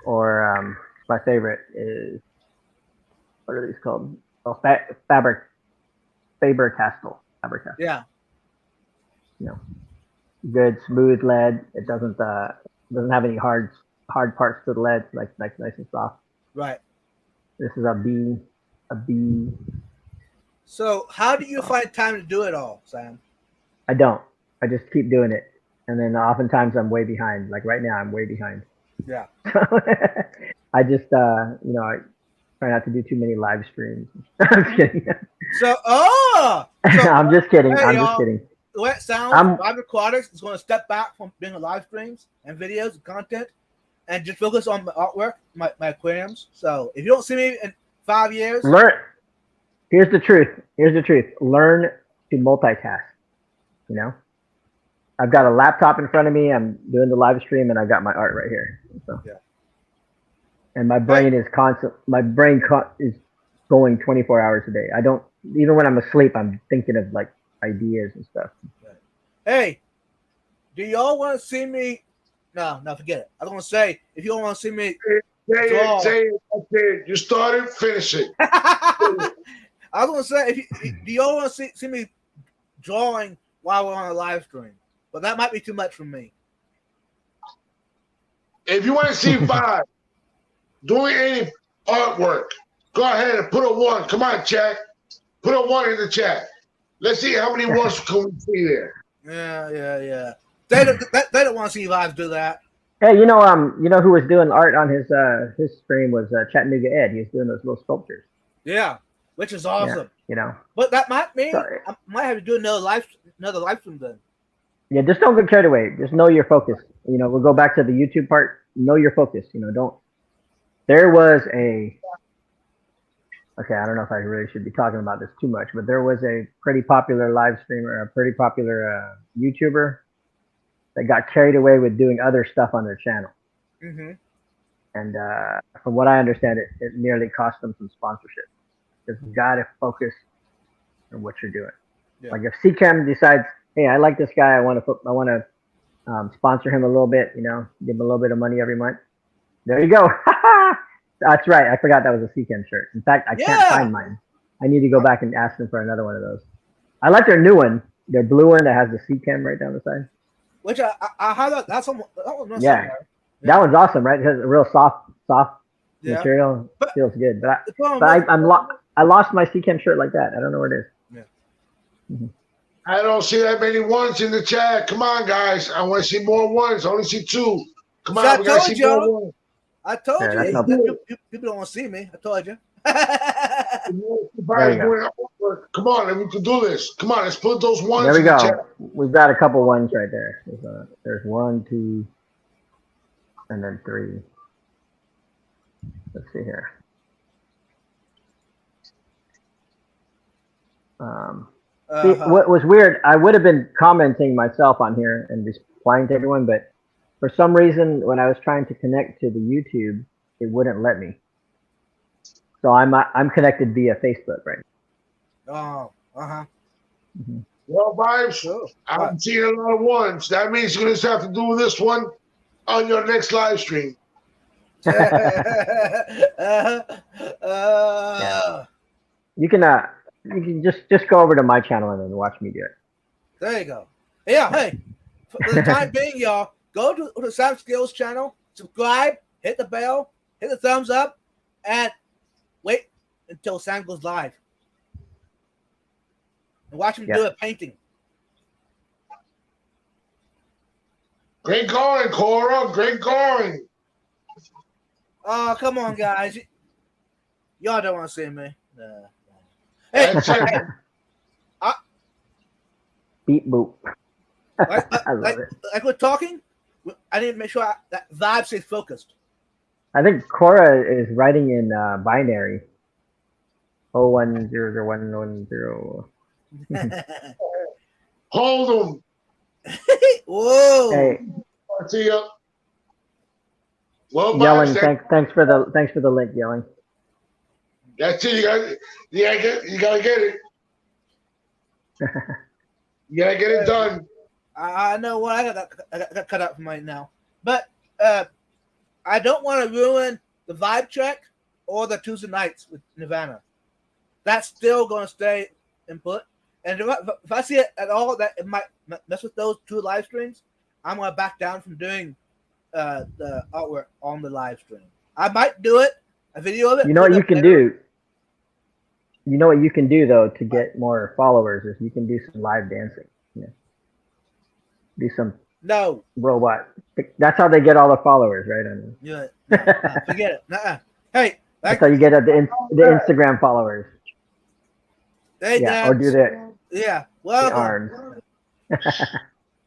Or my favorite is, what are these called? Oh, Faber-Castell. Yeah. You know, good smooth lead. It doesn't have any hard parts to the lead. Like nice and soft. Right. This is a B. So how do you find time to do it all, Sam? I don't. I just keep doing it, and then oftentimes I'm way behind. Like right now, I'm way behind. Yeah. I just I try not to do too many live streams. I'm just kidding. I'm just kidding. I'm just kidding. The way it sounds, Vibe Aquatics is going to step back from being live streams and videos and content and just focus on my artwork, my aquariums. So if you don't see me in 5 years, here's the truth. Learn to multitask. You know, I've got a laptop in front of me. I'm doing the live stream, and I've got my art right here. So. Yeah. And my brain is constant. My brain is going 24 hours a day. I don't, even when I'm asleep, I'm thinking of like ideas and stuff. Hey, do y'all want to see me? No, forget it. I was going to say, if you don't want to see me, say it. You started, finish it. I was going to say, do y'all want to see me drawing while we're on a live stream? But that might be too much for me. If you want to see Vibe doing any artwork, go ahead and put a 1. Come on, chat. Put a 1 in the chat. Let's see how many ones can we see there. Yeah. They don't want to see Vibe do that. Hey, you know who was doing art on his stream was Chattanooga Ed. He was doing those little sculptures. Yeah, which is awesome. Yeah, you know, but that might mean I might have to do another live stream then. Yeah, just don't get carried away. Just know your focus. You know, we'll go back to the YouTube part. Know your focus. You know, don't. There was okay, I don't know if I really should be talking about this too much, but there was a pretty popular live streamer, a pretty popular YouTuber that got carried away with doing other stuff on their channel. Mm-hmm. And from what I understand, it nearly cost them some sponsorship. Because you got to focus on what you're doing. Yeah. Like if CChem decides, hey, I like this guy, I want to sponsor him a little bit, you know, give him a little bit of money every month. There you go. That's right. I forgot that was a CChem shirt. In fact, I can't find mine. I need to go back and ask them for another one of those. I like their new one, their blue one that has the CChem right down the side. Which I have that one. Yeah, that one's awesome, right? It has a real soft material. Feels good. But I lost my CChem shirt like that. I don't know where it is. Yeah. Mm-hmm. I don't see that many ones in the chat. Come on, guys. I want to see more ones. I only see 2. Come So on, I we gotta told see y'all. more ones. I told Yeah, you that's not- that people don't want to see me. I told you. There you go. Come on, and we can do this. Come on, let's put those ones There we in the chat. go. We've got a couple ones right there. There's 1, 2, and then 3. Let's see here. See, what was weird, I would have been commenting myself on here and replying to everyone, but for some reason, when I was trying to connect to the YouTube, it wouldn't let me. So I'm connected via Facebook right Oh, now. Well, Vibes, Sure. I'm seeing a lot of ones. That means you're going to have to do this one on your next live stream. You can just go over to my channel and then watch me do it. There you go. Yeah, hey, for the time being, y'all, go to the Sam Skills channel, subscribe, hit the bell, hit the thumbs up, and wait until Sam goes live. And watch him do a painting. Great going, Cora. Great going. Oh, come on, guys. Y'all don't want to see me. No. Hey, That's it. Beep boop. like, I love it. Like we're talking, I need to make sure that vibe stays focused. I think Cora is writing in binary. 01001110. Hold them. Whoa. Hey, I see ya. Well, Yelling, Vibes, thanks for the link, Yelling. that's it. You gotta get it. You gotta get it done. I know what I got cut out from right now, but I don't want to ruin the vibe check or the Tuesday nights with Nirvana. That's still going to stay input, and if I see it at all that it might mess with those 2 live streams, I'm going to back down from doing the artwork on the live stream. I might do it, a video of it. You know what you can do? You know what you can do though to get more followers is you can do some live dancing. Yeah. Do some robot. That's how they get all the followers, right? Yeah, forget it. Nuh-uh. Hey, that's how you get the Instagram followers. They yeah, or do that. Yeah, well, the arms.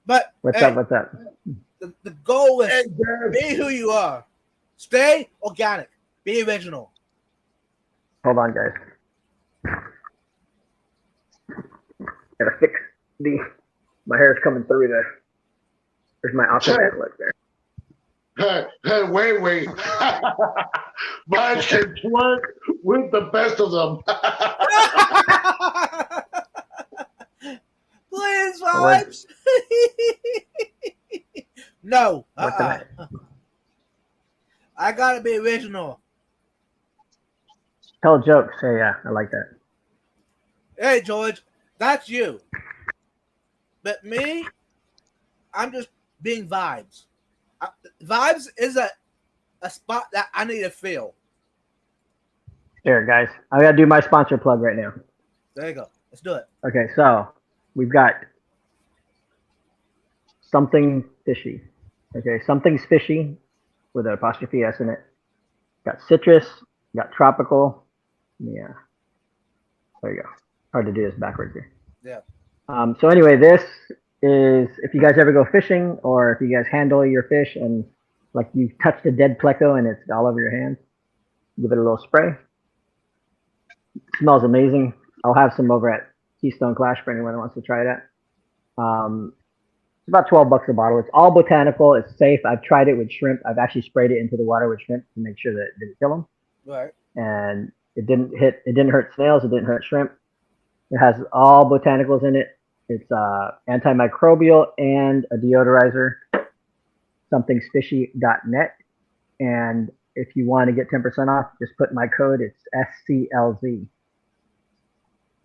But what's up? What's up? The goal is be who you are. Stay organic. Be original. Hold on, guys. Gotta fix my hair's coming through there. There's my option look there. Hey, wait. Mine can twerk with the best of them. Please, Vibes. No. I gotta be original. Tell jokes. Hey, yeah, I like that. Hey, George, that's you. But me, I'm just being Vibes. Vibes is a spot that I need to fill. Here, guys, I gotta do my sponsor plug right now. There you go. Let's do it. Okay, so we've got Something Fishy. Okay, Something's Fishy with an apostrophe S in it. Got citrus, got tropical. Yeah. There you go. Hard to do this backwards here. Yeah. So anyway, this is if you guys ever go fishing or if you guys handle your fish and like you touched a dead pleco and it's all over your hands, give it a little spray. It smells amazing. I'll have some over at Keystone Clash for anyone who wants to try that. It's about $12 a bottle. It's all botanical. It's safe. I've tried it with shrimp. I've actually sprayed it into the water with shrimp to make sure that it didn't kill them. Right. And it didn't hurt snails. It didn't hurt shrimp. It has all botanicals in it. It's antimicrobial and a deodorizer. Somethingsfishy.net. And if you want to get 10% off, just put my code. It's SCLZ.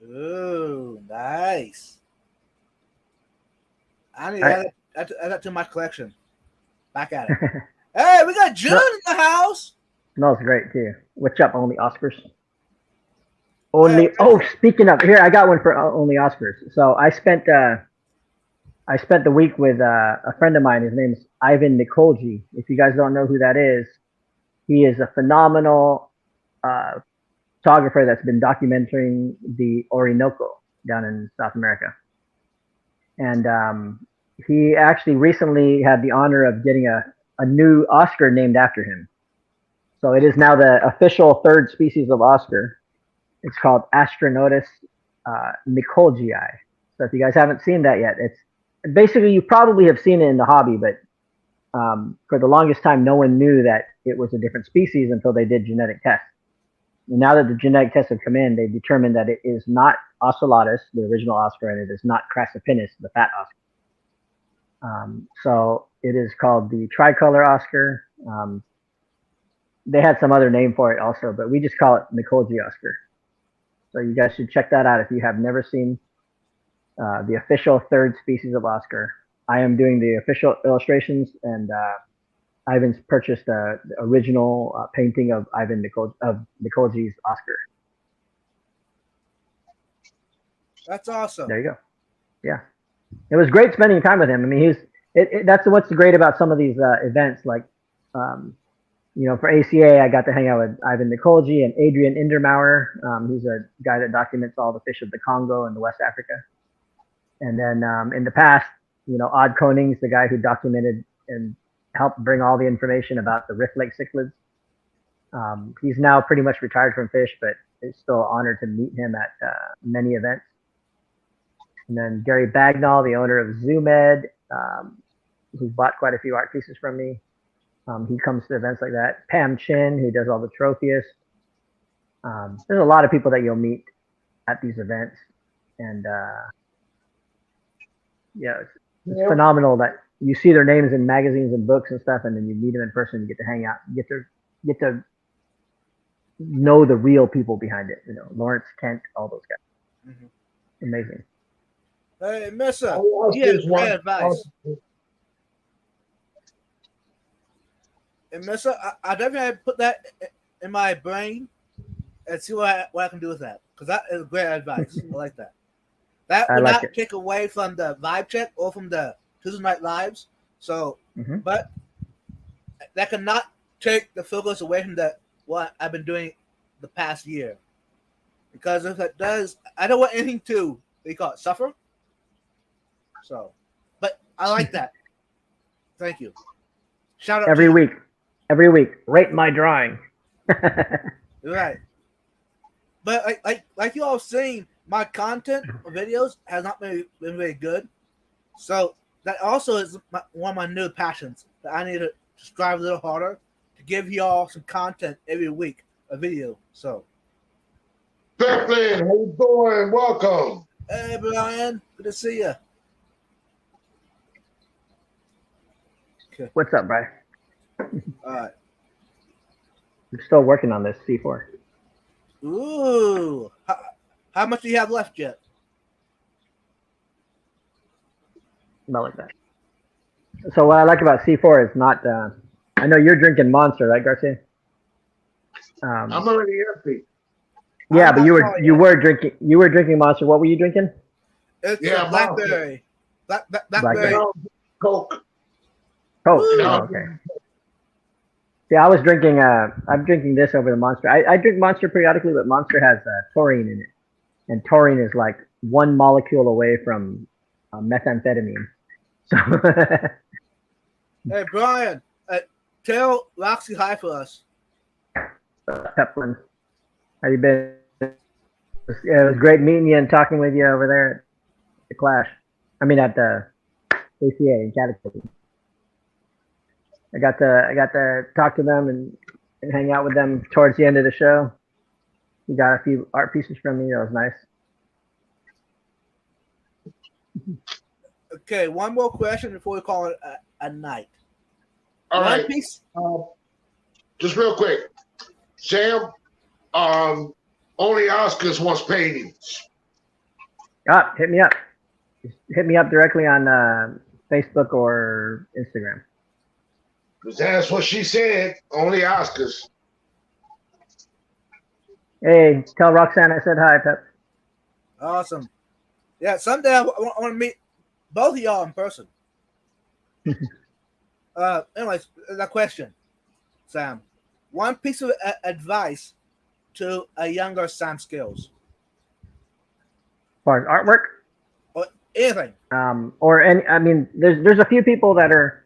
Ooh, nice. I need to add that to my collection. Back at it. Hey, we got June in the house. Smells great too. What's up, only Oscars? Only. Oh, speaking of, here I got one for only Oscars. So I spent the week with a friend of mine. His name's Ivan Nikolji. If you guys don't know who that is, he is a phenomenal photographer that's been documenting the Orinoco down in South America. And he actually recently had the honor of getting a new Oscar named after him. So it is now the official third species of Oscar. It's called Astronotus nikolgii. So if you guys haven't seen that yet, it's basically, you probably have seen it in the hobby, but for the longest time, no one knew that it was a different species until they did genetic tests. And now that the genetic tests have come in, they determined that it is not Ocelotus, the original Oscar, and it is not Crassipinnis, the fat Oscar. So it is called the tricolor Oscar. They had some other name for it also, but we just call it Nikolji Oscar. So you guys should check that out if you have never seen the official third species of Oscar. I am doing the official illustrations, and Ivan's purchased the original painting of Nikolji's Oscar. That's awesome. There you go. Yeah, it was great spending time with him. I mean, that's what's great about some of these events. Like, for ACA, I got to hang out with Ivan Nikolji and Adrian Indermauer. He's a guy that documents all the fish of the Congo and the West Africa. And then in the past, Odd Koning's the guy who documented and helped bring all the information about the Rift Lake cichlids. He's now pretty much retired from fish, but it's still an honor to meet him at many events. And then Gary Bagnall, the owner of ZooMed, who's bought quite a few art pieces from me. He comes to events like that. Pam Chin, who does all the Tropheus. There's a lot of people that you'll meet at these events. And it's phenomenal that you see their names in magazines and books and stuff, and then you meet them in person and you get to hang out. You get to know the real people behind it. Lawrence Kent, all those guys. Mm-hmm. Amazing. Hey, Missa, you have great advice. And Missa, I definitely put that in my brain and see what I can do with that, because that is great advice. I like that. That would not take away from the vibe check or from the Tuesday Night Lives. So, but that cannot take the focus away from what I've been doing the past year. Because if it does, I don't want anything to suffer. So, but I like that. Thank you. Shout out every week, rate my drawing. Right. But like you all seen, my content videos has not been very good. So that also is one of my new passions, that I need to strive a little harder to give y'all some content every week, a video. So, Peplin, how you doing? Welcome. Hey, Brian, good to see you. Okay. What's up, Brian? All right. I'm still working on this C4. Ooh. How much do you have left yet? Not like that. So what I like about C4 is not. I know you're drinking Monster, right, Garcia? I'm already empty. Yeah, but you were drinking Monster. What were you drinking? It's blackberry. Blackberry. Coke. Oh, okay. Yeah, I was drinking. I'm drinking this over the Monster. I drink Monster periodically, but Monster has taurine in it, and taurine is like one molecule away from methamphetamine. So, hey, Brian, tell Roxy hi for us. Peplin, how you been? It was great meeting you and talking with you over there at the Clash. I mean, at the ACA in Cataclysm. I got to talk to them and hang out with them towards the end of the show. You got a few art pieces from me. That was nice. Okay, one more question before we call it a night. All right. Piece? Just real quick, Sam. Only Oscars wants paintings. Hit me up. Just hit me up directly on Facebook or Instagram. Because that's what she said. Only Oscars. Hey, tell Roxanne I said hi, Pep. Awesome. Yeah, someday I want to meet both of y'all in person. Anyways, the question, Sam. One piece of advice to a younger Sam Skills, As far as artwork, or anything. or any, I mean, there's a few people that are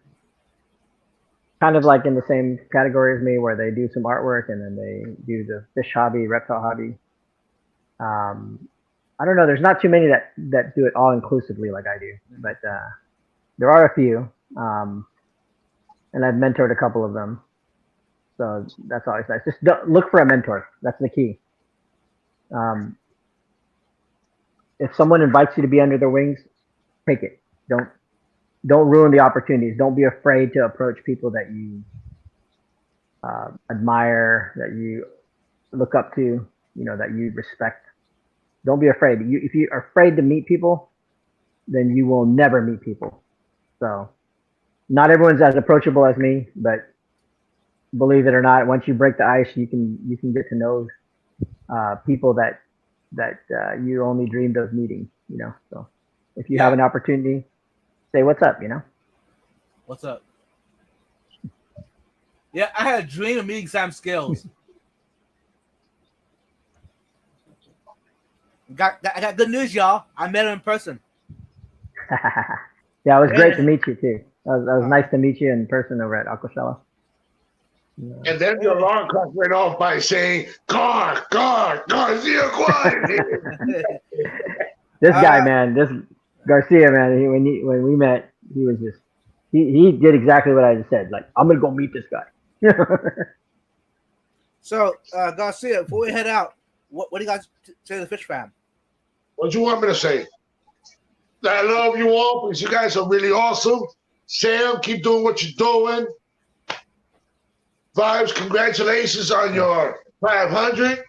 kind of like in the same category as me, where they do some artwork and then they do the fish hobby, reptile hobby. I don't know. There's not too many that do it all inclusively like I do, but there are a few, and I've mentored a couple of them. So that's always nice. Just look for a mentor. That's the key. If someone invites you to be under their wings, take it. Don't ruin the opportunities. Don't be afraid to approach people that you admire, that you look up to, that you respect. Don't be afraid. If you are afraid to meet people, then you will never meet people. So not everyone's as approachable as me, but believe it or not, once you break the ice, you can get to know people that you only dreamed of meeting. So if you have an opportunity, say what's up. What's up? Yeah, I had a dream of meeting Sam Skills. I got good news, y'all. I met him in person. Yeah, it was great to meet you too. That was nice to meet you in person over at Aquashella. And then the alarm clock went off by saying, Garcia Juarez. This guy, man, this Garcia, man, when we met, he was just, he did exactly what I just said. Like, I'm going to go meet this guy. So, Garcia, before we head out, what do you guys say to the Fish Fam? What do you want me to say? I love you all because you guys are really awesome. Sam, keep doing what you're doing. Vibes, congratulations on your 500.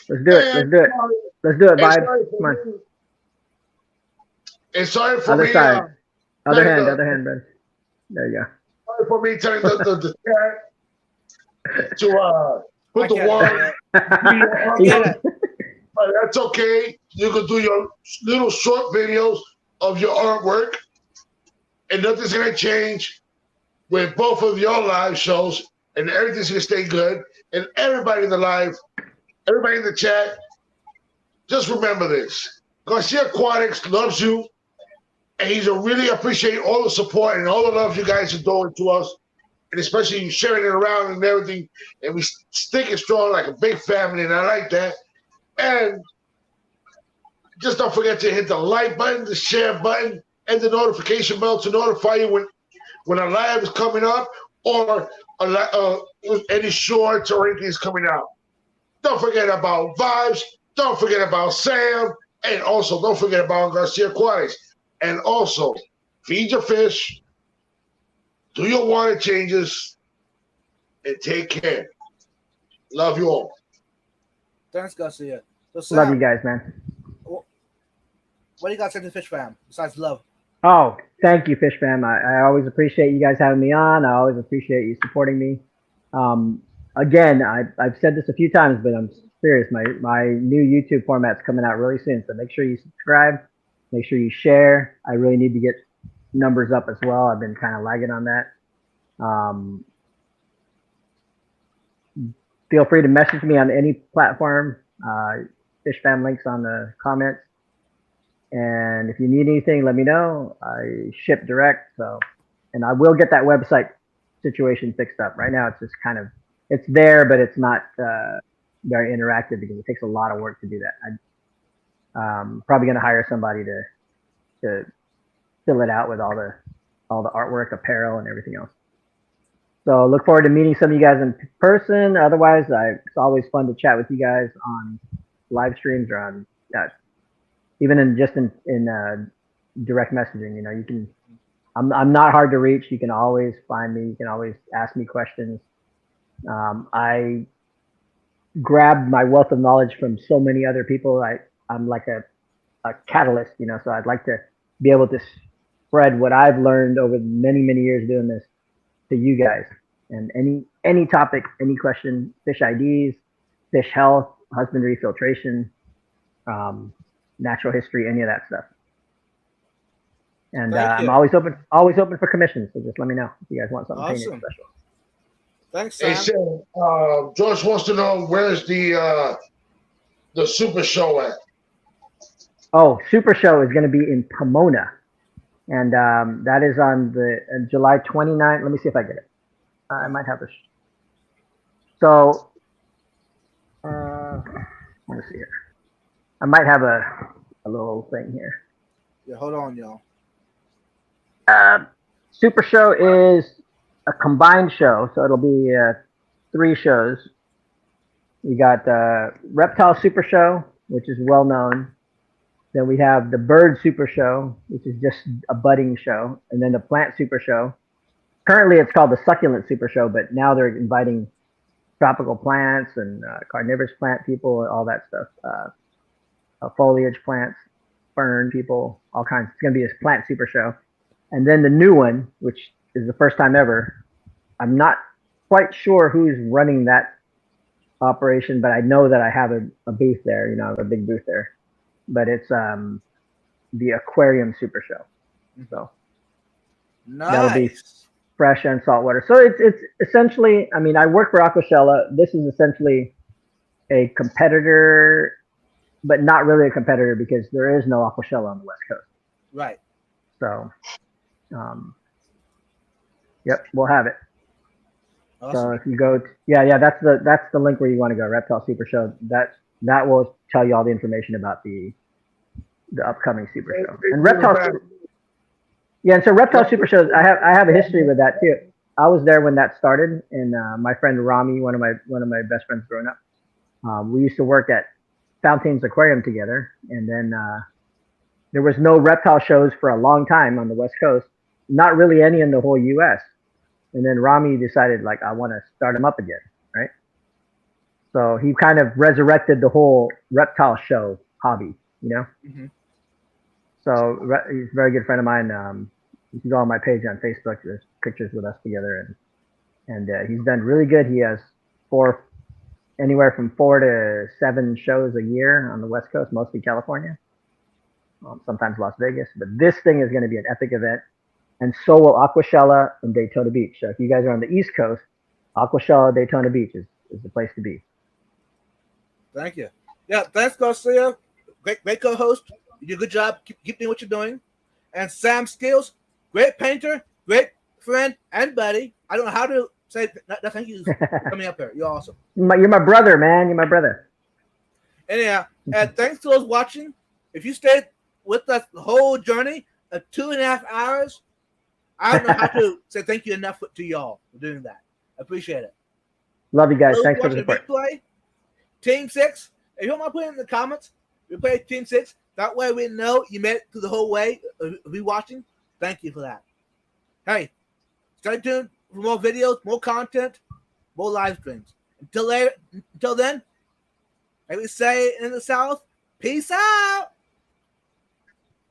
Let's do it. Let's do it, Vibes. Come on. And sorry for Other me. side. Other hand, bro. There you go. Sorry for me telling the chat to put the one. But that's okay. You can do your little short videos of your artwork, and nothing's gonna change with both of your live shows, and everything's gonna stay good. And everybody in the live, everybody in the chat, just remember this: Garcia Aquatics loves you, and he's really appreciate all the support and all the love you guys are doing to us, and especially sharing it around and everything. And we sticking strong like a big family, and I like that. And just don't forget to hit the like button, the share button, and the notification bell to notify you when a live is coming up or any shorts or anything is coming out. Don't forget about Vibes. Don't forget about Sam. And also, don't forget about Garcia Aquatics. And also, feed your fish, do your water changes, and take care. Love you all. Thanks, Garcia. So, Sam, Love you guys, man. What do you got to say to the Fish Fam besides love? Oh, thank you, Fish Fam. I always appreciate you guys having me on. I always appreciate you supporting me. Again, I've said this a few times, but I'm serious. My new YouTube format's coming out really soon, so make sure you subscribe. Make sure you share. I really need to get numbers up as well. I've been kind of lagging on that. Feel free to message me on any platform. Fish Fam links on the comments. And if you need anything, let me know. I ship direct, and I will get that website situation fixed up. Right now, it's just it's there, but it's not very interactive because it takes a lot of work to do that. I'm probably going to hire somebody to fill it out with all the artwork, apparel, and everything else. So look forward to meeting some of you guys in person. Otherwise, it's always fun to chat with you guys on live streams or on even in direct messaging. You can. I'm not hard to reach. You can always find me. You can always ask me questions. I grabbed my wealth of knowledge from so many other people. I'm like a catalyst, so I'd like to be able to spread what I've learned over many, many years doing this to you guys. And any topic, any question, fish IDs, fish health, husbandry, filtration, natural history, any of that stuff. And I'm always open for commissions. So just let me know if you guys want something painted special. Thanks, Sam. Hey, Sam, George wants to know where's the Super Show at? Oh, Super Show is going to be in Pomona. And that is on the July 29th. Let me see if I get it. I might have this. So, let me see here. I might have a little thing here. Yeah, hold on, y'all. Super Show is a combined show, so it'll be 3 shows. We got Reptile Super Show, which is well known. Then we have the Bird Super Show, which is just a budding show, and then the Plant Super Show. Currently, it's called the Succulent Super Show, but now they're inviting tropical plants and carnivorous plant people, all that stuff. Foliage plants, fern people, all kinds. It's going to be a Plant Super Show. And then the new one, which is the first time ever, I'm not quite sure who's running that operation, but I know that I have a booth there. I have a big booth there. But it's the Aquarium Super Show. So that'll be fresh and saltwater. So it's essentially, I work for Aquashella. This is essentially a competitor, but not really a competitor because there is no Aquashella on the West Coast. Right. So, yep, we'll have it. Awesome. So if you go, that's the link where you want to go. Reptile Super Show. That will tell you all the information about the upcoming Super Show. And Reptile, and so Reptile Super Shows. I have a history with that too. I was there when that started, and my friend Rami, one of my best friends growing up, we used to work at Fountains Aquarium together, and then there was no reptile shows for a long time on the West Coast. Not really any in the whole U.S. And then Rami decided, I want to start them up again, right? So he kind of resurrected the whole reptile show hobby, Mm-hmm. So he's a very good friend of mine. You can go on my page on Facebook. There's pictures with us together, and he's done really good. He has anywhere from 4 to 7 shows a year on the West Coast, mostly California, sometimes Las Vegas. But this thing is going to be an epic event, and so will Aquashella and Daytona Beach. So if you guys are on the East Coast, Aquashella, Daytona Beach is the place to be. Thank you. Yeah, thanks, Garcia. Great co-host. You do a good job. Keep doing what you're doing. And Sam Skills, great painter, great friend and buddy. I don't know how to say thank you for coming up here. You're awesome. You're my brother, man. You're my brother. Anyhow, and thanks to those watching. If you stayed with us the whole journey of 2.5 hours, I don't know how to say thank you enough to y'all for doing that. I appreciate it. Love you guys. Thanks for the support. Replay, Team 6. If you don't mind putting in the comments, replay Team 6. That way we know you made it through the whole way of rewatching. Thank you for that. Hey, stay tuned for more videos, more content, more live streams. Until then, like we say in the South, peace out.